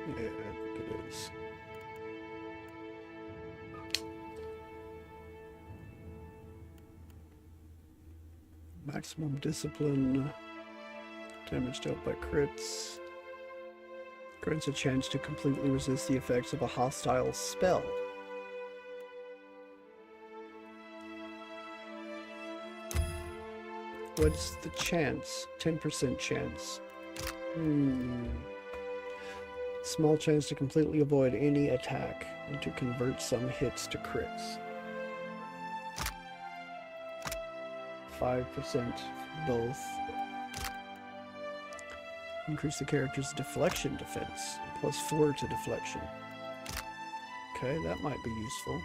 Yeah, I think it is. Maximum discipline. Damage dealt by crits. Grants a chance to completely resist the effects of a hostile spell. What's the chance? 10% chance. Small chance to completely avoid any attack and to convert some hits to crits. 5% both. Increase the character's deflection defense. +4 to deflection. Okay, that might be useful.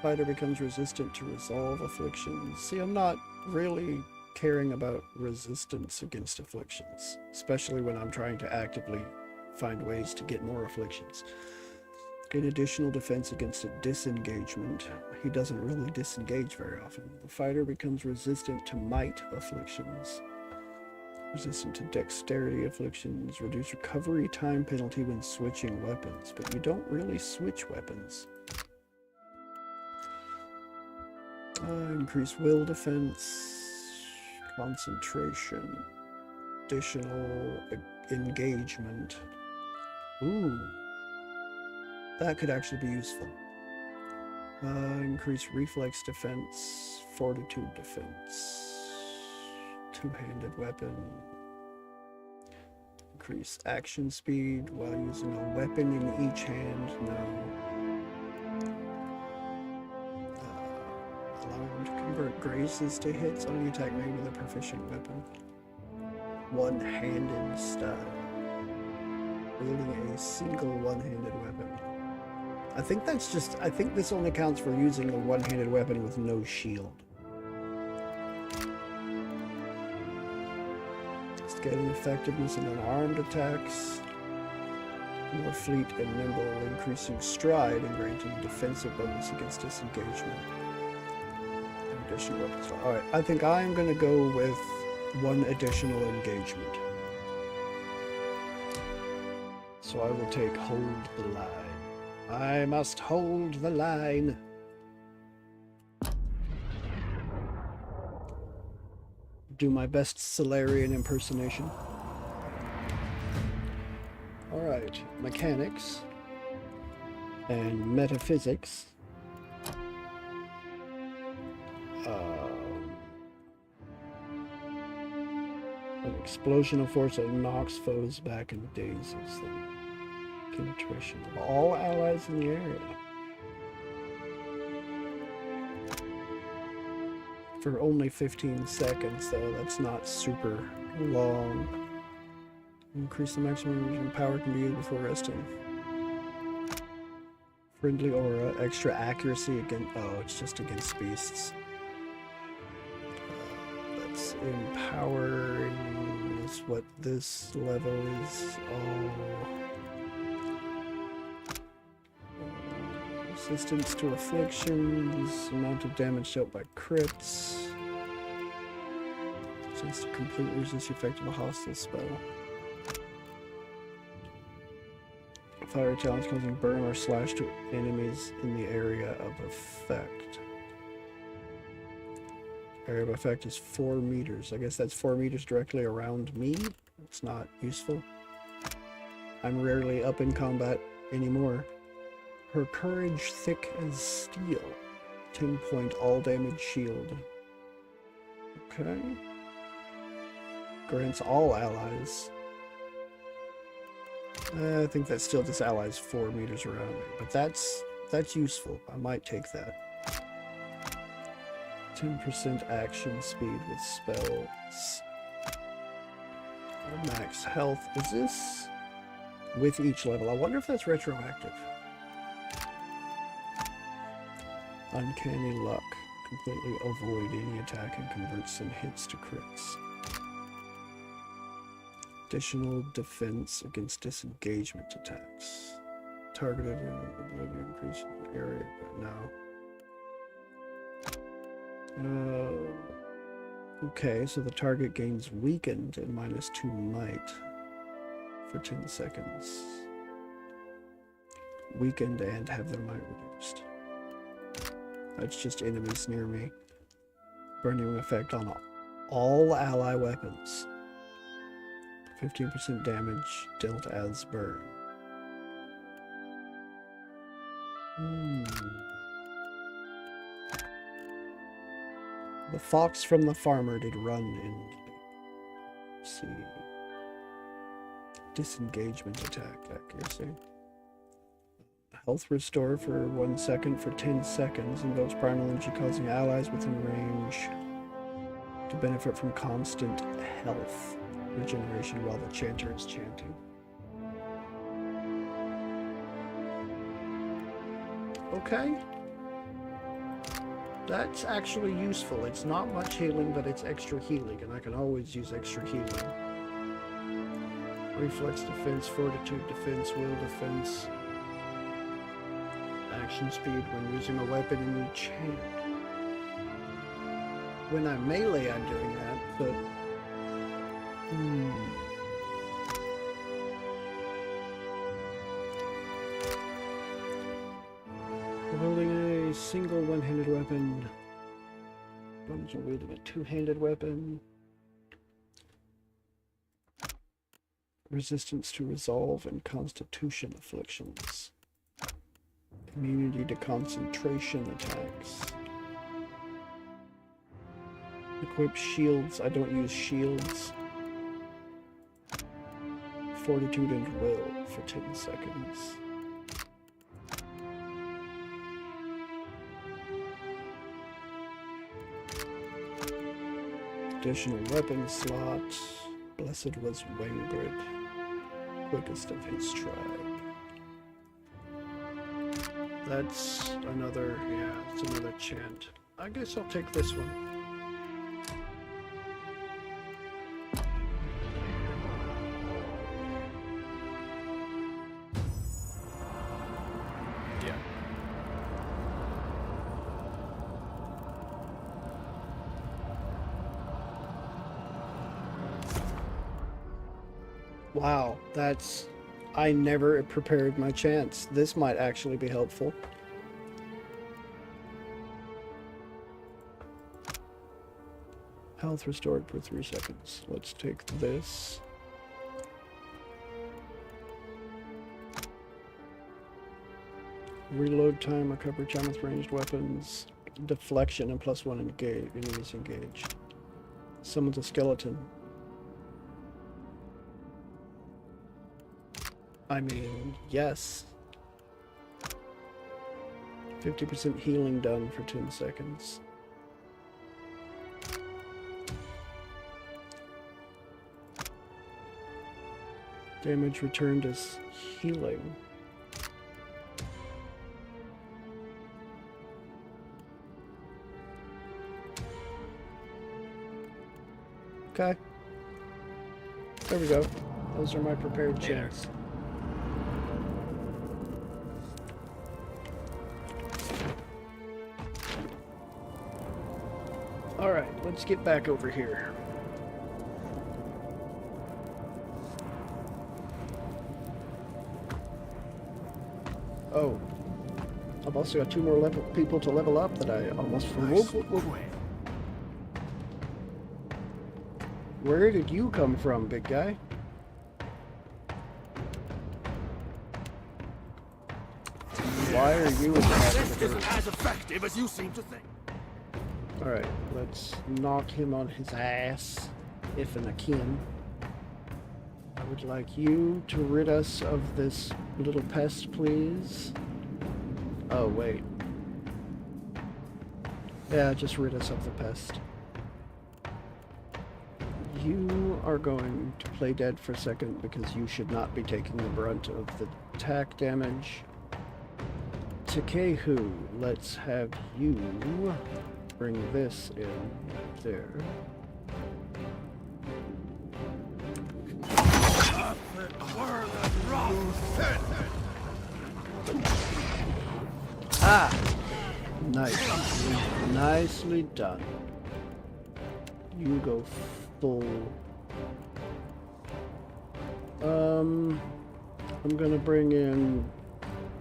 Fighter becomes resistant to resolve afflictions. See, I'm not really caring about resistance against afflictions, especially when I'm trying to actively find ways to get more afflictions. Gain additional defense against a disengagement. He doesn't really disengage very often. The fighter becomes resistant to might afflictions. Resistant to dexterity afflictions. Reduce recovery time penalty when switching weapons. But you don't really switch weapons. Increase will defense. Concentration. Additional engagement. Ooh. That could actually be useful. Increase reflex defense, fortitude defense, two-handed weapon. Increase action speed while using a weapon in each hand, no. Allow him to convert grazes to hits on the attack made with a proficient weapon. One-handed style. Wielding a single one-handed weapon. I think that's just, I think this only counts for using a one-handed weapon with no shield. Scaling effectiveness in unarmed attacks. More fleet and nimble, increasing stride and granting defensive bonus against disengagement. Additional weapons. Alright, I think I'm going to go with one additional engagement. So I will take hold the line. I must hold the line. Do my best Solarian impersonation. Alright, mechanics and metaphysics. An explosion of force that knocks foes back and dazes them. Penetration of all allies in the area. For only 15 seconds, though, that's not super long. Increase the maximum energy power can be used before resting. Friendly aura, extra accuracy against. Oh, it's just against beasts. That's empowering is what this level is. Resistance to afflictions, amount of damage dealt by crits. Chance to completely resist the effect of a hostile spell. Fire talents causing burn or slash to enemies in the area of effect. Area of effect is 4 meters. I guess that's 4 meters directly around me. It's not useful. I'm rarely up in combat anymore. Her courage thick as steel. 10-point all damage shield. Okay. Grants all allies. I think that still just allies 4 meters around me, but that's useful. I might take that. 10% action speed with spells. Max health. Is this with each level? I wonder if that's retroactive. Uncanny luck. Completely avoid any attack and convert some hits to crits. Additional defense against disengagement attacks. Targeted increase in the area, but no. Okay, so the target gains weakened and -2 might for 10 seconds. Weakened and have their might reduced. That's just enemies near me. Burning effect on all ally weapons. 15% damage dealt as burn. The fox from the farmer did run in. Let's see. Disengagement attack accuracy. Health restore for 1 second for 10 seconds. Invokes primal energy, causing allies within range to benefit from constant health regeneration while the chanter is chanting. Okay. That's actually useful. It's not much healing, but it's extra healing, and I can always use extra healing. Reflex defense, fortitude defense, will defense. Action speed when using a weapon in each hand. When I'm melee, I'm doing that, but... Holding a single one-handed weapon. Bombs are wielding a two-handed weapon. Resistance to resolve and constitution afflictions. Immunity to concentration attacks. Equip shields. I don't use shields. Fortitude and will for 10 seconds. Additional weapon slot. Blessed was Wengrid, quickest of his tribe. That's another, yeah, it's another chant. I guess I'll take this one. Wow, that's... I never prepared my chants. This might actually be helpful. Health restored for 3 seconds. Let's take this. Reload time, recovery time with ranged weapons. Deflection and +1 engage, enemies engaged. Summon the skeleton. I mean, yes. 50% healing done for 10 seconds. Damage returned as healing. Okay. There we go. Those are my prepared chants. Alright, let's get back over here. Oh. I've also got 2 more people to level up that I almost forgot. Where did you come from, big guy? Why are you This isn't as effective as you seem to think. Alright, let's knock him on his ass, if and akin. I would like you to rid us of this little pest, please. Oh, wait. Yeah, just rid us of the pest. You are going to play dead for a second because you should not be taking the brunt of the attack damage. Takehu, let's have you bring this in there. Ah! Nice. Nicely done. You go full. I'm gonna bring in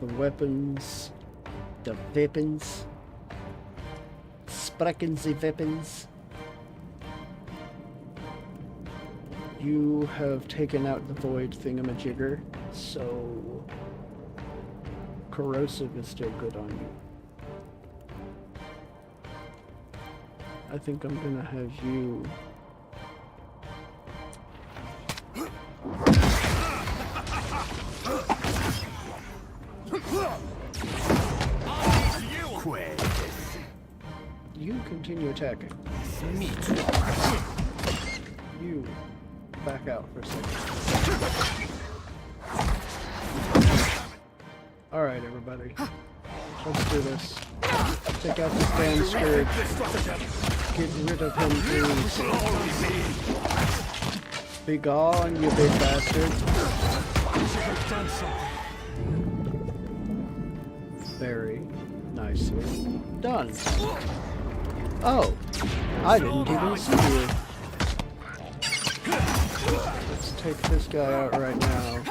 the weapons. The weapons. Sprechen Sie weapons. You have taken out the void thingamajigger, so corrosive is still good on you. I think I'm gonna have you continue attacking. Me too. You back out for a second. Alright, everybody. Let's do this. Take out this damn scourge. Get rid of him, please. Be gone, you big bastard. Done something. Very nicely done. Oh, I didn't even see you. Let's take this guy out right now.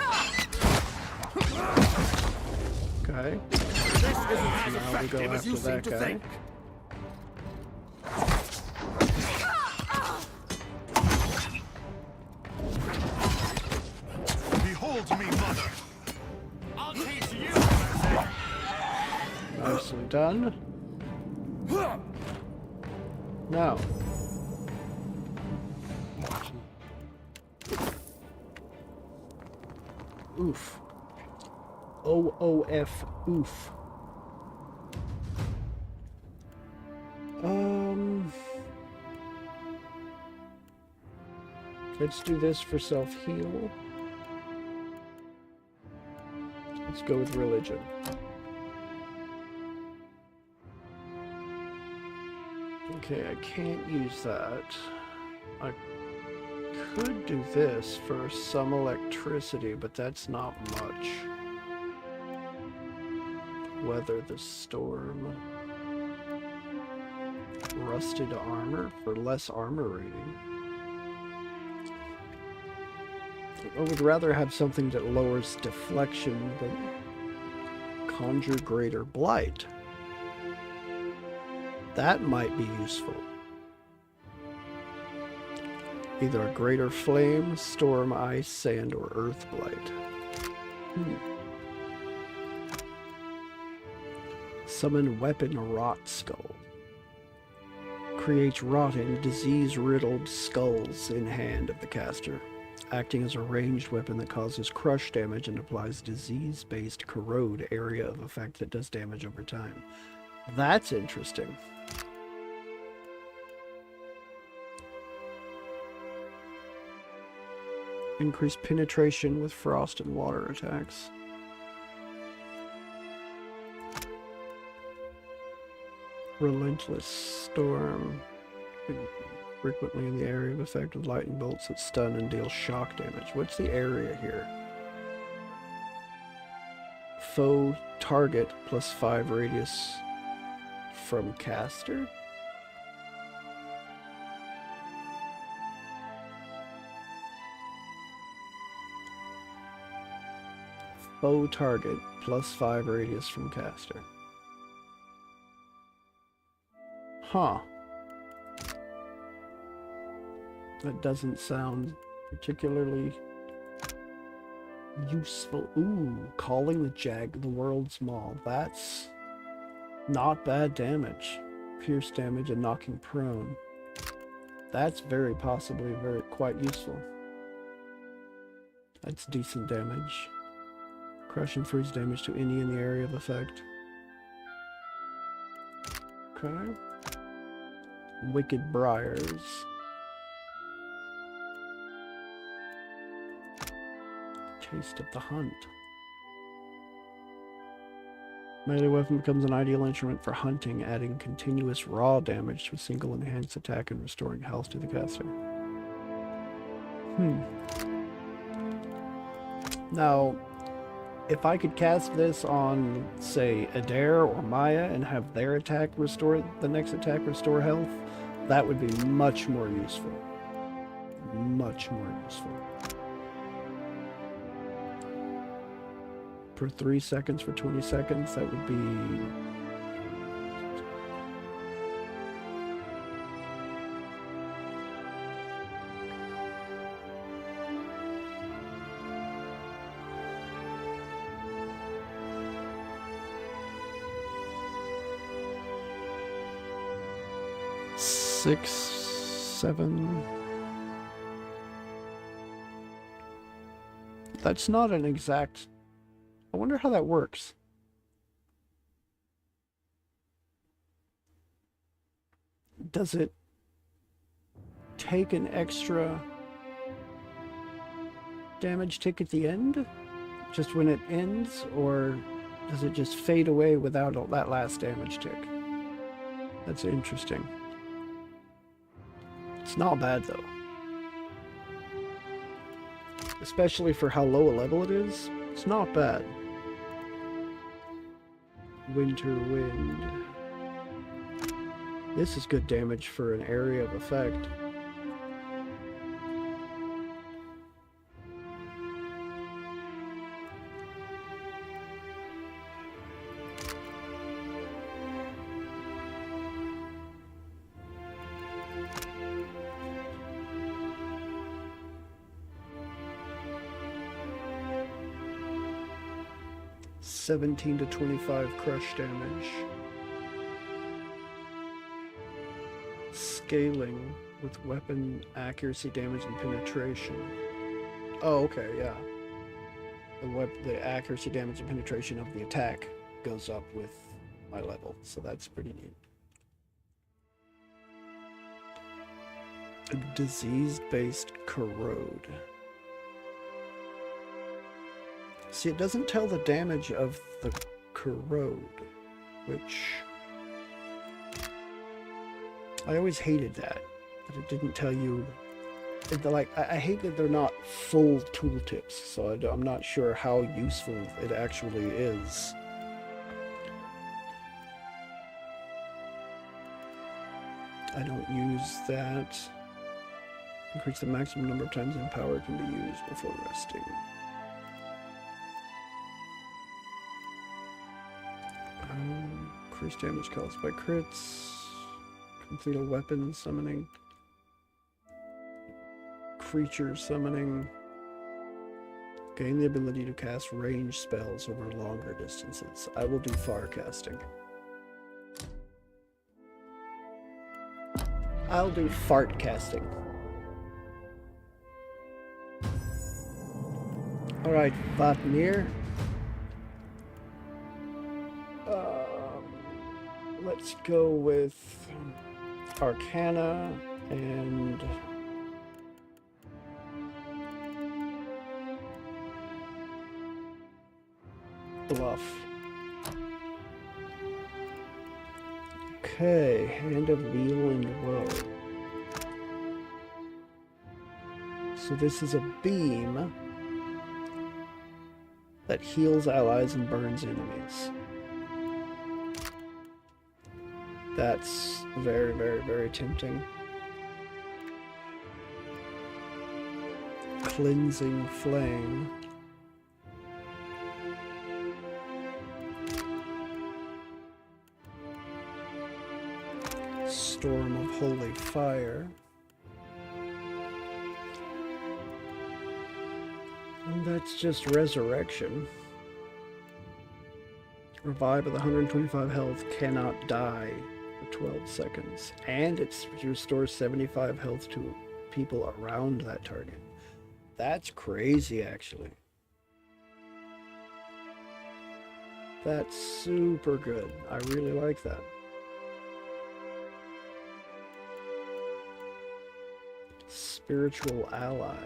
Okay. Now we go after that guy. Behold me, mother. I'll teach you. Nicely done. Now. Oof. OOF. Oof. Let's do this for self-heal. Let's go with religion. Okay, I can't use that. I could do this for some electricity, but that's not much. Weather the storm. Rusted armor for less armor rating. I would rather have something that lowers deflection than conjure greater blight. That might be useful. Either a greater flame, storm, ice, sand, or earth blight. Summon weapon rot skull. Creates rotting, disease-riddled skulls in hand of the caster, acting as a ranged weapon that causes crush damage and applies disease-based corrode area of effect that does damage over time. That's interesting. Increase penetration with frost and water attacks. Relentless storm. Frequently in the area of effect with lightning bolts that stun and deal shock damage. What's the area here? Foe target plus 5 radius from caster? Foe target plus 5 radius from caster. Huh. That doesn't sound particularly useful. Ooh, calling the world's maul. That's not bad damage. Pierce damage and knocking prone. That's very possibly quite useful. That's decent damage. Crush and freeze damage to any in the area of effect. Okay. Wicked Briars. Taste of the Hunt. Melee weapon becomes an ideal instrument for hunting, adding continuous raw damage to a single enhanced attack and restoring health to the caster. Now, if I could cast this on, say, Adair or Maya and have their attack restore, the next attack restore health, that would be much more useful. Much more useful. Per 3 seconds for 20 seconds, that would be... Six, 7. That's not an exact... I wonder how that works. Does it take an extra damage tick at the end? Just when it ends? Or does it just fade away without that last damage tick? That's interesting. It's not bad, though. especially for how low a level it is. It's not bad. Winter Wind. This is good damage for an area of effect. $17 to $25 crush damage. Scaling with weapon accuracy, damage, and penetration. Oh, okay, yeah. The accuracy, damage, and penetration of the attack goes up with my level, so that's pretty neat. A disease-based corrode. See, it doesn't tell the damage of the corrode, which I always hated that it didn't tell you. I hate that they're not full tooltips, so I'm not sure how useful it actually is. I don't use that. Increase the maximum number of times Empower can be used before resting. Increase damage caused by crits. Complete a weapon summoning. Creature summoning. Gain the ability to cast range spells over longer distances. I will do far casting. I'll do fart casting. Alright, Vatnir. Let's go with Arcana and Bluff. Okay, Hand of Wheel and Woe. So this is a beam that heals allies and burns enemies. That's very, very, very tempting. Cleansing Flame. Storm of Holy Fire. And that's just Resurrection. Revive with 125 health, cannot die for 12 seconds. And it restores 75 health to people around that target. That's crazy, actually. That's super good. I really like that. Spiritual Ally.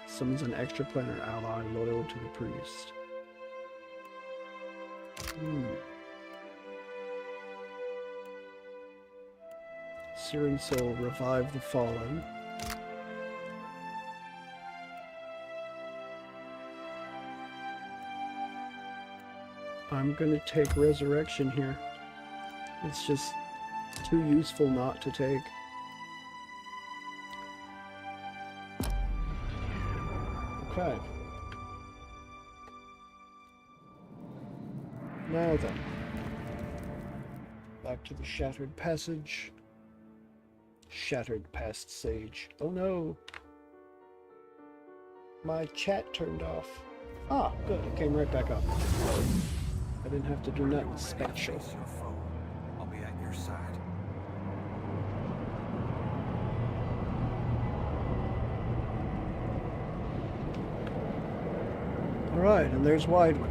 Summons an extraplanar ally loyal to the priest. Searing Soul, revive the fallen. I'm gonna take Resurrection here. It's just too useful not to take. Okay. Now then, back to the Shattered Passage. Shattered past Sage. Oh no! My chat turned off. Ah, good, it came right back up. I didn't have to do nothing special. I'll be at your side. Alright, and there's Wideman.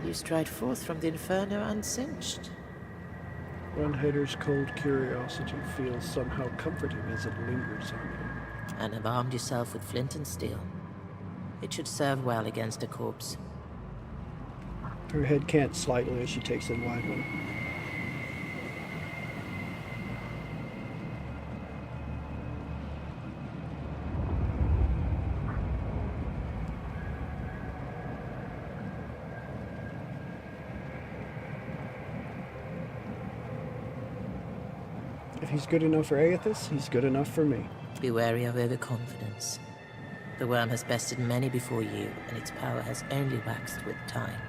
You stride forth from the inferno unsinged. One hater's cold curiosity feels somehow comforting as it lingers on you. And have armed yourself with flint and steel. It should serve well against a corpse. Her head cants slightly as she takes in Wideman. he's good enough for Aethys, he's good enough for me. Be wary of overconfidence. The worm has bested many before you, and its power has only waxed with time.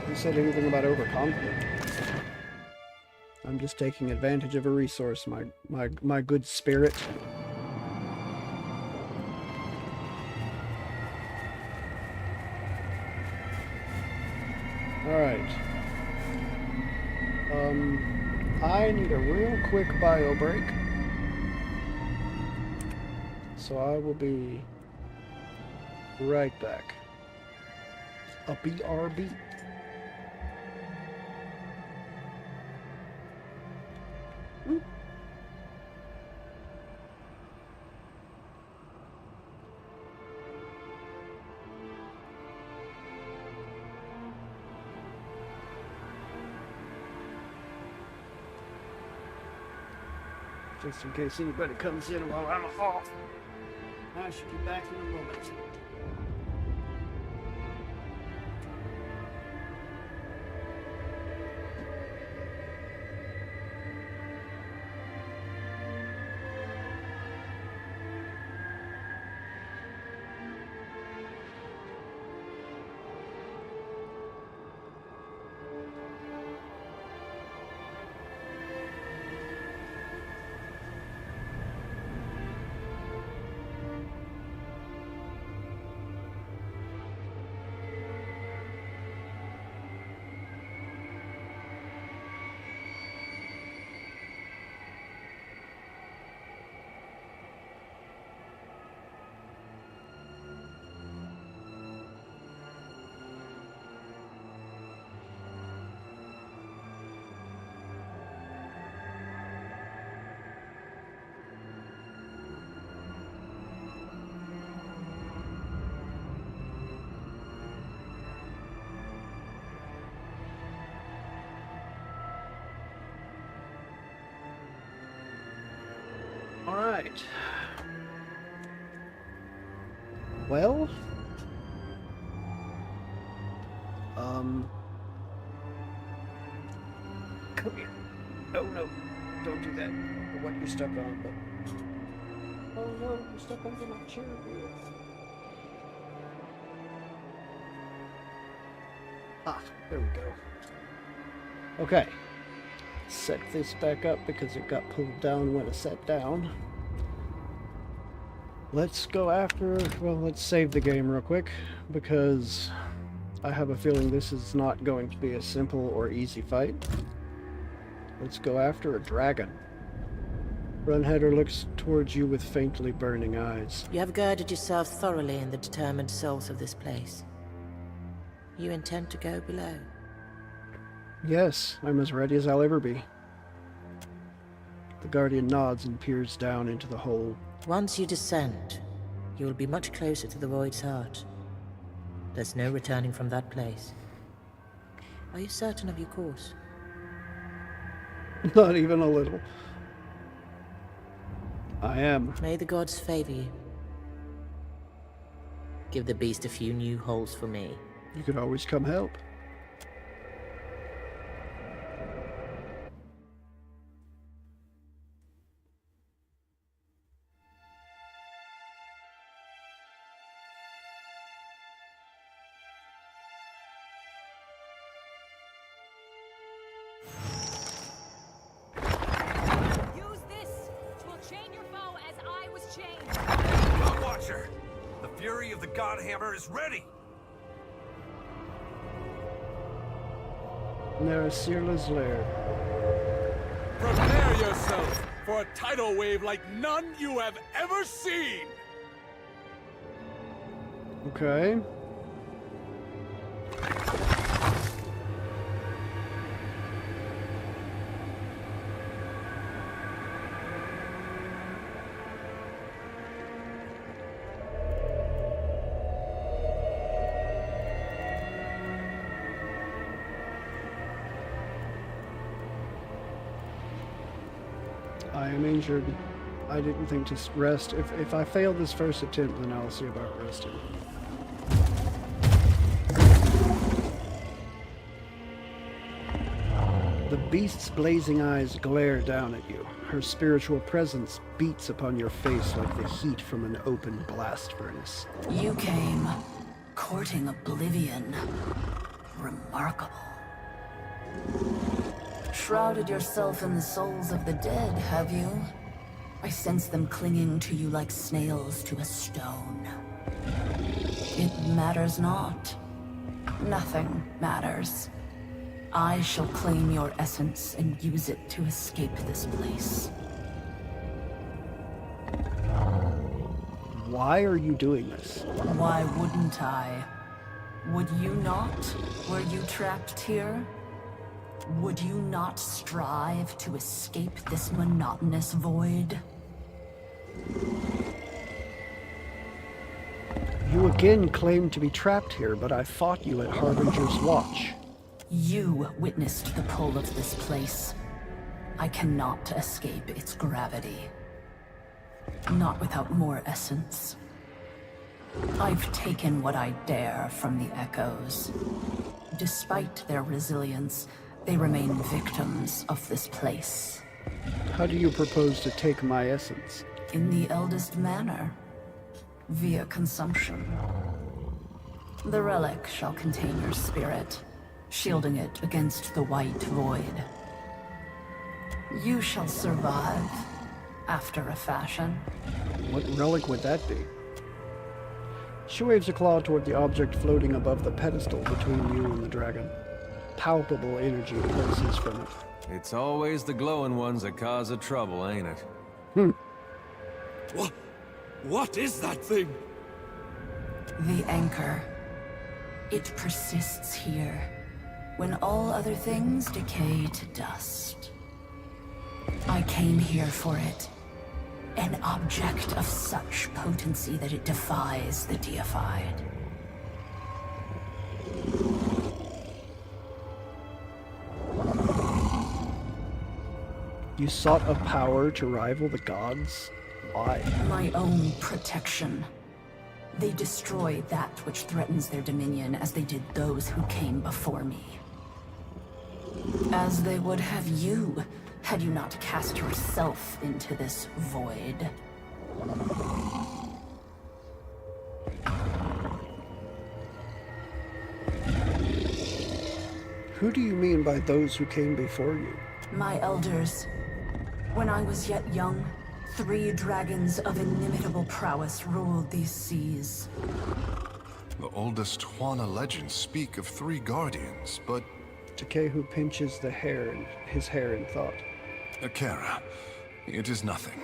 Who said anything about overconfident? I'm just taking advantage of a resource, my good spirit. Alright. I need a real quick bio break. So I will be right back. A BRB. Just in case anybody comes in while I'm off. I should be back in a moment. Alright. Well, come here. Oh no, don't do that. What you're stuck on, but oh no, you're stuck under my chair wheel. Ah, there we go. Okay. Set this back up because it got pulled down when it sat down. Let's go after, well, let's save the game real quick because I have a feeling this is not going to be a simple or easy fight. Let's go after a dragon. Runheader looks towards you with faintly burning eyes. You have girded yourself thoroughly in the determined souls of this place. You intend to go below? Yes, I'm as ready as I'll ever be. The Guardian nods and peers down into the hole. Once you descend, you will be much closer to the Void's heart. There's no returning from that place. Are you certain of your course? Not even a little. I am. May the gods favor you. Give the beast a few new holes for me. You could always come help. The fury of the Godhammer is ready! Narasirla's lair. Prepare yourself for a tidal wave like none you have ever seen! Okay. I am injured. I didn't think to rest. If I fail this first attempt, then I'll see about resting. The beast's blazing eyes glare down at you. Her spiritual presence beats upon your face like the heat from an open blast furnace. You came courting oblivion. Remarkable. Shrouded yourself in the souls of the dead, have you? I sense them clinging to you like snails to a stone. It matters not. Nothing matters. I shall claim your essence and use it to escape this place. Why are you doing this? Why wouldn't I? Would you not? Were you trapped here? Would you not strive to escape this monotonous void? You again claim to be trapped here, but I fought you at Harbinger's Watch. You witnessed the pull of this place. I cannot escape its gravity. Not without more essence. I've taken what I dare from the echoes. Despite their resilience, they remain victims of this place. How do you propose to take my essence? In the eldest manner. Via consumption. The relic shall contain your spirit, shielding it against the white void. You shall survive, after a fashion. What relic would that be? She waves a claw toward the object floating above the pedestal between you and the dragon. Palpable energy pulses from it. It's always the glowing ones that cause the trouble, ain't it? What is that thing? The anchor. It persists here, when all other things decay to dust. I came here for it. An object of such potency that it defies the deified. You sought a power to rival the gods? Why? My own protection. They destroy that which threatens their dominion as they did those who came before me. As they would have you, had you not cast yourself into this void. Who do you mean by those who came before you? My elders. When I was yet young, 3 dragons of inimitable prowess ruled these seas. The oldest Juana legends speak of 3 guardians, but... Takehu pinches his hair in thought. Akara, it is nothing.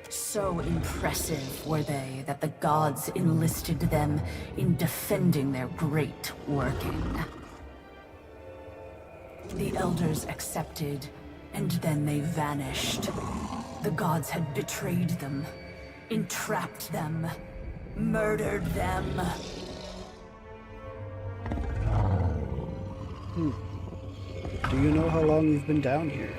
So impressive were they that the gods enlisted them in defending their great working. The elders accepted, and then they vanished. The gods had betrayed them, entrapped them, murdered them. Do you know how long you've been down here?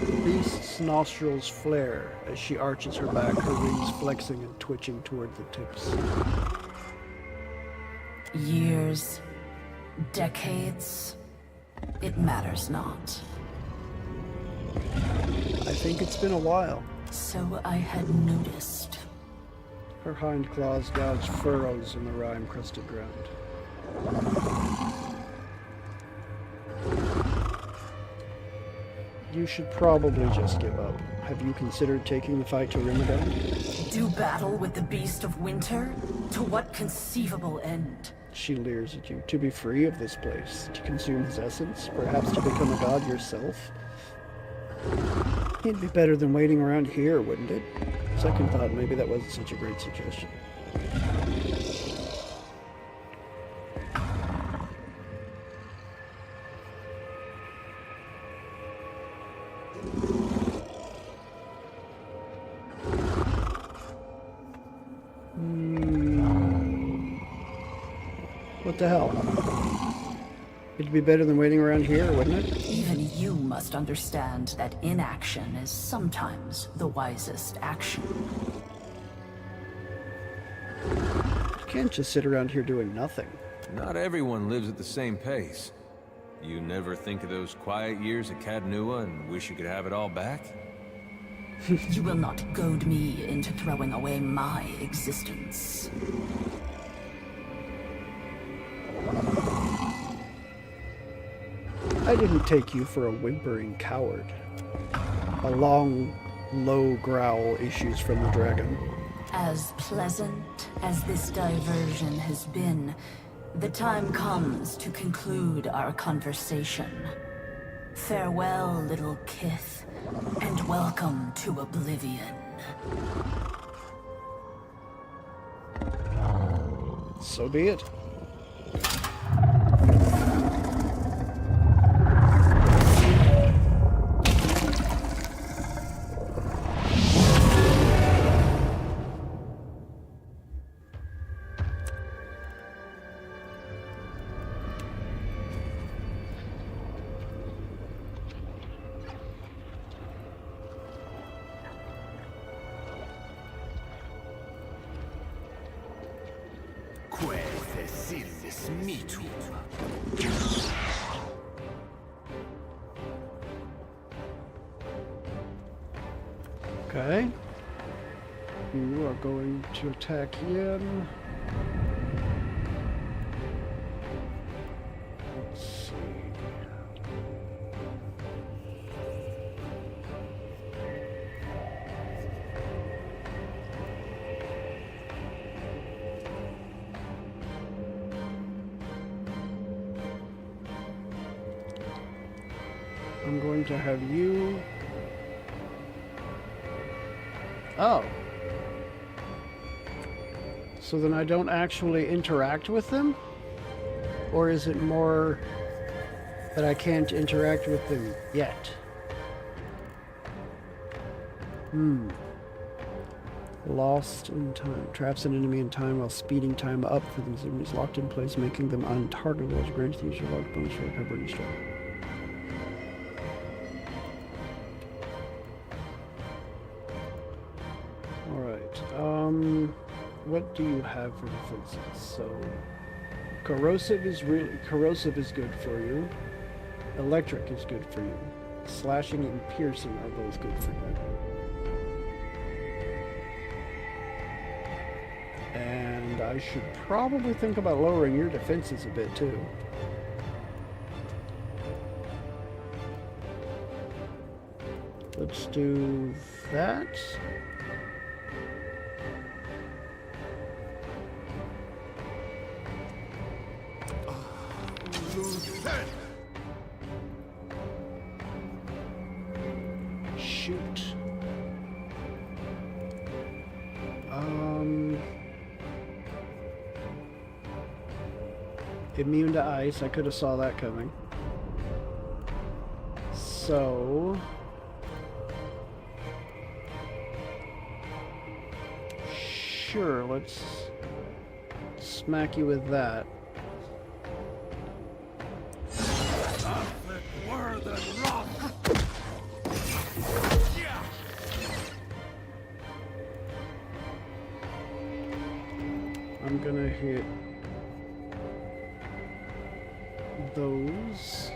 The beast's nostrils flare as she arches her back, her wings flexing and twitching toward the tips. Years, decades, it matters not. I think it's been a while. So I had noticed. Her hind claws gouge furrows in the rime-crusted ground. You should probably just give up. Have you considered taking the fight to Ramadan? Do battle with the beast of winter? To what conceivable end? She leers at you. To be free of this place, to consume his essence, perhaps to become a god yourself. It'd be better than waiting around here, wouldn't it? Second thought, maybe that wasn't such a great suggestion. What the hell? It'd be better than waiting around here, wouldn't it? Even you must understand that inaction is sometimes the wisest action. You can't just sit around here doing nothing. Not everyone lives at the same pace. You never think of those quiet years at Cadnua and wish you could have it all back? You will not goad me into throwing away my existence. I didn't take you for a whimpering coward. A long, low growl issues from the dragon. As pleasant as this diversion has been, the time comes to conclude our conversation. Farewell, little kith, and welcome to oblivion. So be it. Okay. You are going to attack him. Let's see. I'm going to have you... Oh. So then I don't actually interact with them? Or is it more that I can't interact with them yet? Lost in time. Traps an enemy in time while speeding time up for these enemies locked in place, making them untargetable, which grants the user locked bonus for recovering strike. What do you have for defenses? So, corrosive is good for you. Electric is good for you. Slashing and piercing are both good for you. And I should probably think about lowering your defenses a bit too. Let's do that. Shoot. Immune to ice. I could have saw that coming. So... Sure, let's smack you with that. I'm gonna hit those.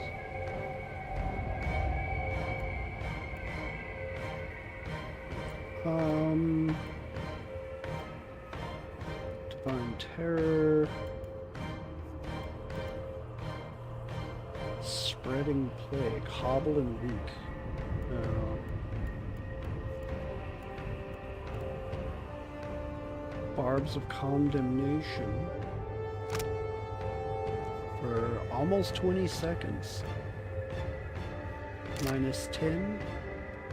Divine Terror. Spreading Plague. Hobble and Weak. Barbs of Condemnation for almost 20 seconds. Minus 10.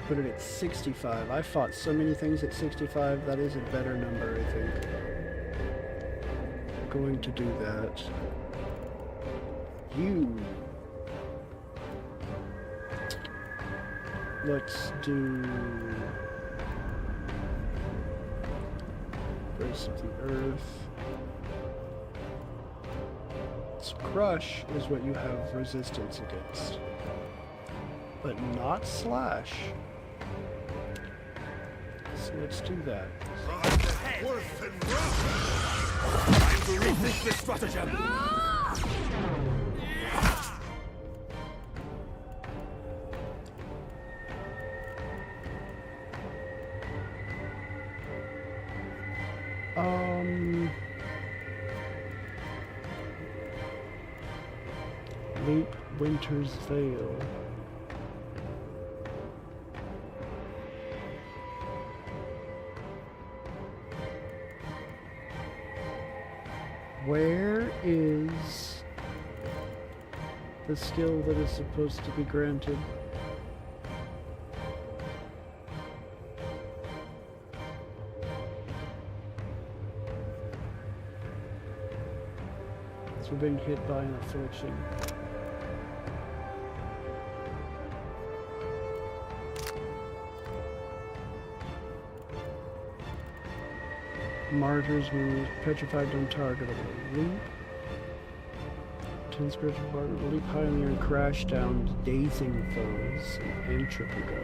Put it at 65. I fought so many things at 65. That is a better number, I think. Going to do that. You. Let's do... Grace of the Earth. So Crush is what you have resistance against. But not Slash. So let's do that. Time to rethink this stratagem! Leap Winter's Veil. Where is the skill that is supposed to be granted? So we're being hit by an affliction. Martyrs when petrified, don't target a leap. 10 spiritual partner will leap high in the air and crash down, dazing foes and entropy go.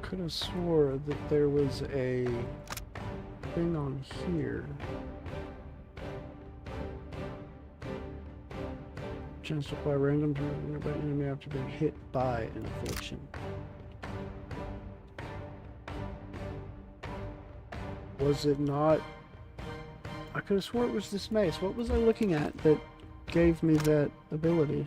Could have swore that there was a thing on here. Chance to apply random to a nearby enemy after being hit by an affliction. Was it not? I could have swore it was this mace. What was I looking at that gave me that ability?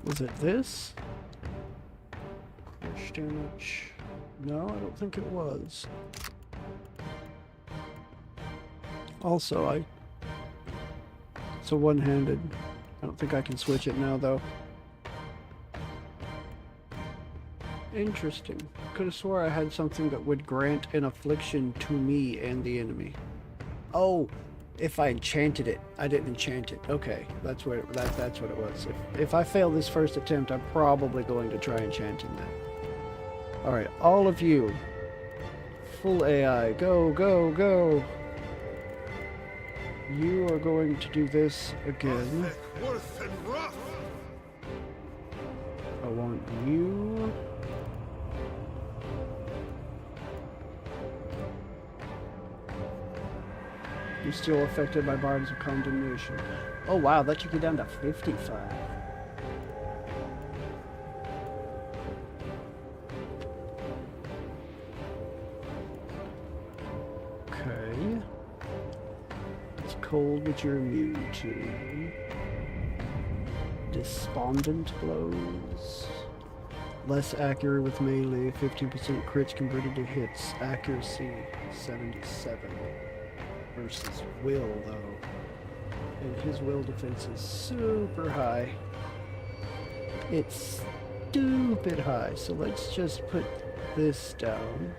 Was it this? Crush damage. No, I don't think it was. Also, it's a one-handed. I don't think I can switch it now, though. Interesting. Could have swore I had something that would grant an affliction to me and the enemy. Oh, if I enchanted it. I didn't enchant it. Okay, that's what that's what it was. If I fail this first attempt, I'm probably going to try enchanting that. All right, all of you, full AI, go, go, go. You are going to do this again. I want you. You're still affected by barbs of condemnation. Oh wow, that took you down to 55. Okay. It's cold, which you're immune to. Despondent blows. Less accurate with melee, 15% crits converted to hits. Accuracy, 77. Versus will, though. And his will defense is super high. It's stupid high. So let's just put this down.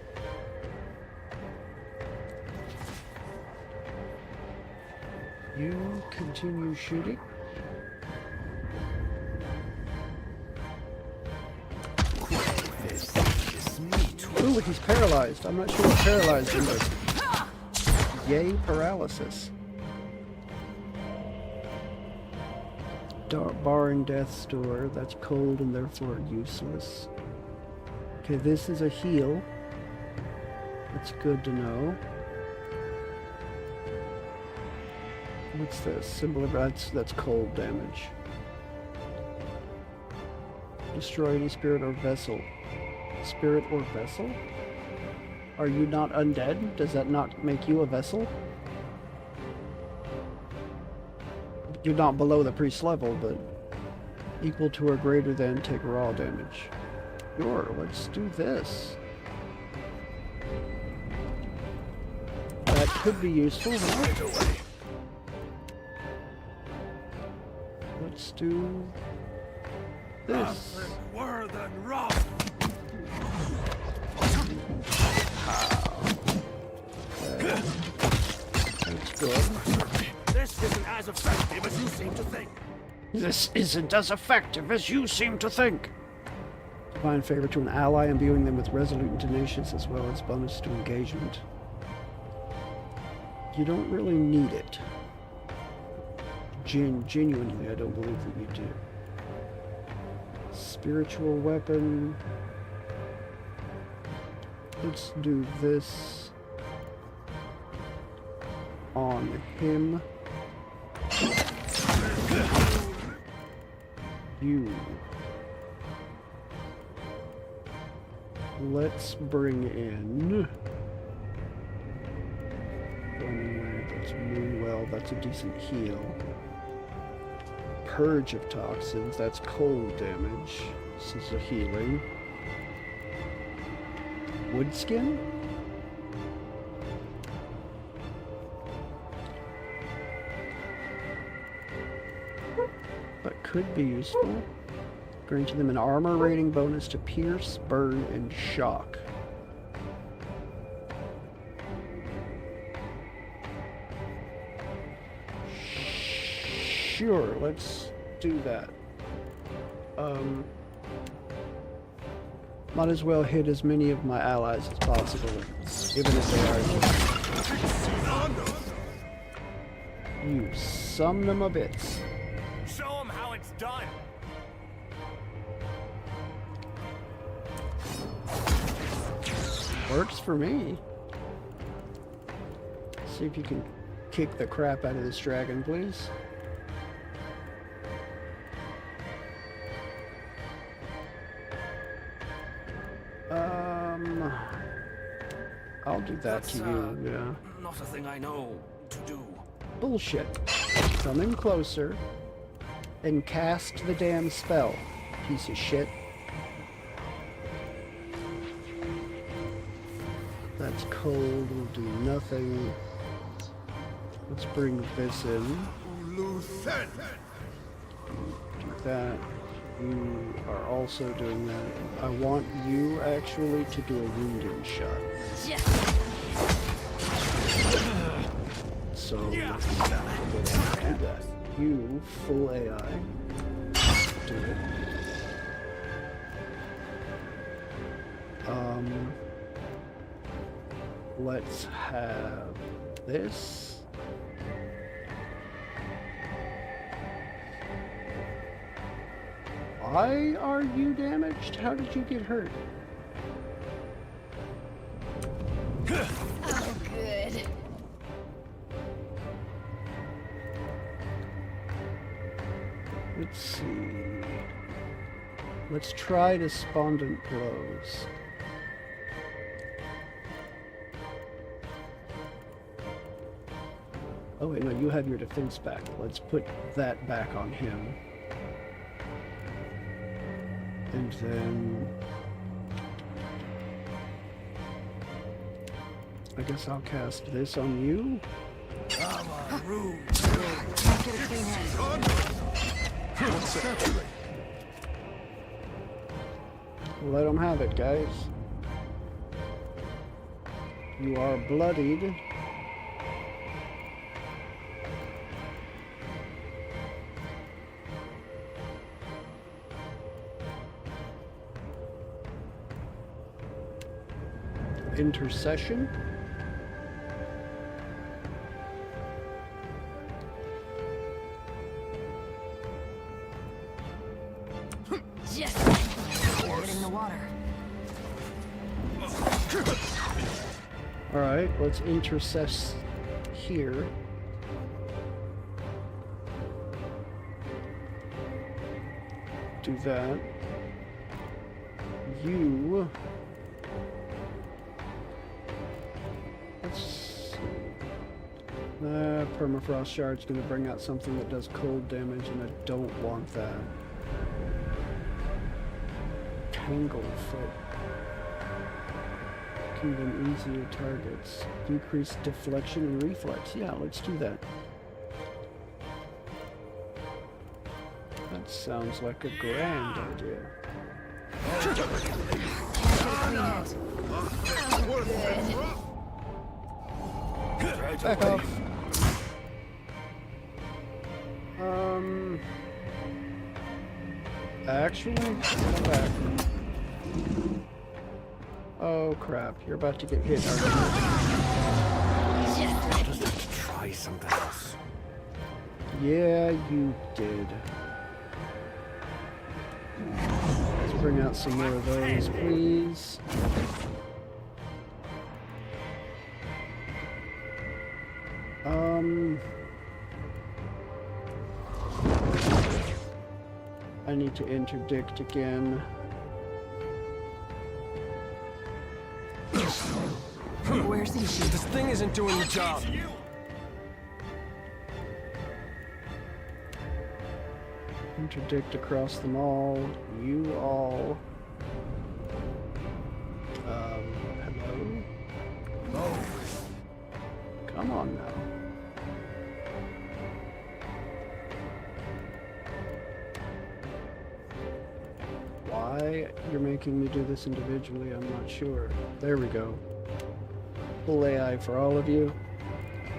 You continue shooting. Ooh, he's paralyzed. I'm not sure what paralyzed him does. Yay, paralysis. Bar and death's door. That's cold and therefore useless. Okay, this is a heal. That's good to know. What's this? Symbol of that's cold damage. Destroy any spirit or vessel. Spirit or vessel? Are you not undead? Does that not make you a vessel? You're not below the priest level, but equal to or greater than take raw damage. Sure, let's do this. That could be useful, huh? Let's do this. That's good. This isn't as effective as you seem to think. This isn't as effective as you seem to think. Divine favor to an ally, imbuing them with resolute and tenacious, as well as bonus to engagement. You don't really need it. Genuinely, I don't believe that you do. Spiritual weapon. Let's do this. on him. You. Let's bring in... That's Moonwell, that's a decent heal. Purge of Toxins, that's cold damage. This is a healing. Woodskin? That could be useful. Granting them an armor rating bonus to pierce, burn, and shock. Sure, let's do that. Might as well hit as many of my allies as possible, even if they are just... You sum them a bits. Show them how it's done. Works for me. See if you can kick the crap out of this dragon, please. I'll do that to you, yeah. Not a thing I know to do. Bullshit. Come in closer and cast the damn spell, piece of shit. That's cold, will do nothing. Let's bring this in. Do that. You are also doing that. I want you actually to do a wounding shot. So, do that. You, full AI. Do it. Let's have this. Why are you damaged? How did you get hurt? Oh, good. Let's see. Let's try Despondent Blows. Oh wait, no, you have your defense back. Let's put that back on him. And then... I guess I'll cast this on you. Let them have it, guys. You are bloodied. Intercession. Yes. Get in the water. All right, let's intercess here. Do that. You. Permafrost Shard's going to bring out something that does cold damage, and I don't want that. Tanglefoot. Give them easier targets. Decrease deflection and reflex. Yeah, let's do that. That sounds like a grand idea. Back off. Actually, come back. Oh crap, you're about to get hit, aren't you? Just have to try something else. Yeah, you did. Let's bring out some more of those, please. I need to interdict again. Where's he? This thing isn't doing the job. Interdict across them all. You all. Hello? Oh. Come on now. Why you're making me do this individually, I'm not sure. There we go. Full AI for all of you.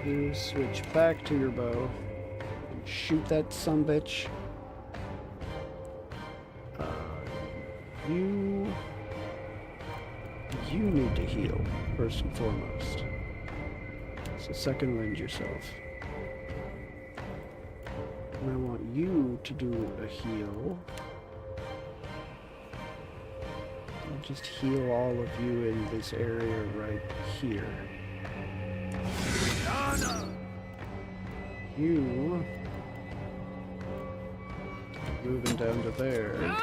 You switch back to your bow and shoot that sumbitch. You need to heal, first and foremost. So second wind yourself. And I want you to do a heal. I'll just heal all of you in this area right here. You moving down to there.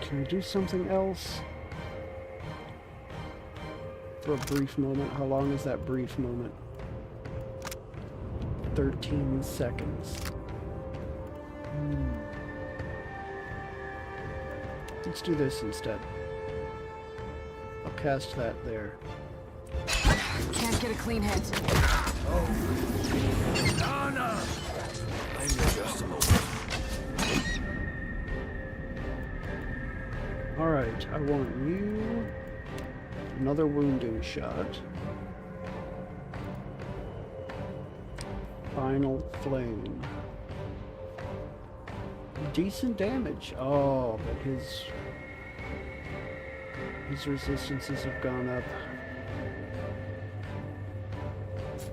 Can I do something else? For a brief moment. How long is that brief moment? 13 seconds. Let's do this instead. I'll cast that there. Can't get a clean hit. Oh. No. I'm just a moment. Alright, I want you. Another wounding shot. Final flame. Decent damage. Oh, but his resistances have gone up.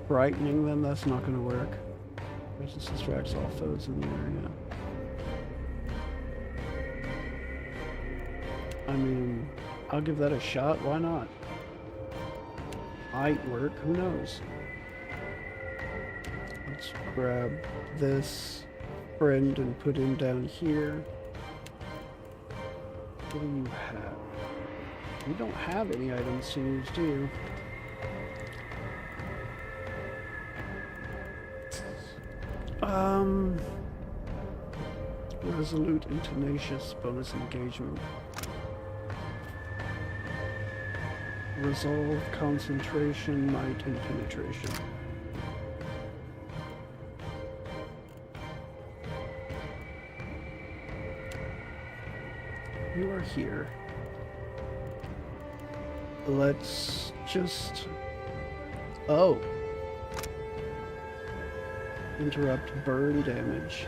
Frightening them, that's not going to work. Resist distracts all foes in the area. I mean, I'll give that a shot. Why not? Might work. Who knows? Let's grab this friend and put him down here. What do you have? You don't have any items to use, do you? Resolute and tenacious bonus engagement. Resolve, concentration, might, and penetration. You are here. Let's just... Oh. Interrupt burn damage.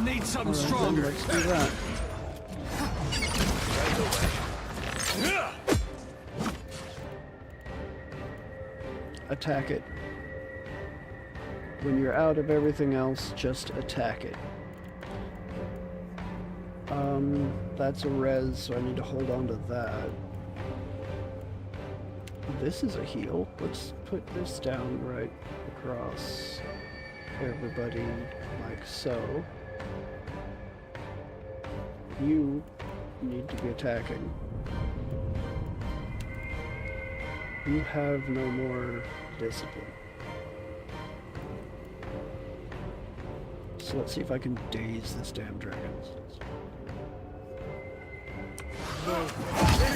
Need something stronger. Let's do that. Attack it. When you're out of everything else, just attack it. That's a res, so I need to hold on to that. This is a heal. Let's put this down right across everybody, like so. You need to be attacking. You have no more discipline. So let's see if I can daze this damn dragon.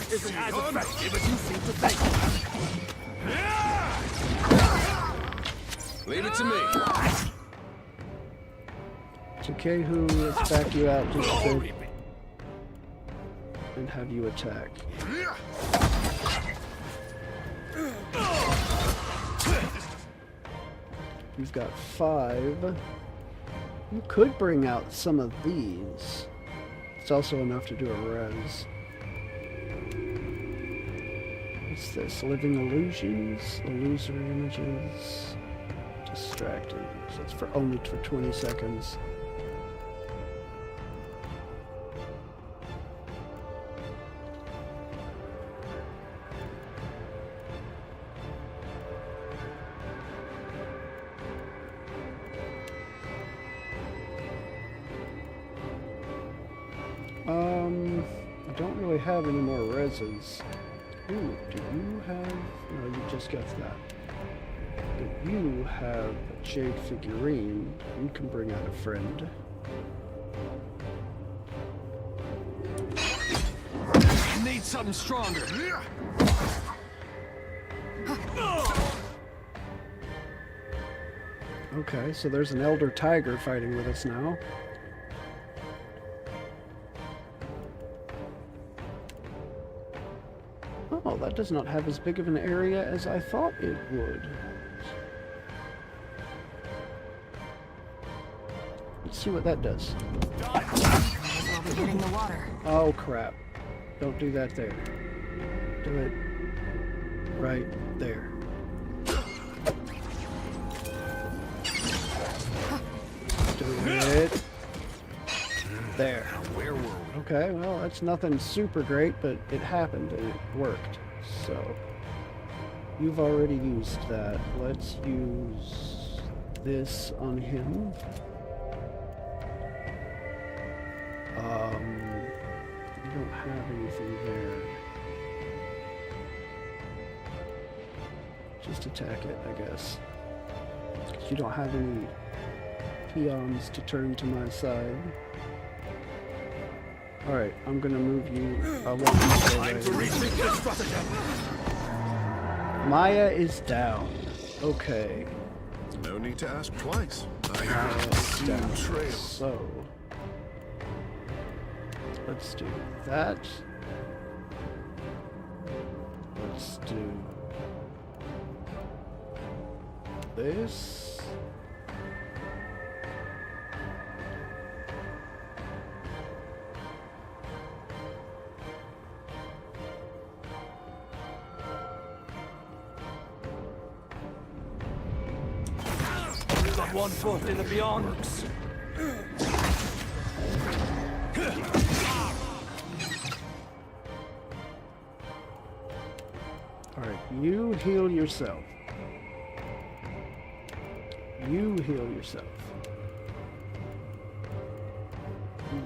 This isn't as effective as you seem to think. Leave it to me. Takehu, let's back you out just a bit and have you attack. You've got 5. You could bring out some of these. It's also enough to do a res. What's this? Living illusions, illusory images, distracting. So it's for only for 20 seconds. I don't really have any more reses. Ooh, do you have... No, you just got that. But you have a jade figurine. You can bring out a friend. Need something stronger. Okay, so there's an elder tiger fighting with us now. Oh, that does not have as big of an area as I thought it would. Let's see what that does. We'll be hitting the water. Oh crap. Don't do that there. Do it right there. Do it there. Where were we? Okay, well, that's nothing super great, but it happened and it worked. So, you've already used that. Let's use this on him. You don't have anything there. Just attack it, I guess. 'Cause you don't have any peons to turn to my side. Alright, I'm gonna move you. I want you to go right here. Maya is down. Okay. No need to ask twice. Maya is down. So, let's do that. Let's do this. Got one foot in the beyond. Alright, you heal yourself. You heal yourself.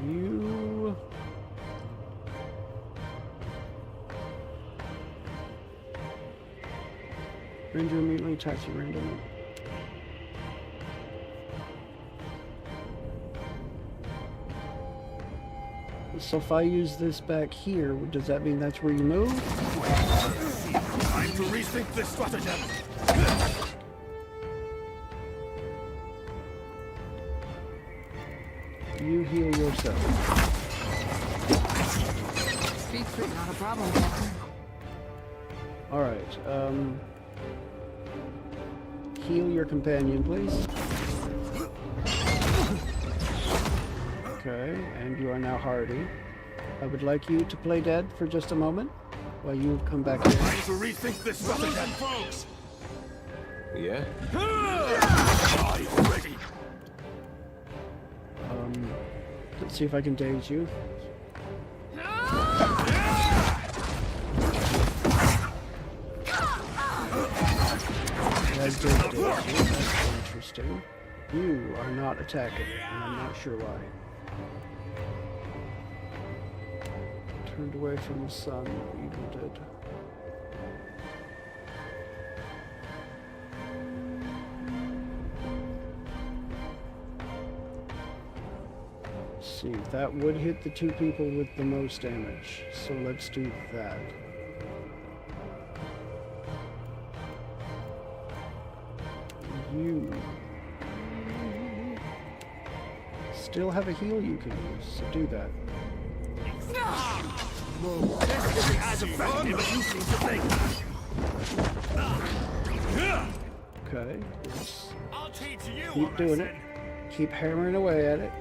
You... Ranger immediately attacks you randomly. So if I use this back here, does that mean that's where you move? Time to rethink this stratagem. You heal yourself. Speed creep, not a problem, Captain. Alright, heal your companion, please. Okay, and you are now hardy. I would like you to play dead for just a moment while you come back here. Time to rethink this stratagem, folks. Yeah? Die already. Let's see if I can daze you. That did daze you. That's interesting. You are not attacking, and I'm not sure why. Turned away from the sun, evil dead. See, that would hit the two people with the most damage, so let's do that. You still have a heal you can use, so do that. This isn't as effective as you seem to think. Okay, yes. I'll teach you. Keep doing it. Keep hammering away at it.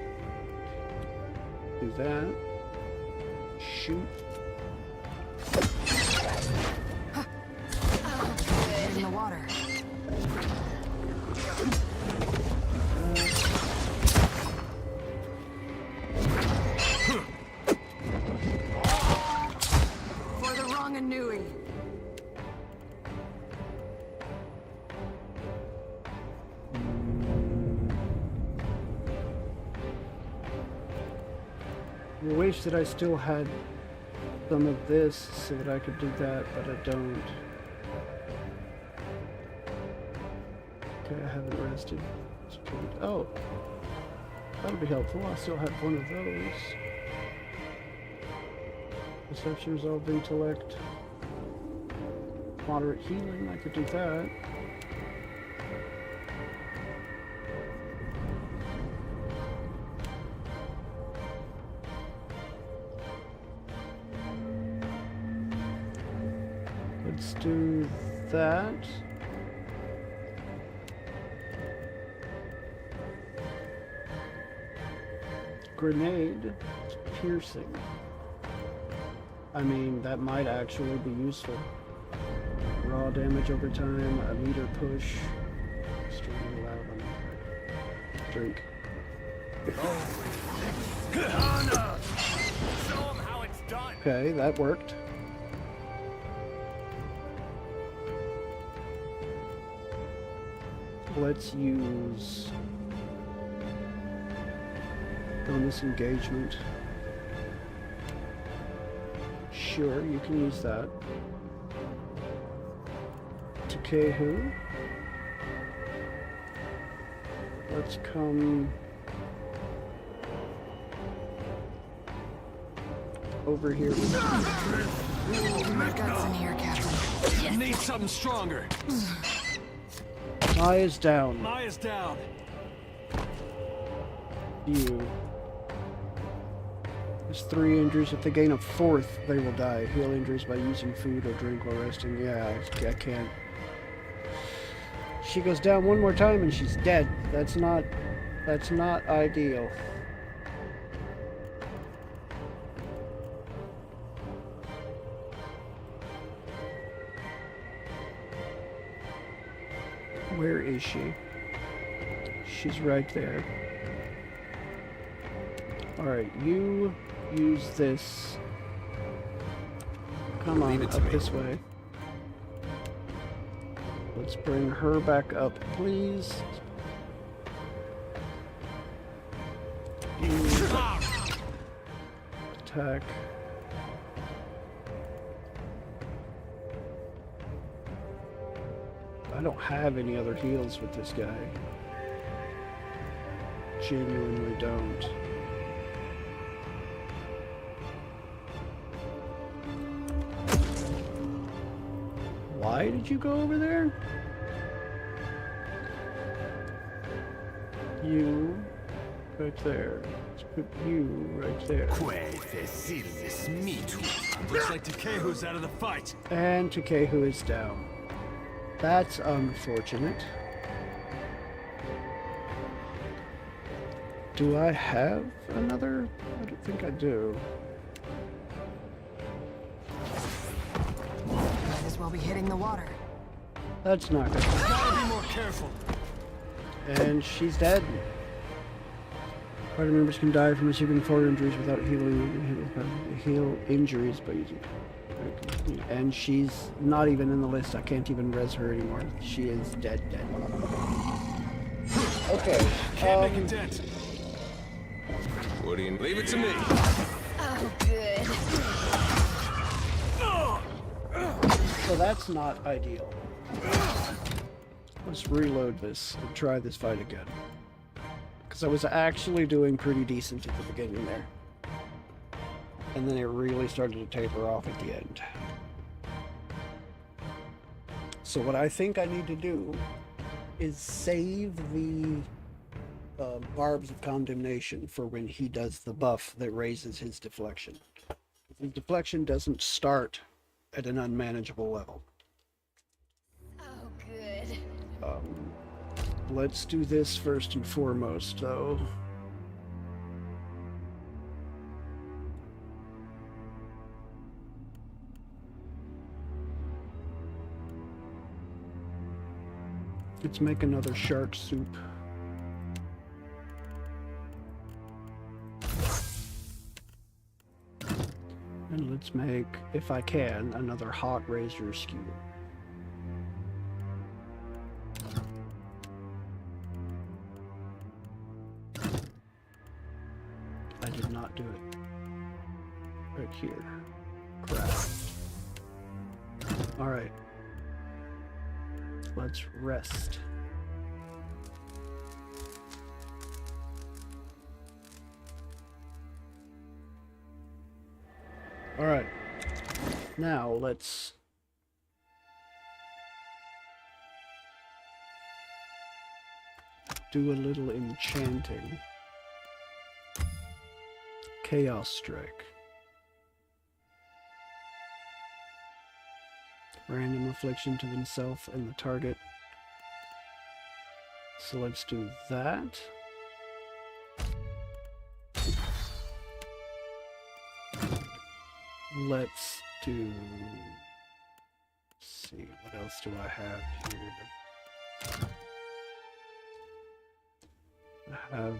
Do that. Shoot. In the water. For the wrong Anui. I wish that I still had some of this so that I could do that, but I don't. Okay, I haven't rested. Oh, that'll be helpful. I still have one of those. Perception, resolve, intellect, moderate healing. I could do that. Let's do that. Grenade, piercing. I mean, that might actually be useful. Raw damage over time, a meter push. Extremely loud on the drink. Okay, that worked. Let's use bonus engagement. Sure, you can use that. Takehu. Let's come over here. My guts in here, Captain. Need something stronger. Maya's down. Maya's down. You. There's 3 injuries. If they gain a 4th, they will die. Heal injuries by using food or drink while resting. Yeah, I can't. She goes down one more time and she's dead. That's not ideal. Where is she? She's right there. Alright, you use this. Come on, up this way. Let's bring her back up, please. Attack. I don't have any other heals with this guy. Genuinely don't. Why did you go over there? You right there. Let's put you right there. Looks like Takehu's out of the fight. And Takehu is down. That's unfortunate. Do I have another? I don't think I do. Might as well be hitting the water. That's not good. Gotta be more careful. And she's dead. Party members can die from receiving 4 injuries without heal injuries by using. And she's not even in the list. I can't even res her anymore. She is dead. Okay. Can't make a dent. What do you leave it to me? Oh, good. So that's not ideal. Let's reload this and try this fight again. Because I was actually doing pretty decent at the beginning there. And then it really started to taper off at the end. So what I think I need to do is save the barbs of condemnation for when he does the buff that raises his deflection. His deflection doesn't start at an unmanageable level. Oh, good. Let's do this first and foremost, though. Let's make another shark soup. And let's make, if I can, another hot razor skewer. I did not do it. Right here. Craft. Alright. Let's rest. Alright. Now let's do a little enchanting. Chaos Strike. Random affliction to himself and the target. So let's do that. Let's do... Let's see, what else do I have here? I have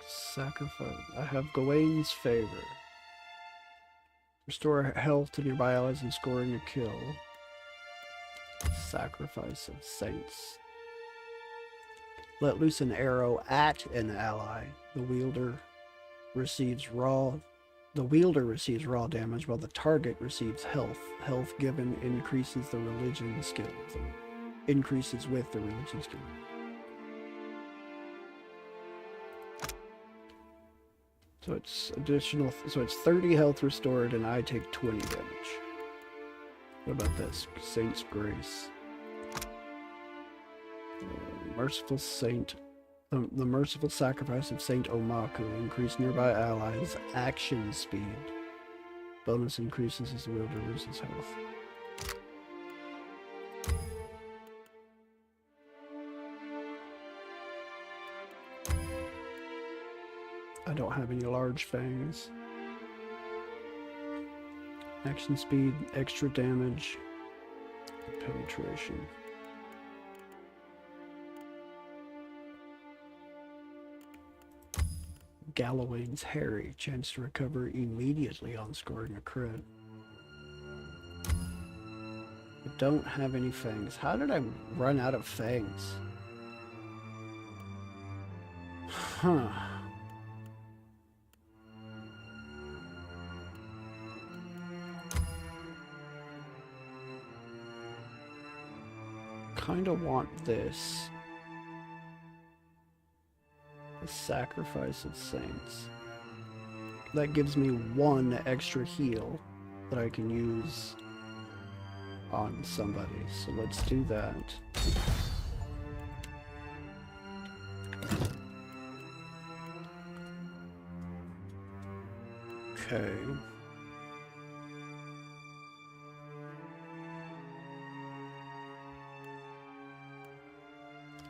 sacrifice. I have Gawain's Favor. Restore health to nearby allies and scoring a kill. Sacrifice of Saints. Let loose an arrow at an ally. The wielder receives raw damage while the target receives health. Health given increases the religion skill. Increases with the religion skill. So it's additional, so it's 30 health restored and I take 20 damage. What about this? Saint's Grace. Merciful Saint. The merciful sacrifice of Saint Omaku. Increase nearby allies' action speed. Bonus increases as the wielder loses health. I don't have any large fangs. Action speed, extra damage, penetration. Galloway's Harry, chance to recover immediately on scoring a crit. I don't have any fangs. How did I run out of fangs? Huh. Kinda want this. The Sacrifice of Saints. That gives me 1 extra heal that I can use on somebody. So let's do that. Okay.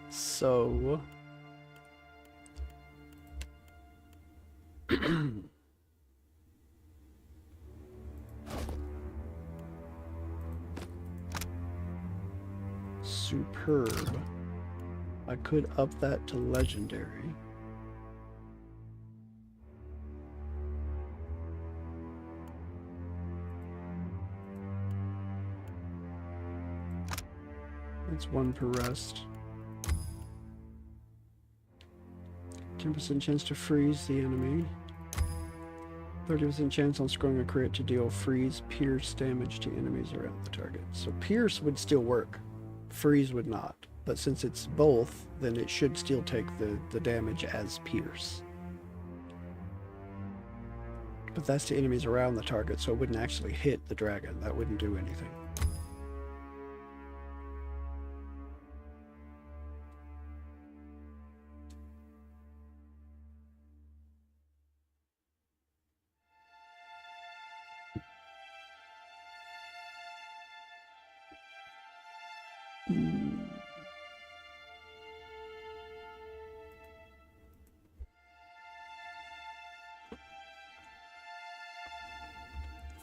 So superb. I could up that to legendary. It's 1 per rest. 10% chance to freeze the enemy. 30% chance on scoring a crit to deal freeze, pierce damage to enemies around the target. So pierce would still work. Freeze would not. But since it's both, then it should still take the damage as pierce. But that's to enemies around the target, so it wouldn't actually hit the dragon. That wouldn't do anything.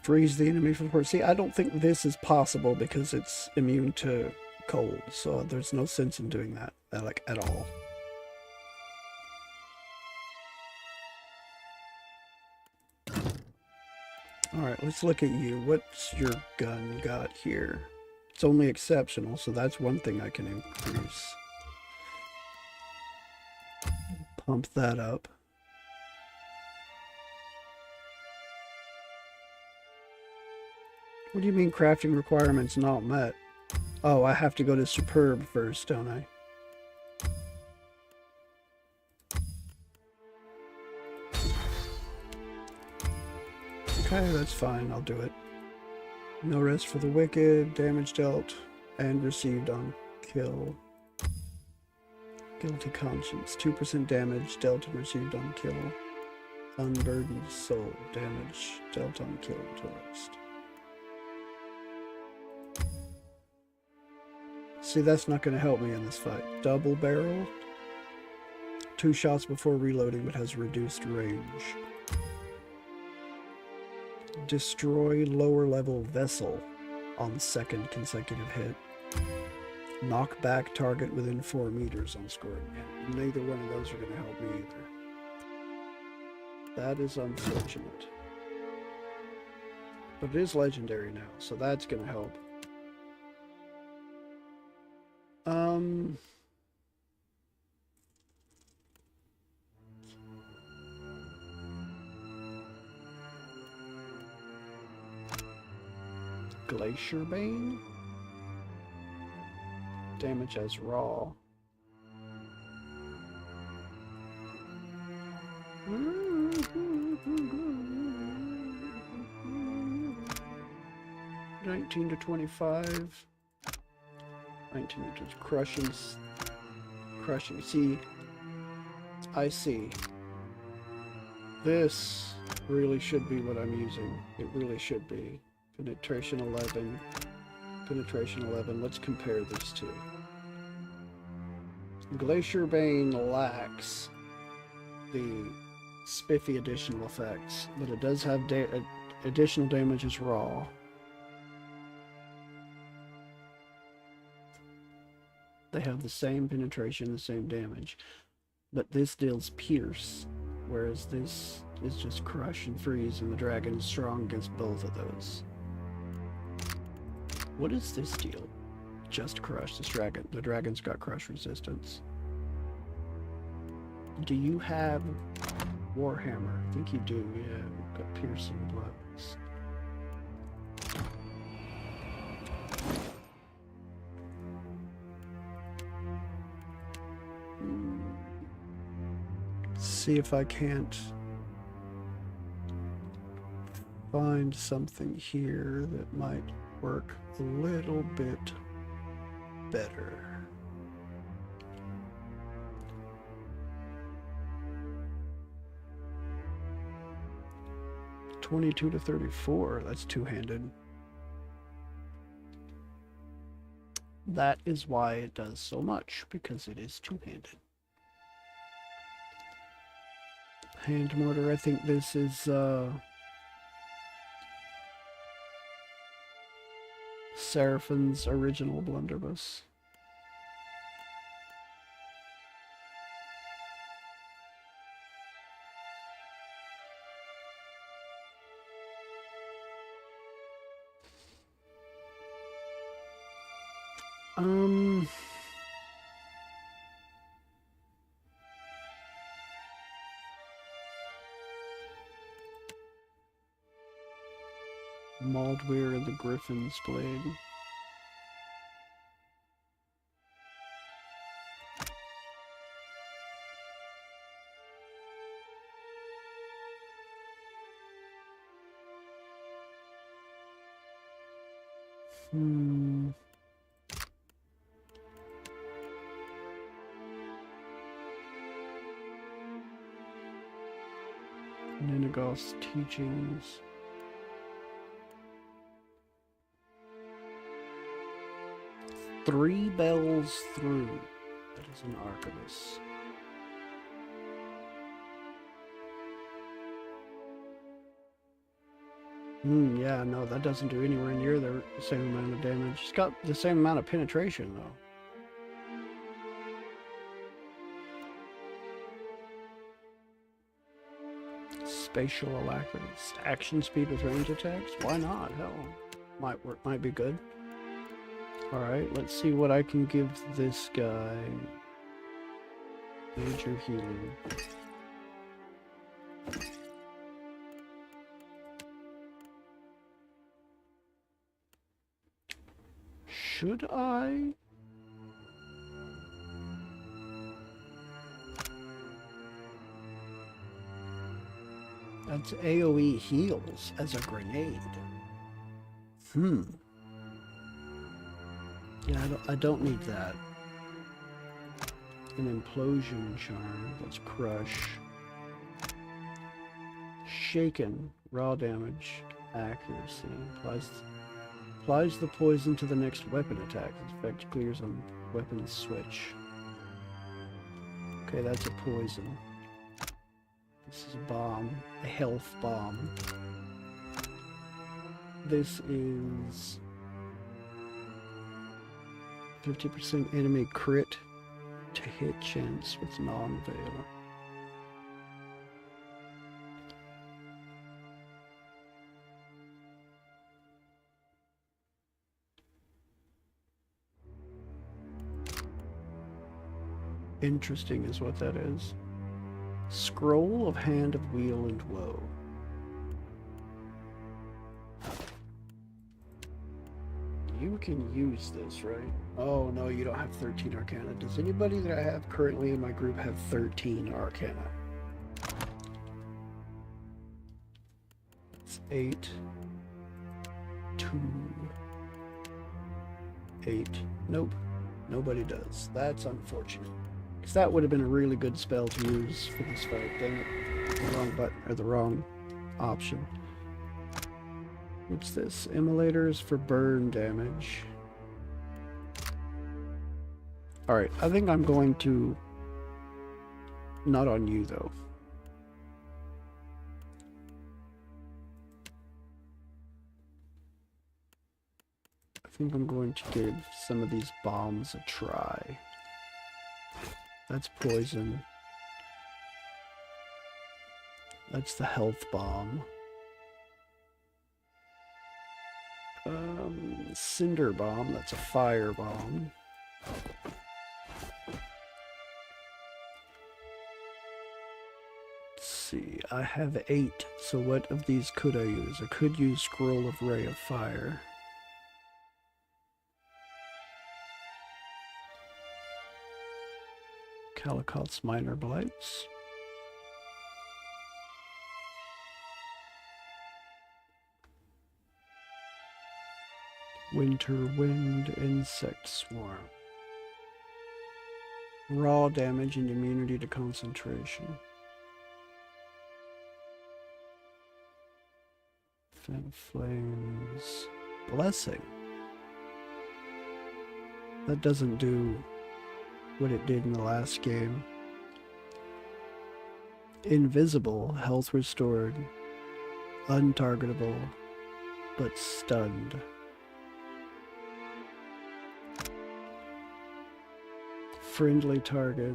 Freeze the enemy for see, I don't think this is possible because it's immune to cold, so there's no sense in doing that, like, at all. Alright, let's look at you. What's your gun got here? It's only exceptional, so that's one thing I can increase. Pump that up. What do you mean crafting requirements not met? Oh, I have to go to Superb first, don't I? Okay, that's fine. I'll do it. No rest for the wicked. Damage dealt and received on kill. Guilty conscience. 2% damage dealt and received on kill. Unburdened soul. Damage dealt on kill to rest. See, that's not going to help me in this fight. Double barrel. 2 shots before reloading, but has reduced range. Destroy lower level vessel on second consecutive hit. Knock back target within 4 meters on scoring hit. Neither one of those are going to help me either. That is unfortunate. But it is legendary now, so that's going to help. Glacier Bane? Damage as raw. $19 to $25. 19 to crushing. See, I see. This really should be what I'm using. It really should be. Penetration 11. Penetration 11. Let's compare these two. Glacier Bane lacks the spiffy additional effects, but it does have additional damage as raw. They have the same penetration, the same damage, but this deals pierce, whereas this is just crush and freeze, and the dragon is strong against both of those. What is this deal? Just crush. This dragon. The dragon's got crush resistance. Do you have Warhammer? I think you do. Yeah, we've got piercing blows. See if I can't find something here that might work a little bit better. $22 to $34. That's two-handed. That is why it does so much, because it is two-handed. Hand mortar, I think this is Seraphine's original blunderbuss. Maldweir and the Griffin's Blade. Ninagos teachings. Three bells through. That is an arquebus. Yeah, no, that doesn't do anywhere near the same amount of damage. It's got the same amount of penetration, though. Spatial alacrity. Action speed with range attacks? Why not? Hell, might work. Might be good. Alright, let's see what I can give this guy. Major healing. Should I? That's AoE heals as a grenade. Yeah, I don't need that. An implosion charm. Let's crush. Shaken. Raw damage. Accuracy. Applies the poison to the next weapon attack. Its effect clears on weapon switch. Okay, that's a poison. This is a bomb. A health bomb. This is 50% enemy crit to hit chance with non-veil. Interesting is what that is. Scroll of Hand of Weal and Woe. You can use this, right? Oh no, you don't have 13 Arcana. Does anybody that I have currently in my group have 13 Arcana? It's 8, 2, 8. Nope, nobody does. That's unfortunate. Because that would have been a really good spell to use for this fight. Dang it. The wrong button, or the wrong option. What's this? Immolators for burn damage. Alright, I think I'm going to... Not on you, though. I think I'm going to give some of these bombs a try. That's poison. That's the health bomb. Cinder bomb, that's a fire bomb. Let's see, I have 8, so what of these could I use? I could use Scroll of Ray of Fire. Calicot's Minor Blights. Winter Wind, Insect Swarm. Raw damage and immunity to concentration. Fan Flames. Blessing. That doesn't do what it did in the last game. Invisible, health restored. Untargetable, but stunned. Friendly target,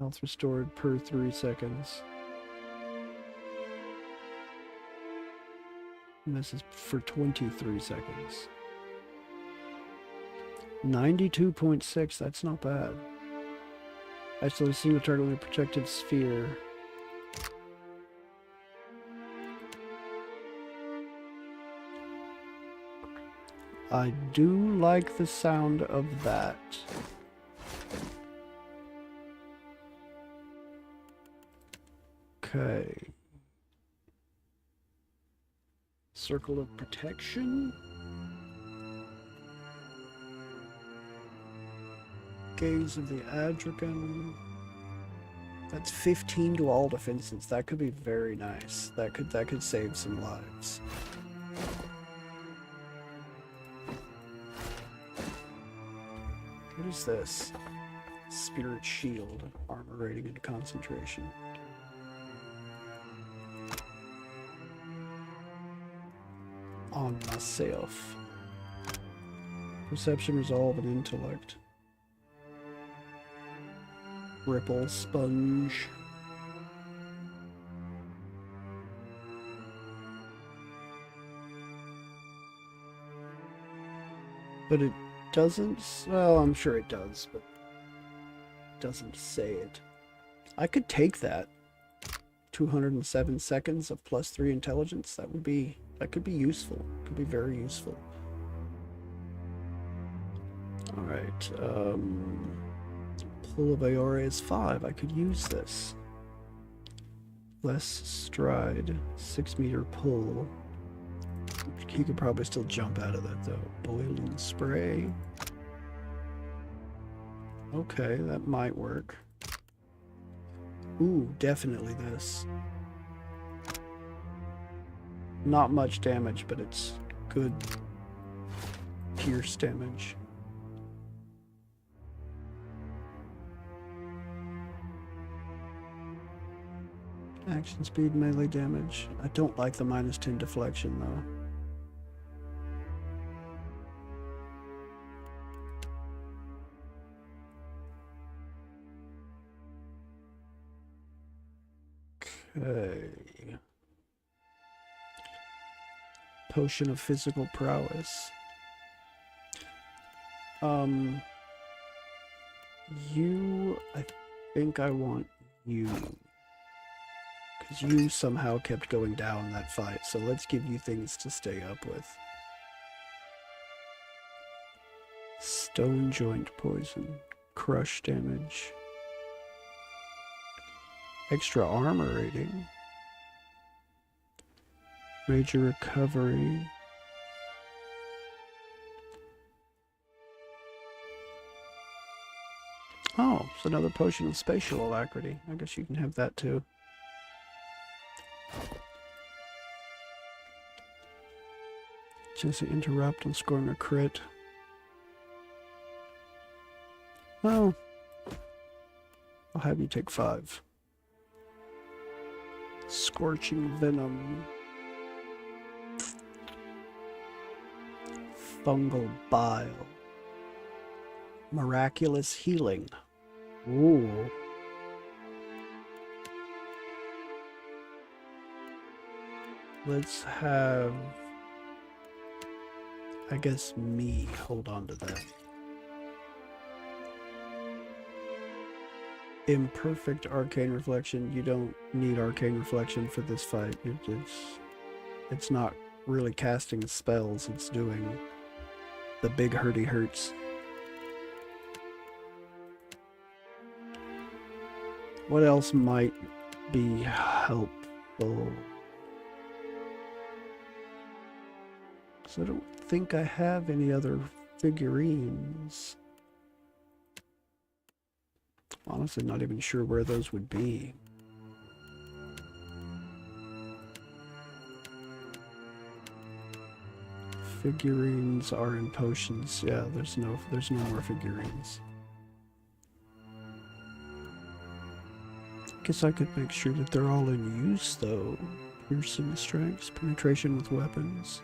health restored per 3 seconds. And this is for 23 seconds. 92.6, that's not bad. Isolate a single target with a protective sphere. I do like the sound of that. Okay. Circle of Protection. Gaze of the Adragon. That's 15 to all defenses. That could be very nice. That could save some lives. What is this? Spirit Shield, armor rating and concentration. On myself. Perception, resolve, and intellect. Ripple, sponge. But it doesn't, well, I'm sure it does, but it doesn't say it. I could take that. 207 seconds of +3 intelligence. That could be useful. Could be very useful. Alright, pull of Aora is 5. I could use this. Less stride, 6-meter pull. He could probably still jump out of that though. Boiling spray. Okay, that might work. Ooh, definitely this. Not much damage, but it's good pierce damage. Action speed, melee damage. I don't like the -10 deflection though. Okay. Potion of physical prowess. I think I want you. Because you somehow kept going down that fight, so let's give you things to stay up with. Stone joint poison. Crush damage. Extra armor rating. Major recovery. Oh, it's another potion of spatial alacrity. I guess you can have that too. Chance to interrupt on scoring a crit. Well, I'll have you take 5. Scorching venom. Fungal bile. Miraculous healing. Ooh. Let's have, I guess, me hold on to that. Imperfect arcane reflection. You don't need arcane reflection for this fight. It's not really casting spells. It's doing the big hurty hurts. What else might be helpful? So I don't think I have any other figurines. Honestly, not even sure where those would be. Figurines are in potions. Yeah, there's no more figurines. Guess I could make sure that they're all in use though. Piercing strikes, penetration with weapons.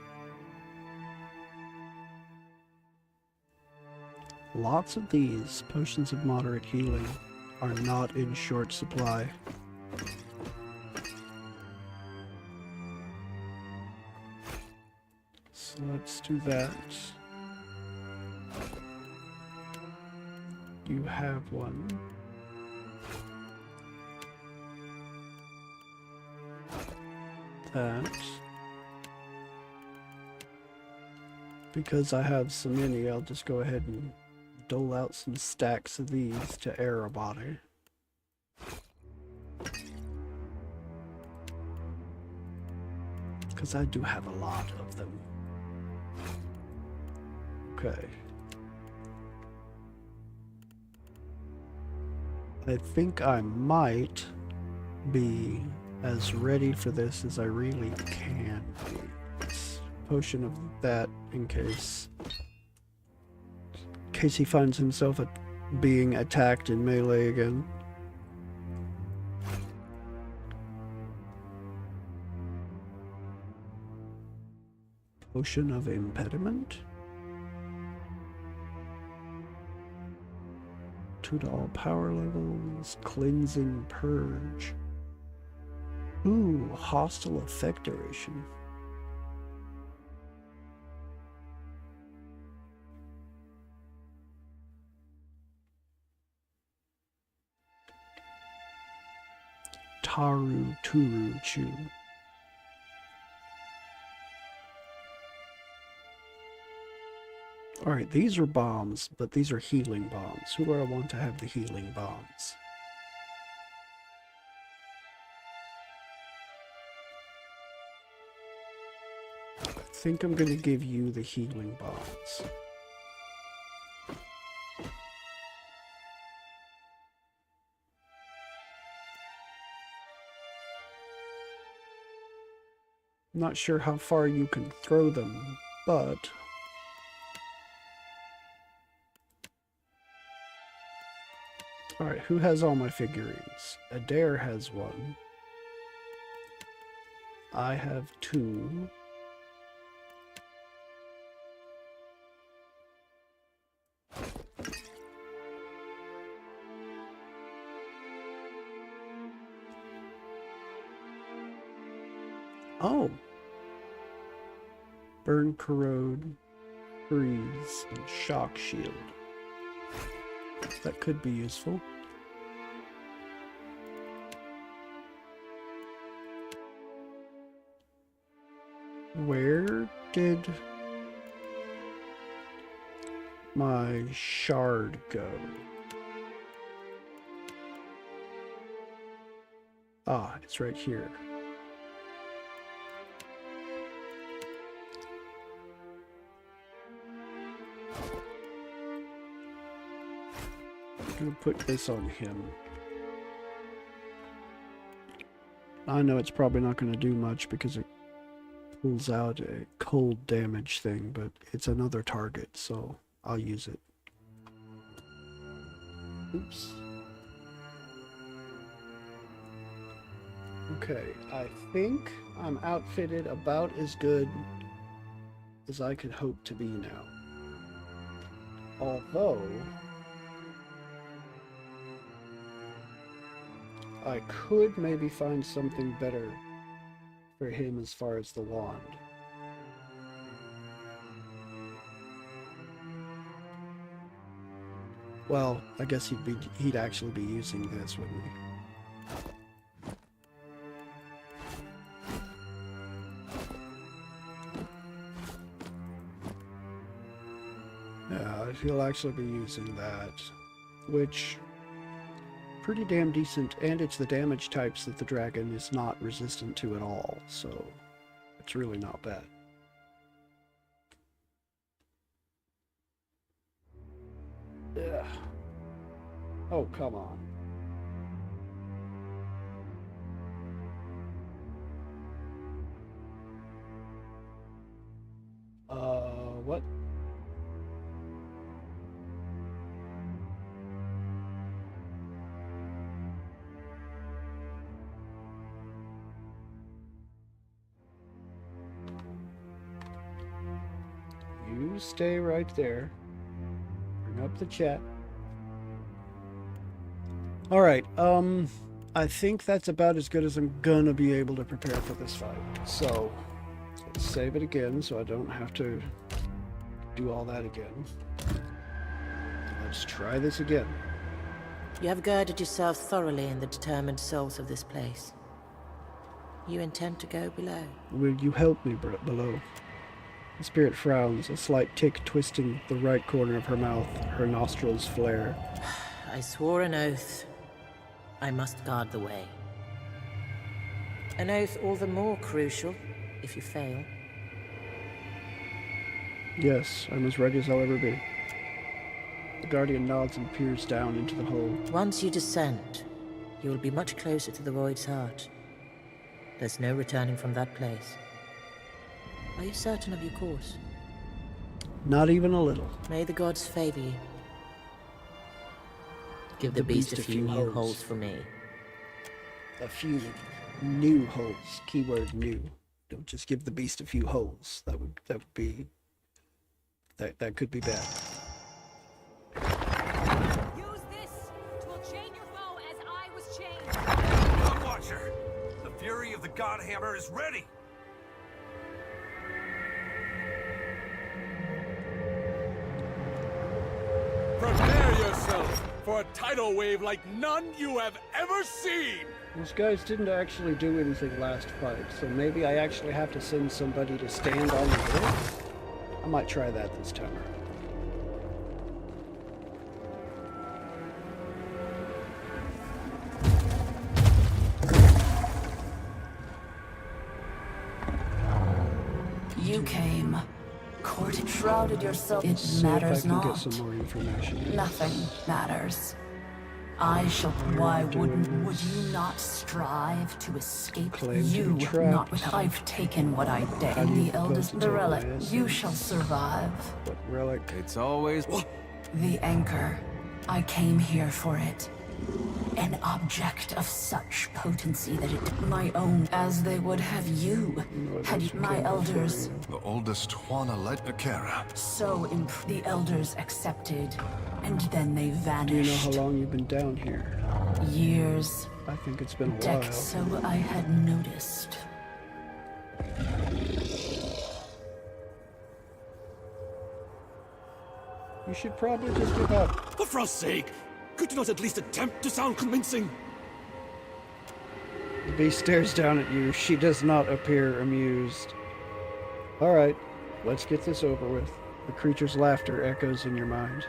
Lots of these potions of moderate healing are not in short supply. So let's do that. You have one. That. Because I have so many, I'll just go ahead and dole out some stacks of these to Erebody. Because I do have a lot of them. Okay. I think I might be as ready for this as I really can be. Potion of that in case he finds himself being attacked in melee again. Potion of impediment. 2 to all power levels. Cleansing purge. Ooh, hostile effect duration. Taru Turu Chu. Alright, these are bombs, but these are healing bombs. Who do I want to have the healing bombs? I think I'm going to give you the healing bombs. Not sure how far you can throw them, but alright, who has all my figurines? Adair has one. I have 2. Oh. Burn, corrode, freeze, and shock shield. That could be useful. Where did my shard go? Ah, it's right here. I'm gonna put this on him. I know it's probably not going to do much because it pulls out a cold damage thing, but it's another target, so I'll use it. Oops. Okay, I think I'm outfitted about as good as I could hope to be now. Although I could maybe find something better for him as far as the wand. Well, I guess he'd actually be using this, wouldn't he? Yeah, he'll actually be using that, which pretty damn decent, and it's the damage types that the dragon is not resistant to at all, so it's really not bad. Ugh. Oh, come on. What? You stay right there. Bring up the chat. Alright, I think that's about as good as I'm gonna be able to prepare for this fight. So, let's save it again so I don't have to do all that again. Let's try this again. You have guided yourself thoroughly in the determined souls of this place. You intend to go below? Will you help me below? The spirit frowns, a slight tick twisting the right corner of her mouth. Her nostrils flare. I swore an oath. I must guard the way. An oath all the more crucial if you fail. Yes, I'm as ready as I'll ever be. The Guardian nods and peers down into the hole. Once you descend, you will be much closer to the Void's heart. There's no returning from that place. Are you certain of your course? Not even a little. May the gods favor you. Give the beast a few new holes for me. A few new holes. Keyword new. Don't just give the beast a few holes. That would be that could be bad. Use this. Twill chain your foe as I was chained. God Watcher, the fury of the Godhammer is ready. Prepare yourself for a tidal wave like none you have ever seen! Those guys didn't actually do anything last fight, so maybe I actually have to send somebody to stand on the hill? I might try that this time around. You came. Court shrouded yourself. It See if I matters can not. get some more information. Nothing matters. I shall. Why would you not strive to escape? Claim to You be trapped. not with. I've taken what I dare. How do you The eldest, post the it? relic. Yes. You shall survive. What relic? It's always... The anchor. I came here for it. An object of such potency that it my own, as they would have you, had you, my elders. The oldest Juana Akera. So the elders accepted, and then they Do you know vanished. how long you've been down here? Years. I think it's been a Deck, while. so I had noticed. You should probably just give up. For Frost's sake, could you not at least attempt to sound convincing? The beast stares down at you. She does not appear amused. Alright, let's get this over with. The creature's laughter echoes in your mind.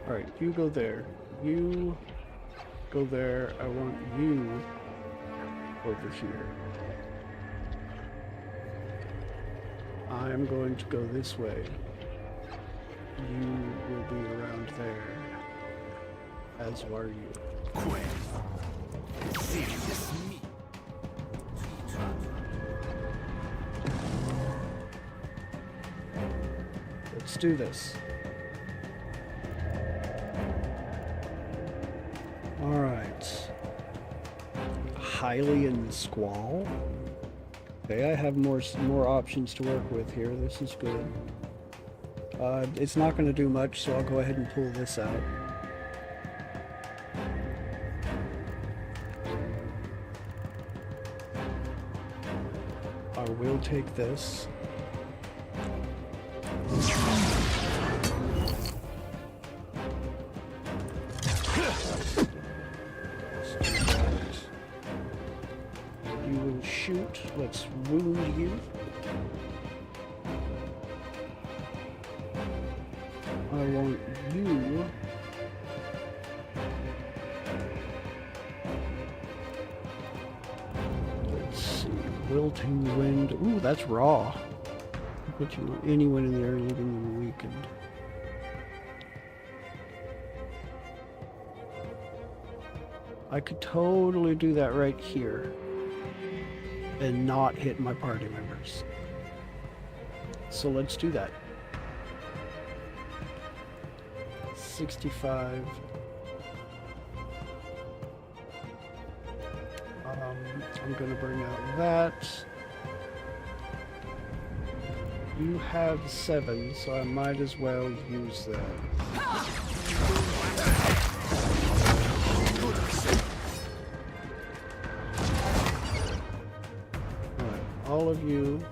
Alright, you go there. You go there. I want you over here. I'm going to go this way. You will be around there. As are you. Serious me. Let's do this. Alright. Hylian Squall. Okay, I have more options to work with here. This is good. It's not going to do much, so I'll go ahead and pull this out. I will take this. You will shoot. Let's wound you. I want you. Let's see. Wilting wind. Ooh, that's raw. Put you anyone in the area leaving them weakened. I could totally do that right here and not hit my party members. So let's do that. 65. I'm gonna bring out that. You have 7, so I might as well use that. All of you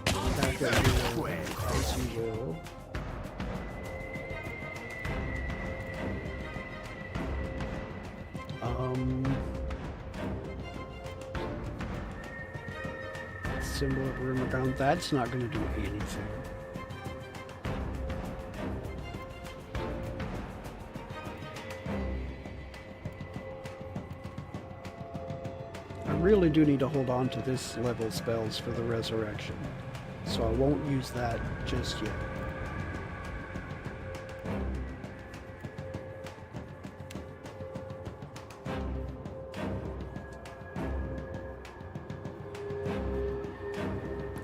back up here as you will. Symbol of room around. That's not going to do anything. I really do need to hold on to this level spells for the resurrection, so I won't use that just yet.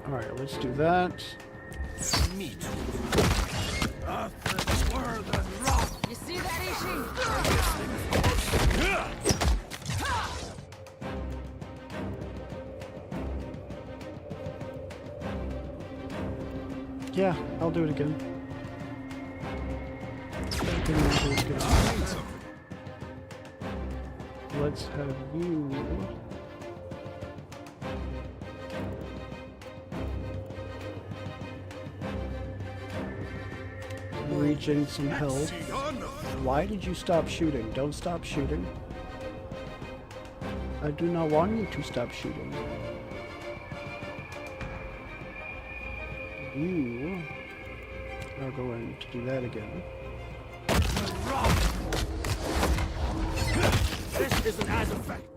Alright, let's do that. Me too. Earth were the rock. You see that, Ishi? Yeah, I'll do it again. Let's have you. Reaching some health. Why did you stop shooting? Don't stop shooting. I do not want you to stop shooting. You are going to do that again. This isn't as effective.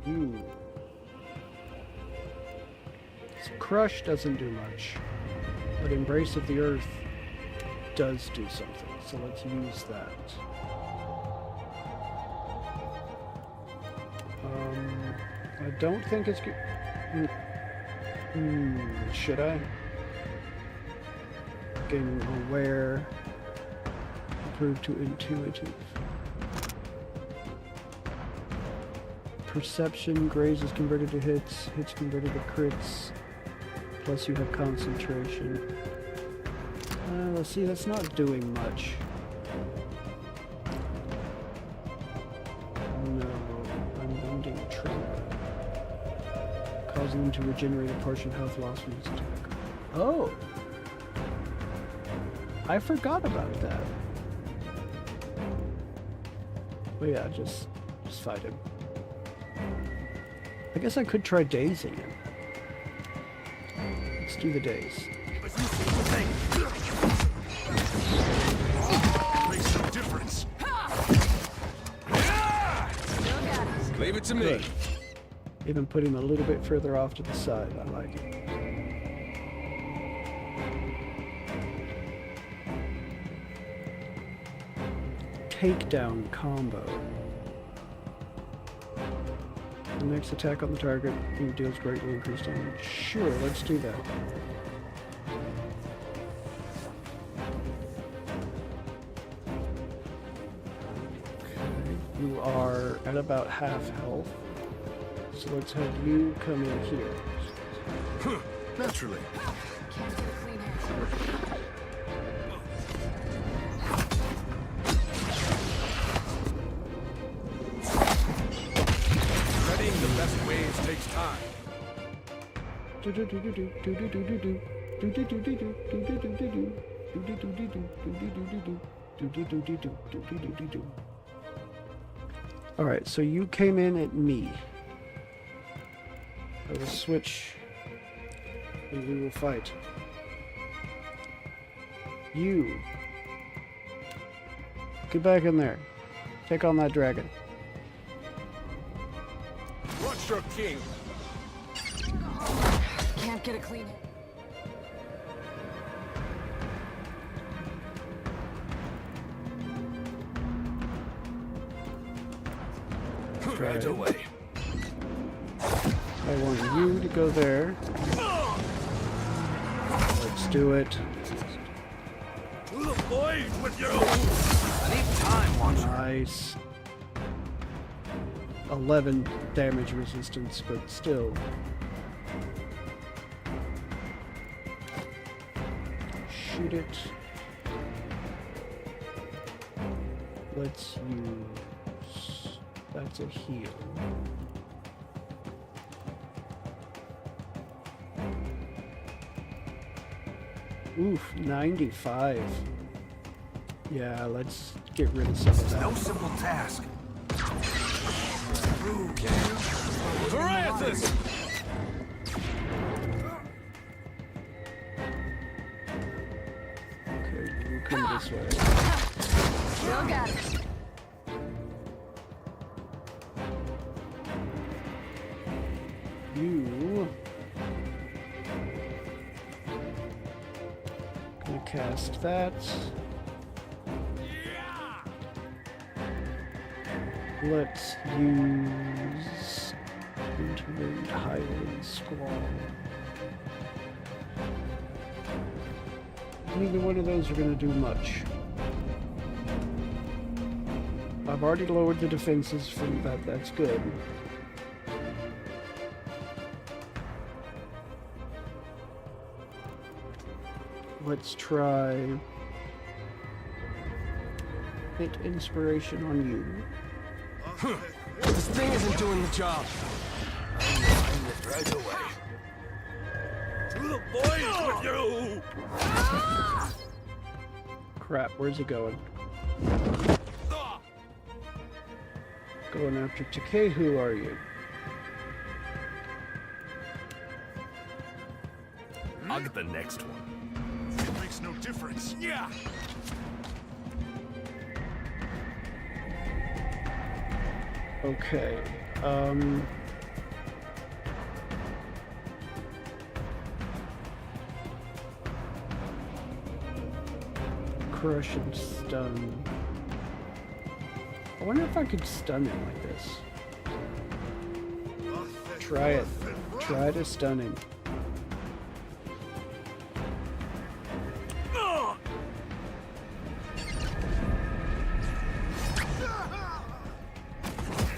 You. So Crush doesn't do much, but Embrace of the Earth does do something. So let's use that. I don't think it's good. Should I? Getting aware. Improve to intuitive. Perception, graze is converted to hits, hits converted to crits. Plus you have concentration. Let's see, that's not doing much. No, unbending trap. Causing them to regenerate a portion of health loss from its attack. Oh! I forgot about that. But yeah, just fight him. I guess I could try dazing him. Let's do the daze. Makes no difference. Leave it to me. Good. Even put him a little bit further off to the side. I like it. Takedown combo. The next attack on the target deals greatly increased damage. Sure, let's do that. Okay, you are at about half health. So let's have you come in here. Naturally. Readying the best waves takes time. Alright, so you came in at me. I will switch and we will fight. You. Get back in there. Take on that dragon. Watch your king. Can't get a clean. Right away. I want you to go there. Let's do it. To the void with you. I need time, Watcher. Nice. 11 damage resistance, but still. Shoot it. Let's use... That's a heal. Oof, 95. Yeah, let's get rid of some of that. No simple task. Paralysis! Okay, you come this way. Still got it. You... Gonna cast that. Let's use Interlude Highway Squall. Neither one of those are going to do much. I've already lowered the defenses from that. That's good. Let's try hit inspiration on you. This thing isn't doing the job. Right away. To the void with you. Crap, where's he going? Going after Takei, who are you? I'll get the next one. It makes no difference. Yeah! Okay, crush and stun. I wonder if I could stun him like this. Try it. Try to stun him.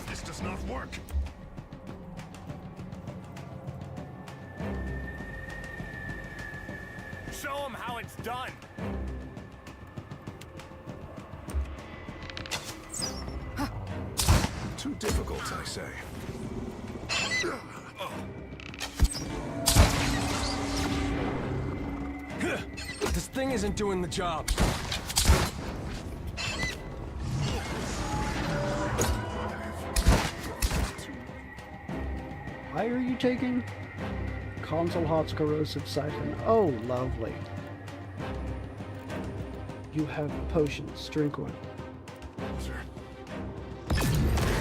This does not work. Show them how it's done. Too difficult, I say. This thing isn't doing the job. Why are you taking? Console Hot's corrosive siphon. Oh, lovely. You have potions. Drink one.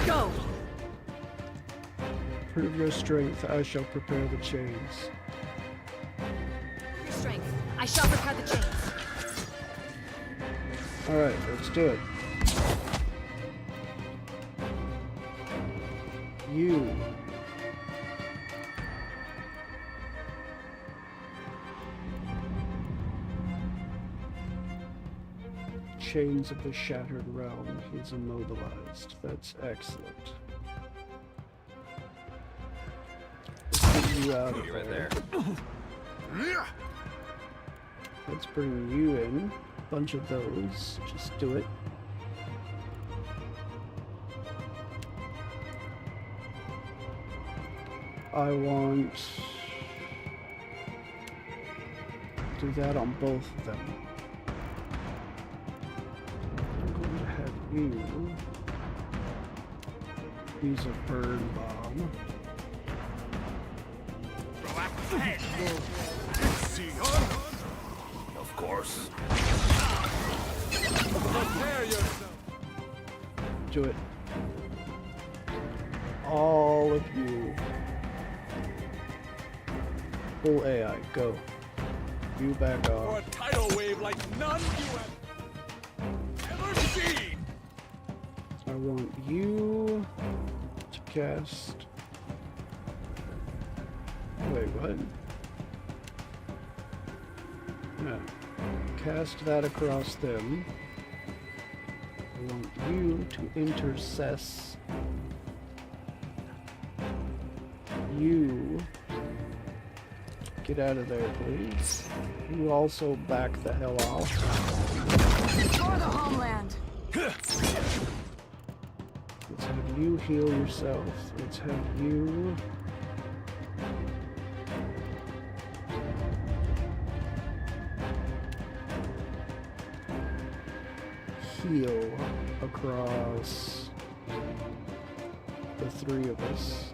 Go! Prove your strength. I shall prepare the chains. Your strength. I shall prepare the chains. Alright, let's do it. You. Chains of the Shattered Realm. He's immobilized. That's excellent. Let's get you out of there. Let's bring you in. Bunch of those. Just do it. I want... do that on both of them. I'm going to have you use a burn bomb. Of course. Prepare yourself. Do it. All of you. Full AI, go. You back For off. a tidal wave like none you have ever seen. I want you to cast... Wait, what? Yeah. Cast that across them. I want you to intercess. You... Get out of there, please. You also back the hell off. For the homeland! Let's have you heal yourself. Let's have you... heal across the three of us.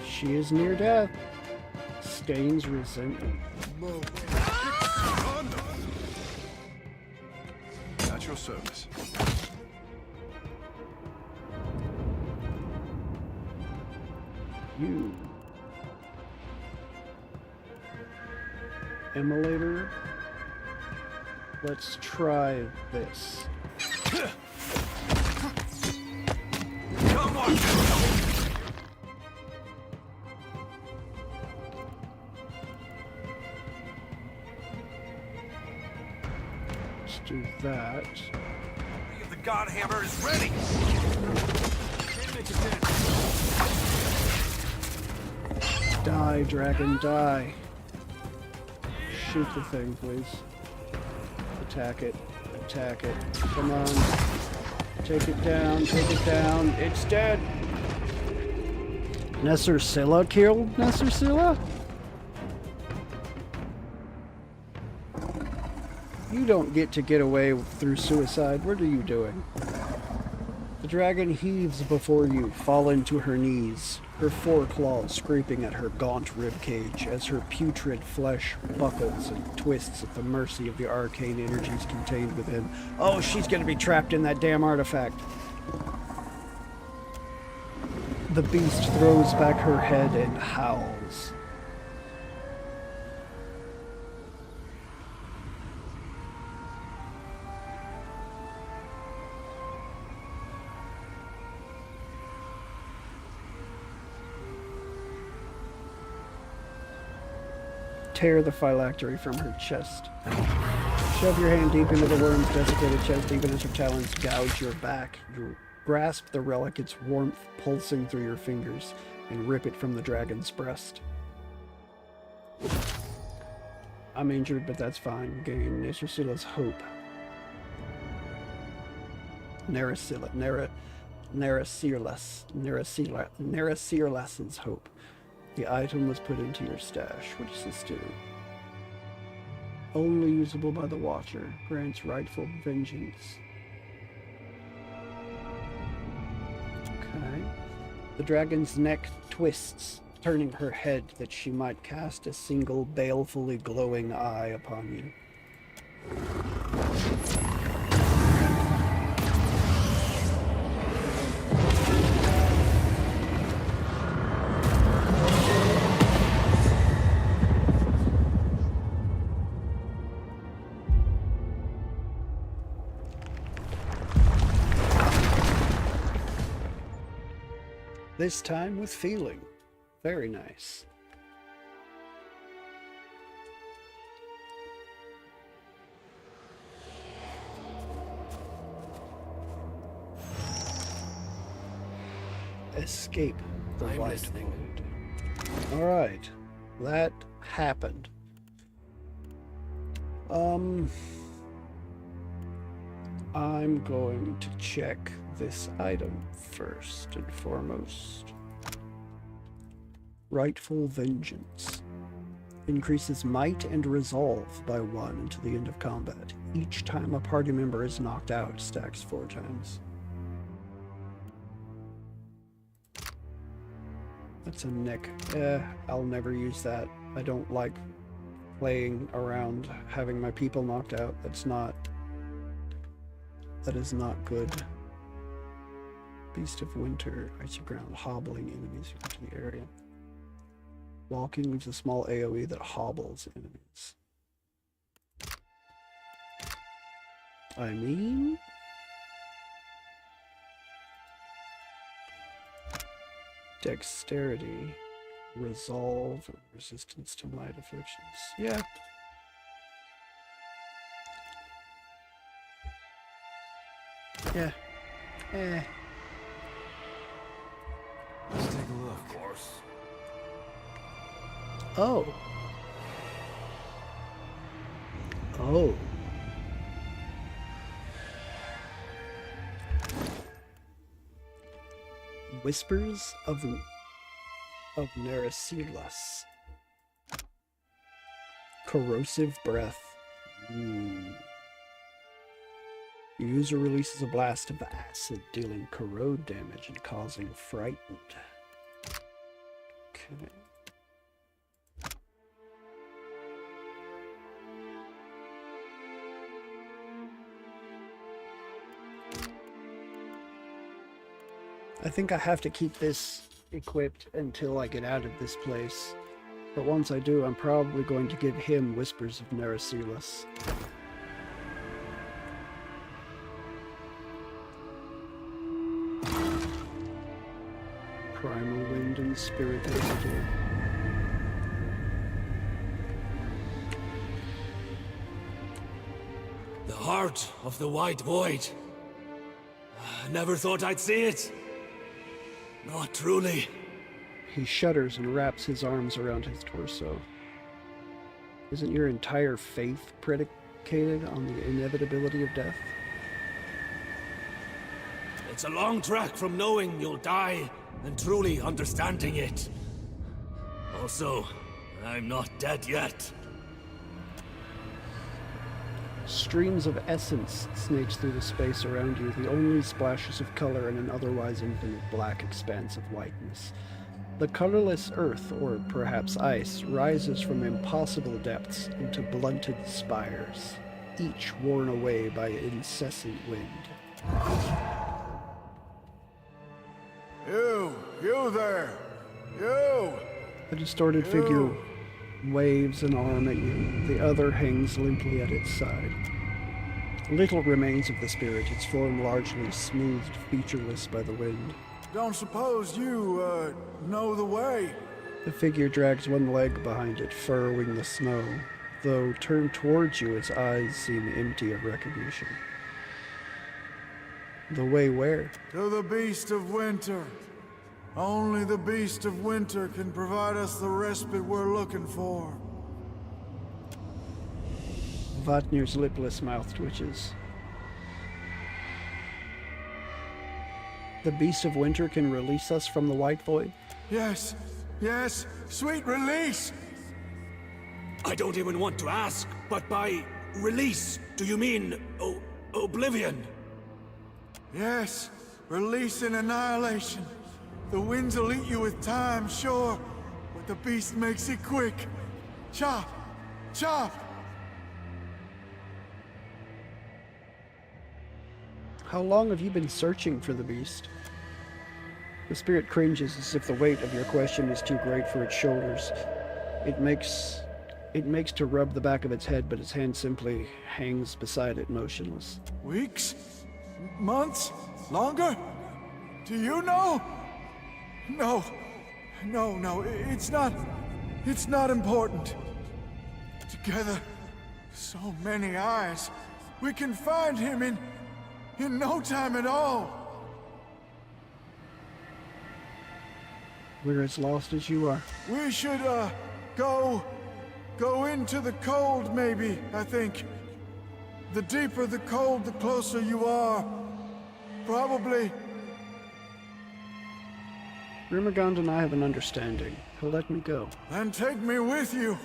She is near death. Stains resentment. At your service. You. Immolator. Let's try this. Come on! Let's do that. The God Hammer is ready! Die, dragon, die. Shoot the thing, please. Attack it. Attack it. Come on. Take it down. Take it down. It's dead. Nesser Scylla killed Nesser Scylla? You don't get away through suicide. What are you doing? The dragon heaves before you, fallen to her knees, her foreclaws scraping at her gaunt ribcage as her putrid flesh buckles and twists at the mercy of the arcane energies contained within. Oh, she's gonna be trapped in that damn artifact. The beast throws back her head and howls. Tear the phylactery from her chest. Shove your hand deep into the worm's desiccated chest, even as her talons gouge your back. You grasp the relic, its warmth pulsing through your fingers, and rip it from the dragon's breast. I'm injured, but that's fine. Gain Nerascilla's hope. Nerascilla's hope. The item was put into your stash. What does this do? Only usable by the Watcher. Grants rightful vengeance. Okay. The dragon's neck twists, turning her head that she might cast a single balefully glowing eye upon you. This time with feeling. Very nice. Escape the White Void. Alright. That happened. I'm going to check this item first and foremost. Rightful Vengeance. Increases might and resolve by 1 until the end of combat. Each time a party member is knocked out, stacks 4 times. That's a nick. I'll never use that. I don't like playing around having my people knocked out. That is not good. Beast of Winter, icy ground, hobbling enemies who enter the area. Walking leaves a small AoE that hobbles enemies. I mean... Dexterity, resolve, and resistance to light afflictions. Yeah. Yeah. Let's take a look. Of course. Oh. Oh. Whispers of Nerascilla's. Corrosive breath. The user releases a blast of acid, dealing corrode damage and causing frightened. Okay. I think I have to keep this equipped until I get out of this place. But once I do, I'm probably going to give him Whispers of Nerascilla's. Primal Wind and Spirit Residue. The heart of the White Void. I never thought I'd see it. Not truly. He shudders and wraps his arms around his torso. Isn't your entire faith predicated on the inevitability of death? It's a long track from knowing you'll die and truly understanding it. Also, I'm not dead yet. Streams of essence snakes through the space around you, the only splashes of color in an otherwise infinite black expanse of whiteness. The colorless earth, or perhaps ice, rises from impossible depths into blunted spires, each worn away by incessant wind. You there! You! The distorted figure waves an arm at you, the other hangs limply at its side. Little remains of the spirit, its form largely smoothed, featureless by the wind. Don't suppose you, know the way? The figure drags one leg behind it, furrowing the snow, though turned towards you, its eyes seem empty of recognition. The way where? To the Beast of Winter. Only the Beast of Winter can provide us the respite we're looking for. Vatnir's lipless mouth twitches. The Beast of Winter can release us from the White Void? Yes, yes, sweet release! I don't even want to ask, but by release, do you mean oblivion? Yes, release and annihilation. The winds will eat you with time, sure, but the beast makes it quick. Chop! Chop! How long have you been searching for the beast? The spirit cringes as if the weight of your question is too great for its shoulders. It makes to rub the back of its head, but its hand simply hangs beside it, motionless. Weeks? Months? Longer? Do you know? No. No, it's not important. Together, so many eyes. We can find him in no time at all. We're as lost as you are. We should, go into the cold, maybe, I think. The deeper the cold, the closer you are. Probably. Rimmergond and I have an understanding. He'll let me go. Then take me with you.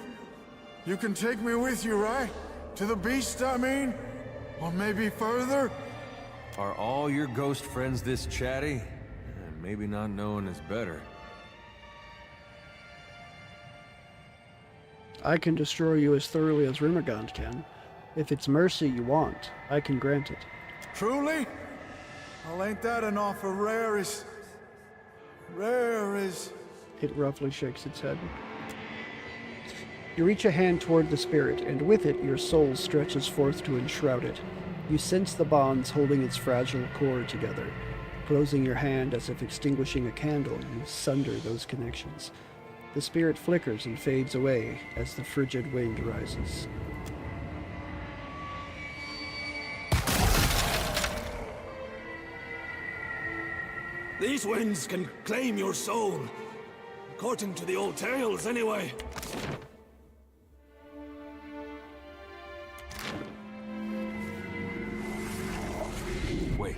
You can take me with you, right? To the beast, I mean? Or maybe further? Are all your ghost friends this chatty? Maybe not knowing is better. I can destroy you as thoroughly as Rimmergond can. If it's mercy you want, I can grant it. Truly? Well, ain't that an offer rare as... It roughly shakes its head. You reach a hand toward the spirit, and with it your soul stretches forth to enshroud it. You sense the bonds holding its fragile core together. Closing your hand as if extinguishing a candle, you sunder those connections. The spirit flickers and fades away as the frigid wind rises. These winds can claim your soul. According to the old tales, anyway. Wait.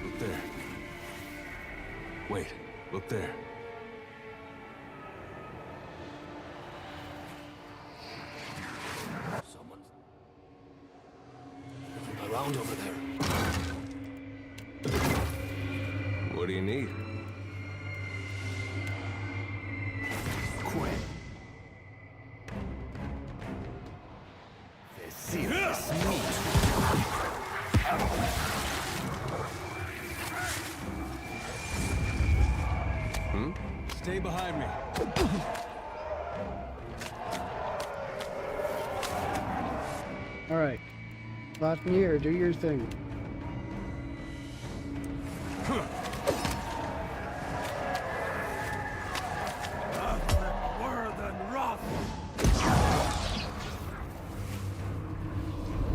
Look there. Wait, look there. Someone's looking around over there. What do you need? Quit. This serious meat. Stay behind me. All right. Vatnir, do your thing.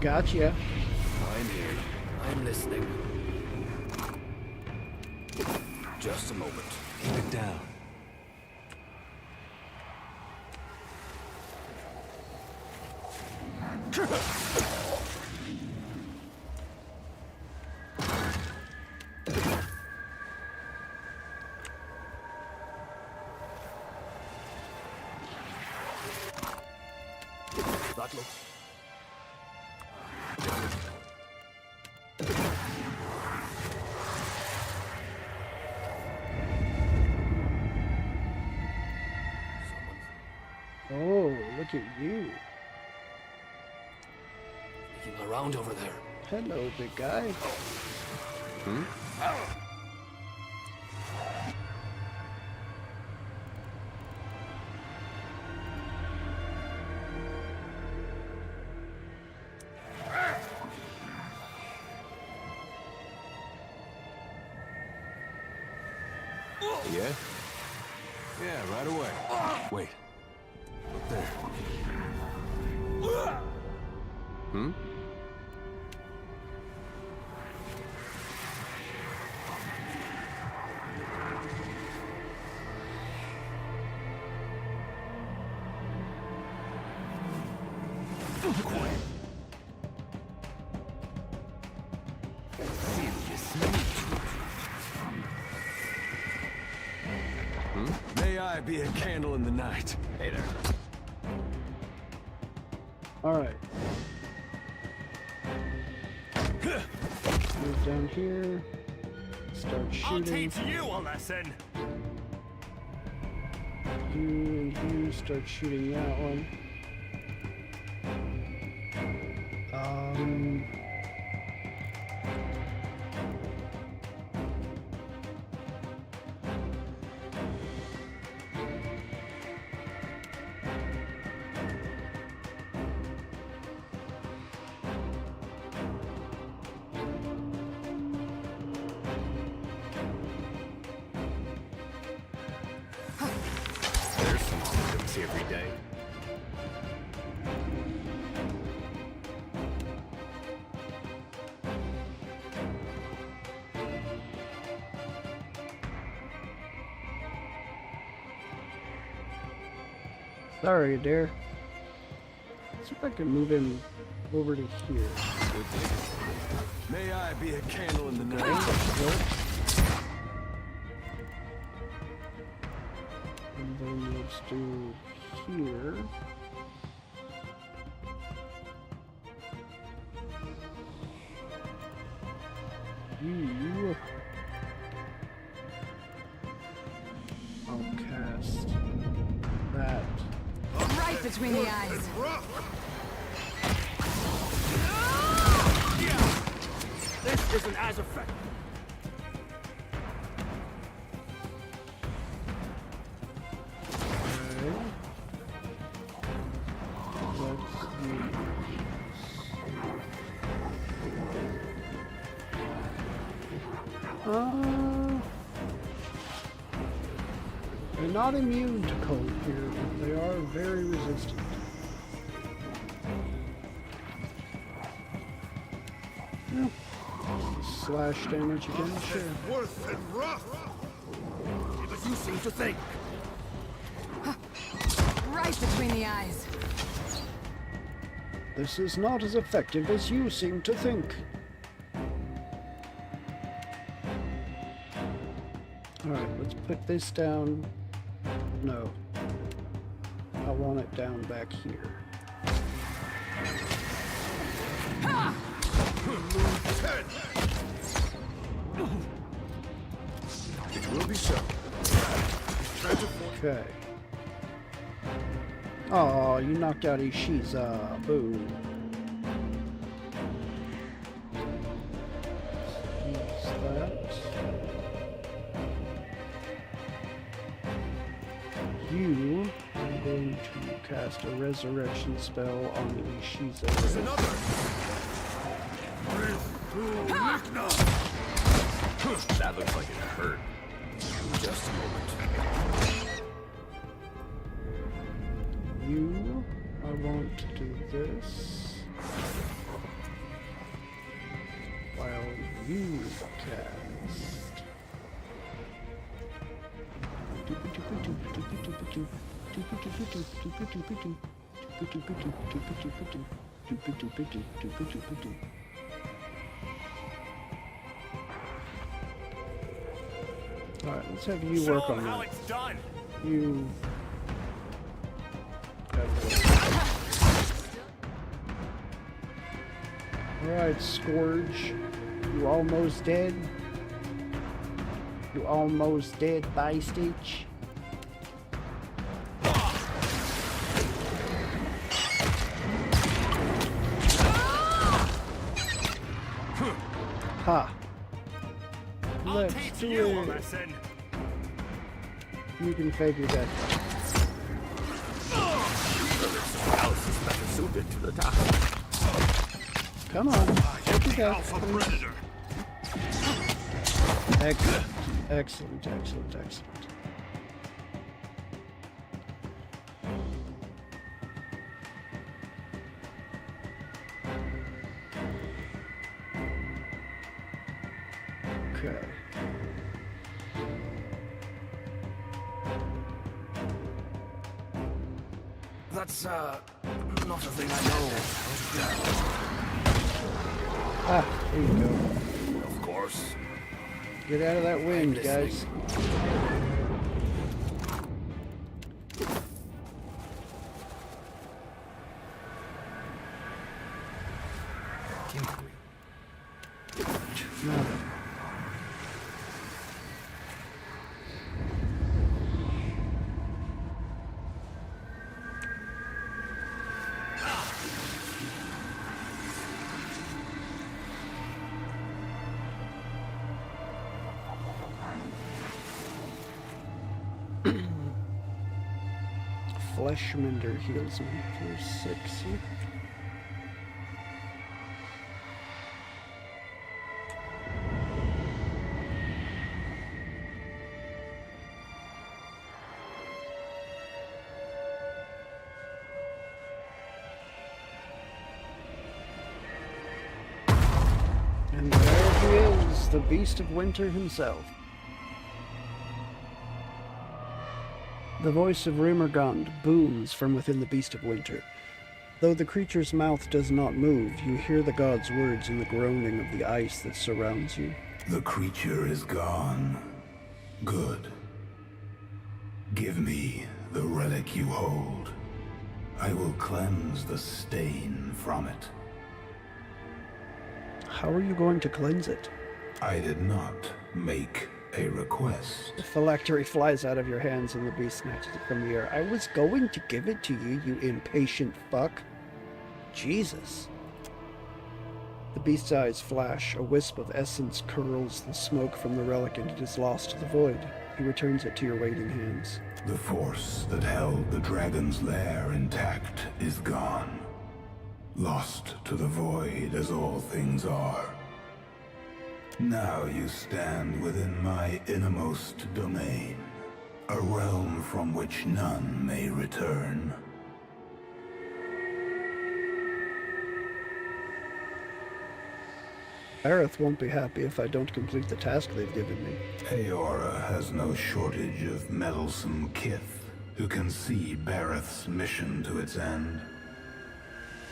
Gotcha. I'm here. I'm listening. Just a moment. Keep it down. that look? Oh, look at you. Sneaking around over there. Hello, big guy. Hmm? Yeah? Yeah, right away. Wait. Up there. Hmm? May I be a candle in the night. Hey there. All right. Move down here. Start shooting. I'll teach you a lesson. You and you start shooting that one. There's some symptoms every day. Sorry, dear. Let's see if I can move him over to here. May I be a candle in the night. And then let's do here. You. I'll cast that. Right between the eyes. This isn't as effective. They're not immune to cold here, but they are very resistant. Yeah. Slash damage again, sure. Worth and rough. But you seem to think. Right between the eyes. This is not as effective as you seem to think. Alright, let's put this down. No. I want it down back here. It will be so. Okay. Oh, you knocked out Ishiza. Boo. Use that. You are going to cast a resurrection spell on Ishiza. There's another. That looks like it hurt. Just a moment. You, I want to do this. While you cast. Alright, let's have you work on how that. it's done. Alright, Scourge. You almost dead? You almost dead, by Stitch? Ha. Let's do it. You can fake your death. House is better suited to the task. Come on. Fake your death. Excellent. Excellent, excellent, excellent. Okay. That's, not a thing I know. Ah, there you go. Of course. Get out of that wind, guys. No. Fleshmender heals me for 60. And there he is, the Beast of Winter himself. The voice of Rimergand booms from within the Beast of Winter. Though the creature's mouth does not move, you hear the god's words in the groaning of the ice that surrounds you. The creature is gone. Good. Give me the relic you hold. I will cleanse the stain from it. How are you going to cleanse it? I did not make a request. The phylactery flies out of your hands and the beast snatches it from the air. I was going to give it to you, you impatient fuck. Jesus. The beast's eyes flash. A wisp of essence curls the smoke from the relic and it is lost to the void. He returns it to your waiting hands. The force that held the dragon's lair intact is gone. Lost to the void as all things are. Now you stand within my innermost domain, a realm from which none may return. Aerith won't be happy if I don't complete the task they've given me. Aeora has no shortage of meddlesome kith who can see Bareth's mission to its end.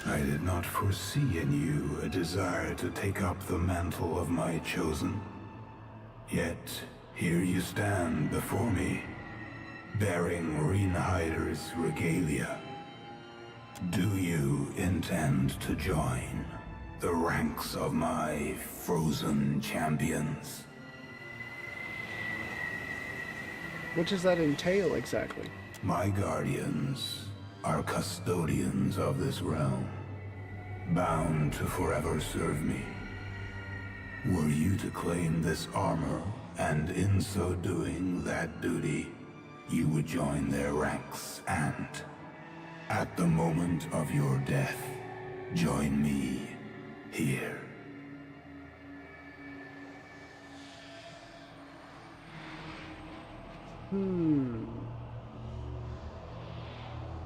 I did not foresee in you a desire to take up the mantle of my chosen. Yet, here you stand before me, bearing Reinhider's regalia. Do you intend to join the ranks of my frozen champions? What does that entail exactly? My guardians are custodians of this realm, bound to forever serve me. Were you to claim this armor, and in so doing that duty, you would join their ranks and, at the moment of your death, join me here.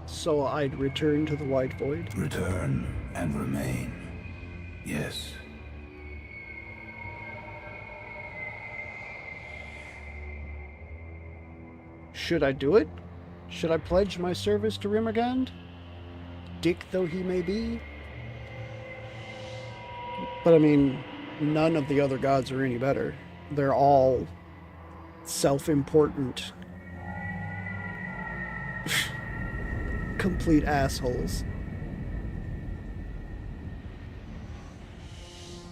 So I'd return to the White Void? Return and remain. Yes. Should I do it? Should I pledge my service to Rimergand? Dick though he may be? But I mean, none of the other gods are any better. They're all self-important, complete assholes.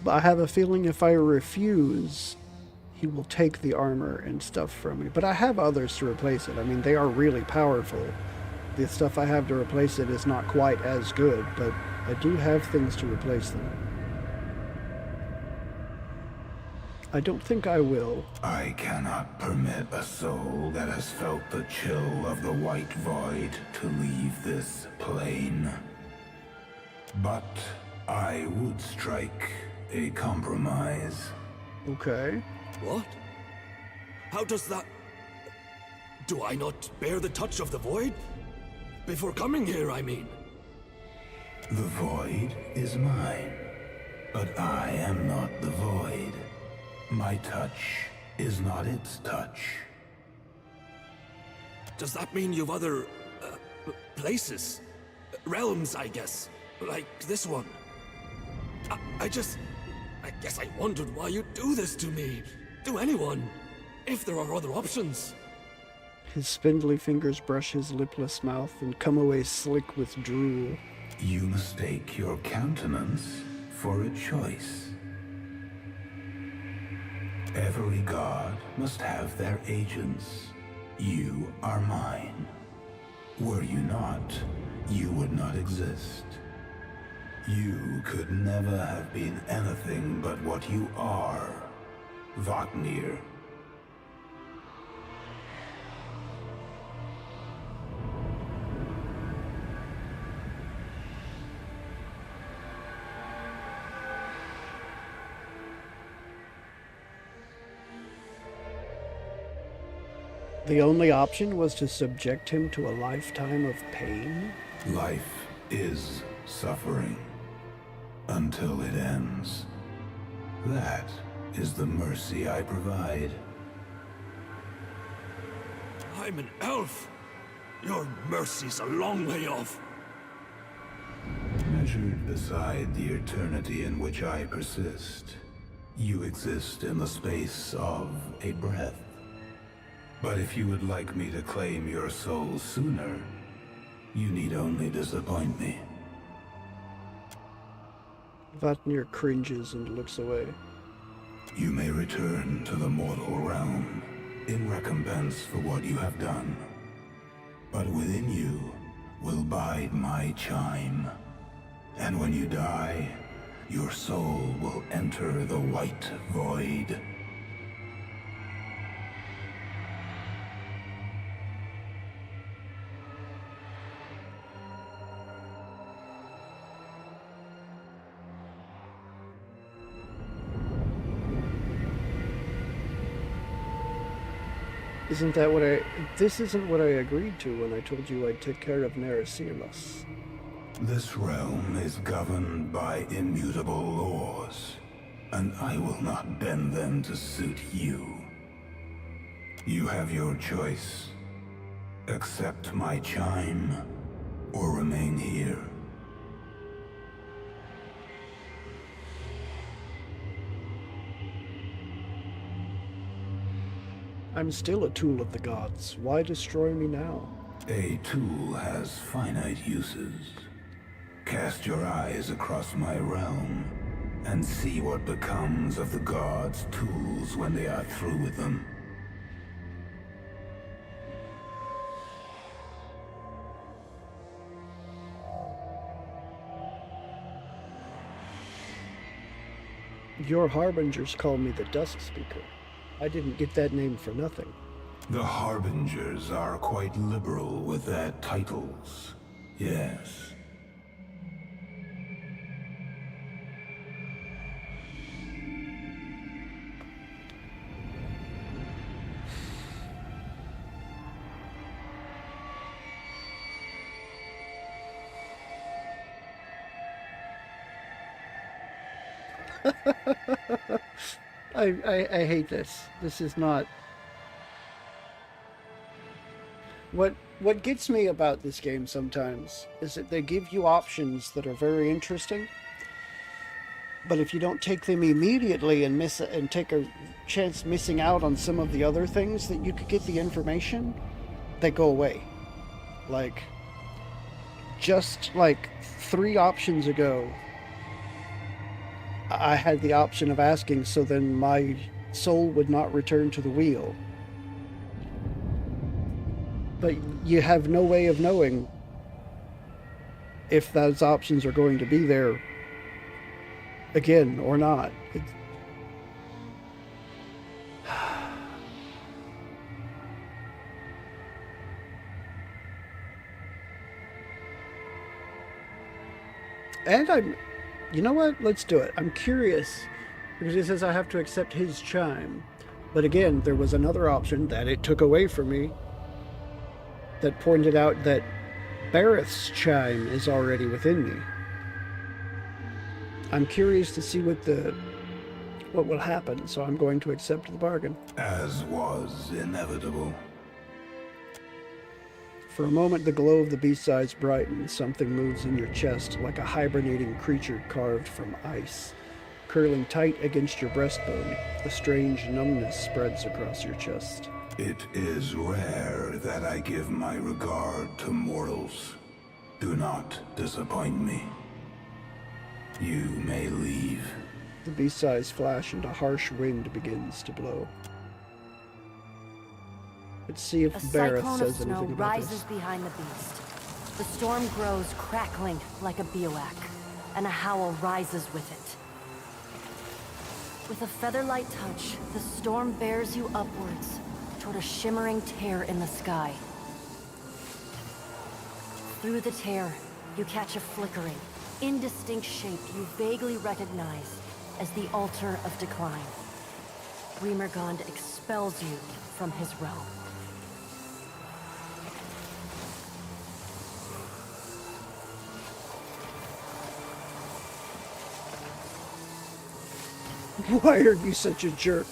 But I have a feeling if I refuse, he will take the armor and stuff from me. But I have others to replace it. I mean, they are really powerful. The stuff I have to replace it is not quite as good, but I do have things to replace them. I don't think I will. I cannot permit a soul that has felt the chill of the white void to leave this plane. But I would strike a compromise. Okay. What? How does that... Do I not bear the touch of the void? Before coming here, I mean. The void is mine, but I am not the void. My touch is not its touch. Does that mean you've other... places? Realms, I guess. Like this one? I guess I wondered why you'd do this to me. To anyone. If there are other options. His spindly fingers brush his lipless mouth and come away slick with drool. You mistake your countenance for a choice. Every god must have their agents. You are mine. Were you not, you would not exist. You could never have been anything but what you are, Vatnir. The only option was to subject him to a lifetime of pain? Life is suffering until it ends. That is the mercy I provide. I'm an elf. Your mercy's a long way off. Measured beside the eternity in which I persist, you exist in the space of a breath. But if you would like me to claim your soul sooner, you need only disappoint me. Vatnir cringes and looks away. You may return to the mortal realm in recompense for what you have done. But within you will bide my chime. And when you die, your soul will enter the white void. Isn't that what this isn't what I agreed to when I told you I'd take care of Nerasirlas. This realm is governed by immutable laws, and I will not bend them to suit you. You have your choice. Accept my chime, or remain here. I'm still a tool of the gods. Why destroy me now? A tool has finite uses. Cast your eyes across my realm, and see what becomes of the gods' tools when they are through with them. Your harbingers call me the Dusk Speaker. I didn't get that name for nothing. The harbingers are quite liberal with their titles. Yes. I hate this. This is not... What gets me about this game sometimes is that they give you options that are very interesting, but if you don't take them immediately and take a chance missing out on some of the other things that you could get the information, they go away. Like, just like 3 options ago, I had the option of asking, so then my soul would not return to the wheel. But you have no way of knowing if those options are going to be there again or not. And you know what? Let's do it. I'm curious, because it says I have to accept his chime. But again, there was another option that it took away from me that pointed out that Bareth's chime is already within me. I'm curious to see what will happen, so I'm going to accept the bargain. As was inevitable. For a moment, the glow of the beast's eyes brightens. Something moves in your chest, like a hibernating creature carved from ice. Curling tight against your breastbone, a strange numbness spreads across your chest. It is rare that I give my regard to mortals. Do not disappoint me. You may leave. The beast's eyes flash and a harsh wind begins to blow. Let's see if Bareth says anything about this. A cyclone of snow rises behind the beast. The storm grows, crackling like a bivouac, and a howl rises with it. With a feather-light touch, the storm bears you upwards toward a shimmering tear in the sky. Through the tear, you catch a flickering, indistinct shape you vaguely recognize as the Altar of Decline. Remergond expels you from his realm. Why are you such a jerk?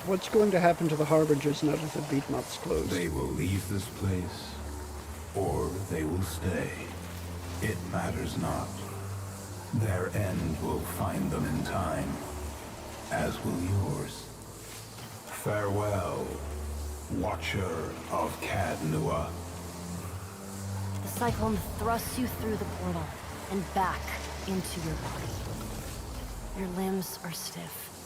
What's going to happen to the Harbingers now that the Beatmoth's closed? They will leave this place, or they will stay. It matters not. Their end will find them in time, as will yours. Farewell, Watcher of Cadnua. The cyclone thrusts you through the portal and back into your body. Your limbs are stiff,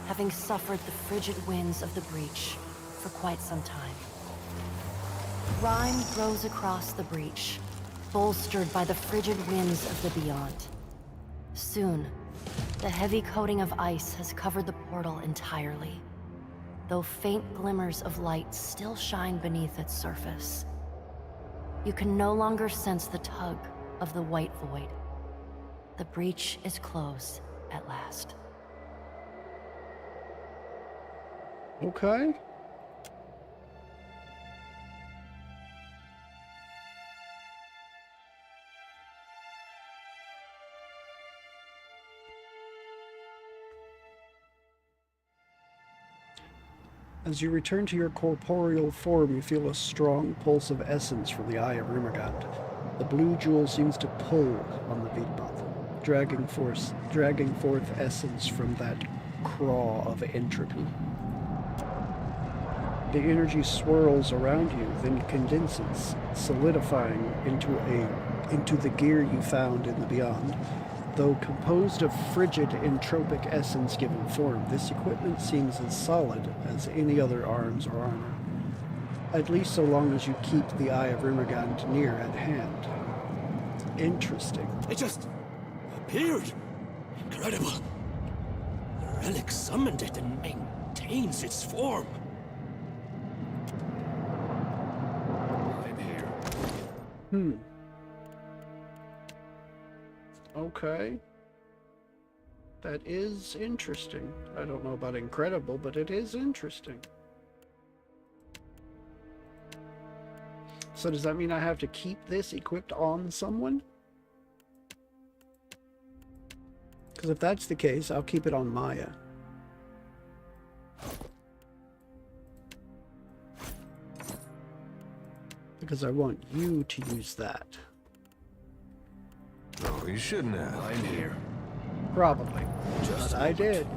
having suffered the frigid winds of the breach for quite some time. Rime grows across the breach, bolstered by the frigid winds of the beyond. Soon, the heavy coating of ice has covered the portal entirely, though faint glimmers of light still shine beneath its surface. You can no longer sense the tug of the white void. The breach is closed at last. Okay. As you return to your corporeal form, you feel a strong pulse of essence from the Eye of Remergand. The blue jewel seems to pull on the Beatmoth, dragging forth essence from that craw of entropy. The energy swirls around you, then condenses, solidifying into the gear you found in the beyond. Though composed of frigid, entropic essence given form, this equipment seems as solid as any other arms or armor. At least so long as you keep the Eye of Remergand near at hand. Interesting. It just appeared. Incredible. The relic summoned it and maintains its form. I'm here. Okay. That is interesting. I don't know about incredible, but it is interesting. So does that mean I have to keep this equipped on someone? Because if that's the case, I'll keep it on Maya. Because I want you to use that. No, you shouldn't have. I'm here. Probably. Just but I did.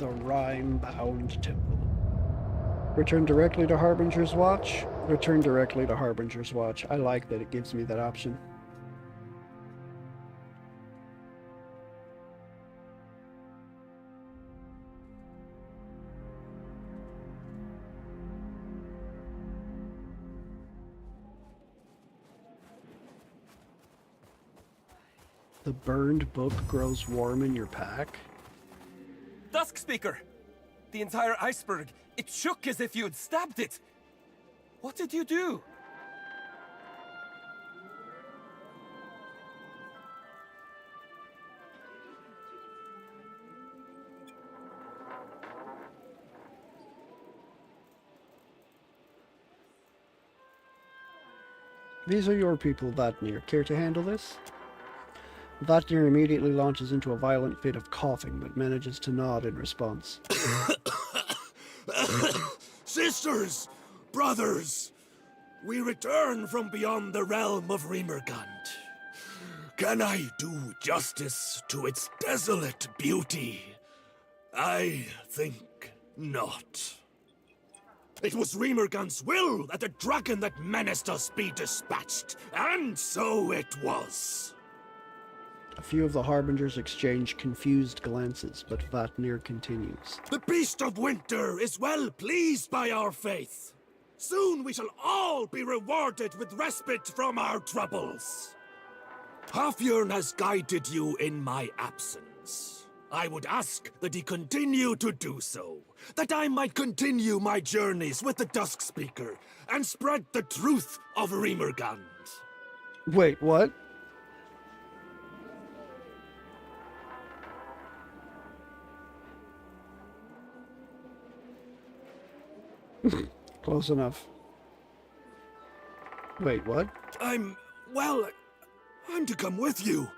the Rime-bound temple. Return directly to Harbinger's Watch. Return directly to Harbinger's Watch. I like that it gives me that option. The burned book grows warm in your pack. Dusk Speaker! The entire iceberg, it shook as if you had stabbed it! What did you do? These are your people, Vatnir. Care to handle this? Vatnir immediately launches into a violent fit of coughing, but manages to nod in response. Sisters! Brothers! We return from beyond the realm of Remergant. Can I do justice to its desolate beauty? I think not. It was Remergant's will that the dragon that menaced us be dispatched, and so it was. A few of the Harbingers exchange confused glances, but Vatnir continues. The Beast of Winter is well pleased by our faith. Soon we shall all be rewarded with respite from our troubles. Halfjorn has guided you in my absence. I would ask that he continue to do so, that I might continue my journeys with the Dusk Speaker and spread the truth of Remergant. Wait, what? Close enough. Wait, what? I'm to come with you.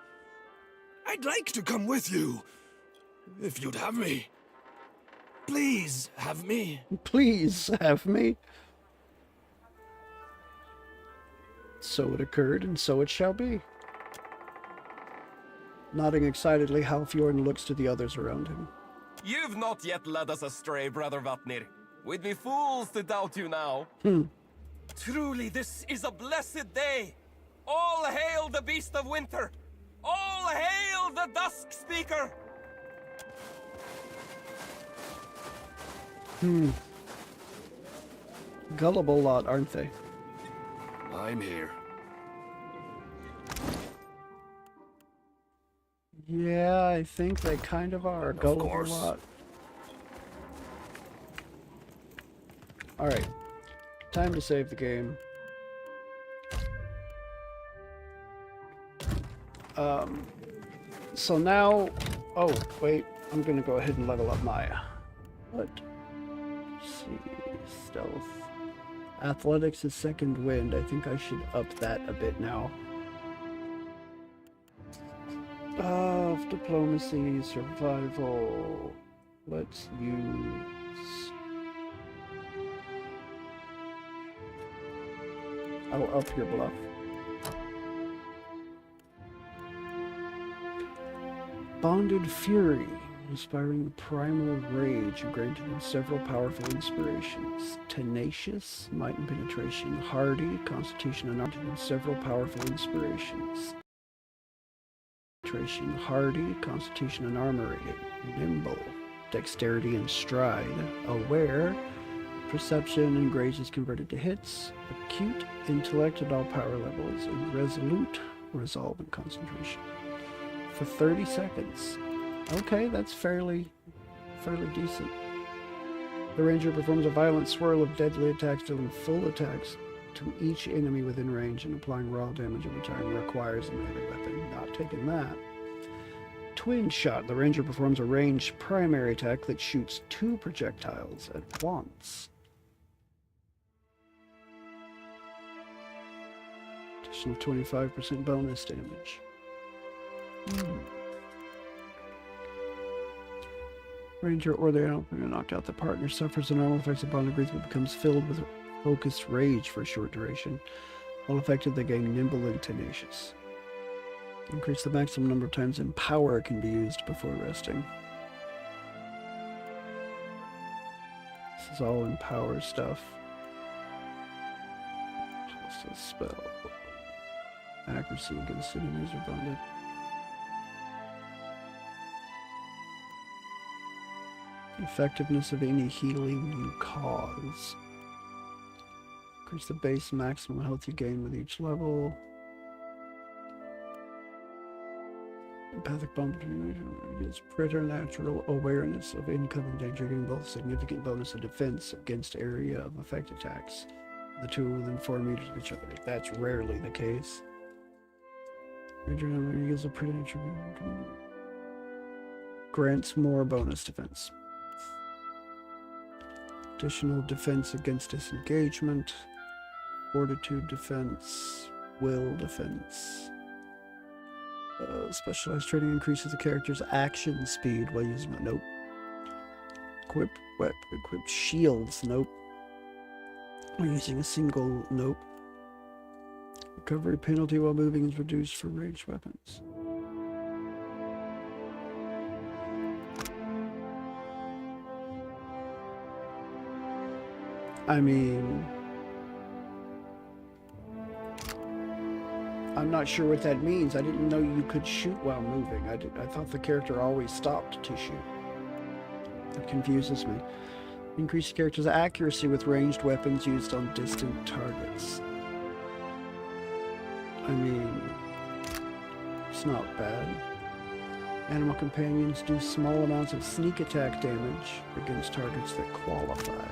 I'd like to come with you. If you'd have me. Please have me. Please have me. So it occurred, and so it shall be. Nodding excitedly, Halfjorn looks to the others around him. You've not yet led us astray, Brother Vatnir. We'd be fools to doubt you now. Truly, this is a blessed day. All hail the Beast of Winter. All hail the Dusk Speaker. Gullible lot, aren't they? I'm here. Yeah, I think they kind of are. Gullible course. lot. Alright. Time to save the game. So now... Oh, wait. I'm gonna go ahead and level up Maya. What? Let's see. Stealth. Athletics is second wind. I think I should up that a bit now. Diplomacy, survival. Let's use... I'll up your bluff. Bonded Fury, inspiring primal rage, granted him several powerful inspirations. Tenacious, might and penetration. Hardy, constitution and armor, and several powerful inspirations. Hardy, constitution and armor rating. Nimble, dexterity and stride. Aware, perception and grace is converted to hits. Acute, intellect at all power levels. And resolute, resolve and concentration. For 30 seconds. Okay, that's fairly decent. The ranger performs a violent swirl of deadly attacks, dealing full attacks to each enemy within range and applying raw damage every time. Requires a melee weapon. Not taking that. Twin shot. The ranger performs a ranged primary attack that shoots 2 projectiles at once. Additional 25% bonus damage. Ranger or the animal knocked out, the partner suffers the normal effects of bond agrees but becomes filled with focused rage for a short duration. While affected, they gain nimble and tenacious. Increase the maximum number of times Empower can be used before resting. is all in power stuff. Just a spell. Accuracy against enemies are bonded. Effectiveness of any healing you cause. Increase the base maximum health you gain with each level. Empathic bomb gives preternatural awareness of incoming danger, giving both significant bonus of defense against area of effect attacks. The two within 4 meters of each other. That's rarely the case. Ranger gives a preternatural grants more bonus defense. Additional defense against disengagement, fortitude defense, will defense. Specialized training increases the character's action speed while using it. Nope. Equip shields. Nope. While using a single. Nope. Recovery penalty while moving is reduced for ranged weapons. I mean, I'm not sure what that means. I didn't know you could shoot while moving. I thought the character always stopped to shoot. That confuses me. Increase the character's accuracy with ranged weapons used on distant targets. I mean, it's not bad. Animal companions do small amounts of sneak attack damage against targets that qualify.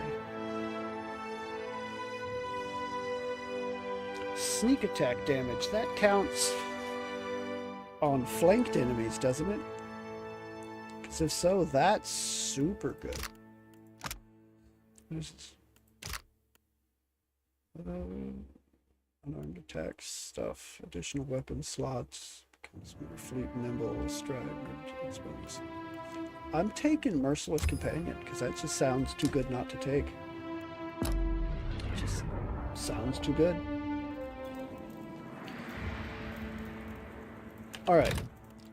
Sneak attack damage, that counts on flanked enemies, doesn't it? Because if so, that's super good. What is this? Unarmed attacks stuff, additional weapon slots, becomes more fleet, nimble, stride, bonus. I'm taking Merciless Companion because that just sounds too good not to take. It just sounds too good. Alright,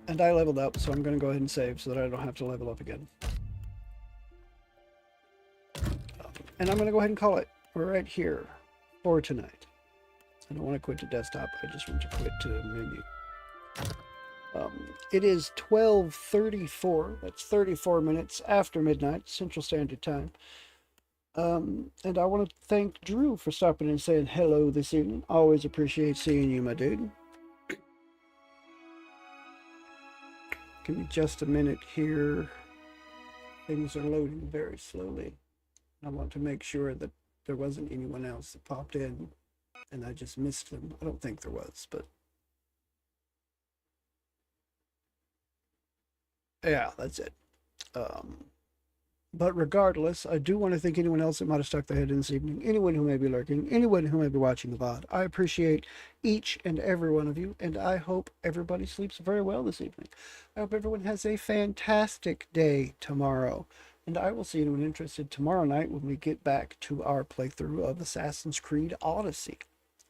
and I leveled up, so I'm going to go ahead and save so that I don't have to level up again. And I'm going to go ahead and call it right here for tonight. I don't want to quit to desktop, I just want to quit to menu. It is 12:34, that's 34 minutes after midnight, Central Standard Time. And I want to thank Drew for stopping and saying hello this evening. Always appreciate seeing you, my dude. Give me just a minute here. Things are loading very slowly. I want to make sure that there wasn't anyone else that popped in and I just missed them. I don't think there was, but yeah, that's it. But regardless, I do want to thank anyone else that might have stuck their head in this evening, anyone who may be lurking, anyone who may be watching the VOD. I appreciate each and every one of you, and I hope everybody sleeps very well this evening. I hope everyone has a fantastic day tomorrow, and I will see anyone interested tomorrow night when we get back to our playthrough of Assassin's Creed Odyssey.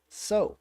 So,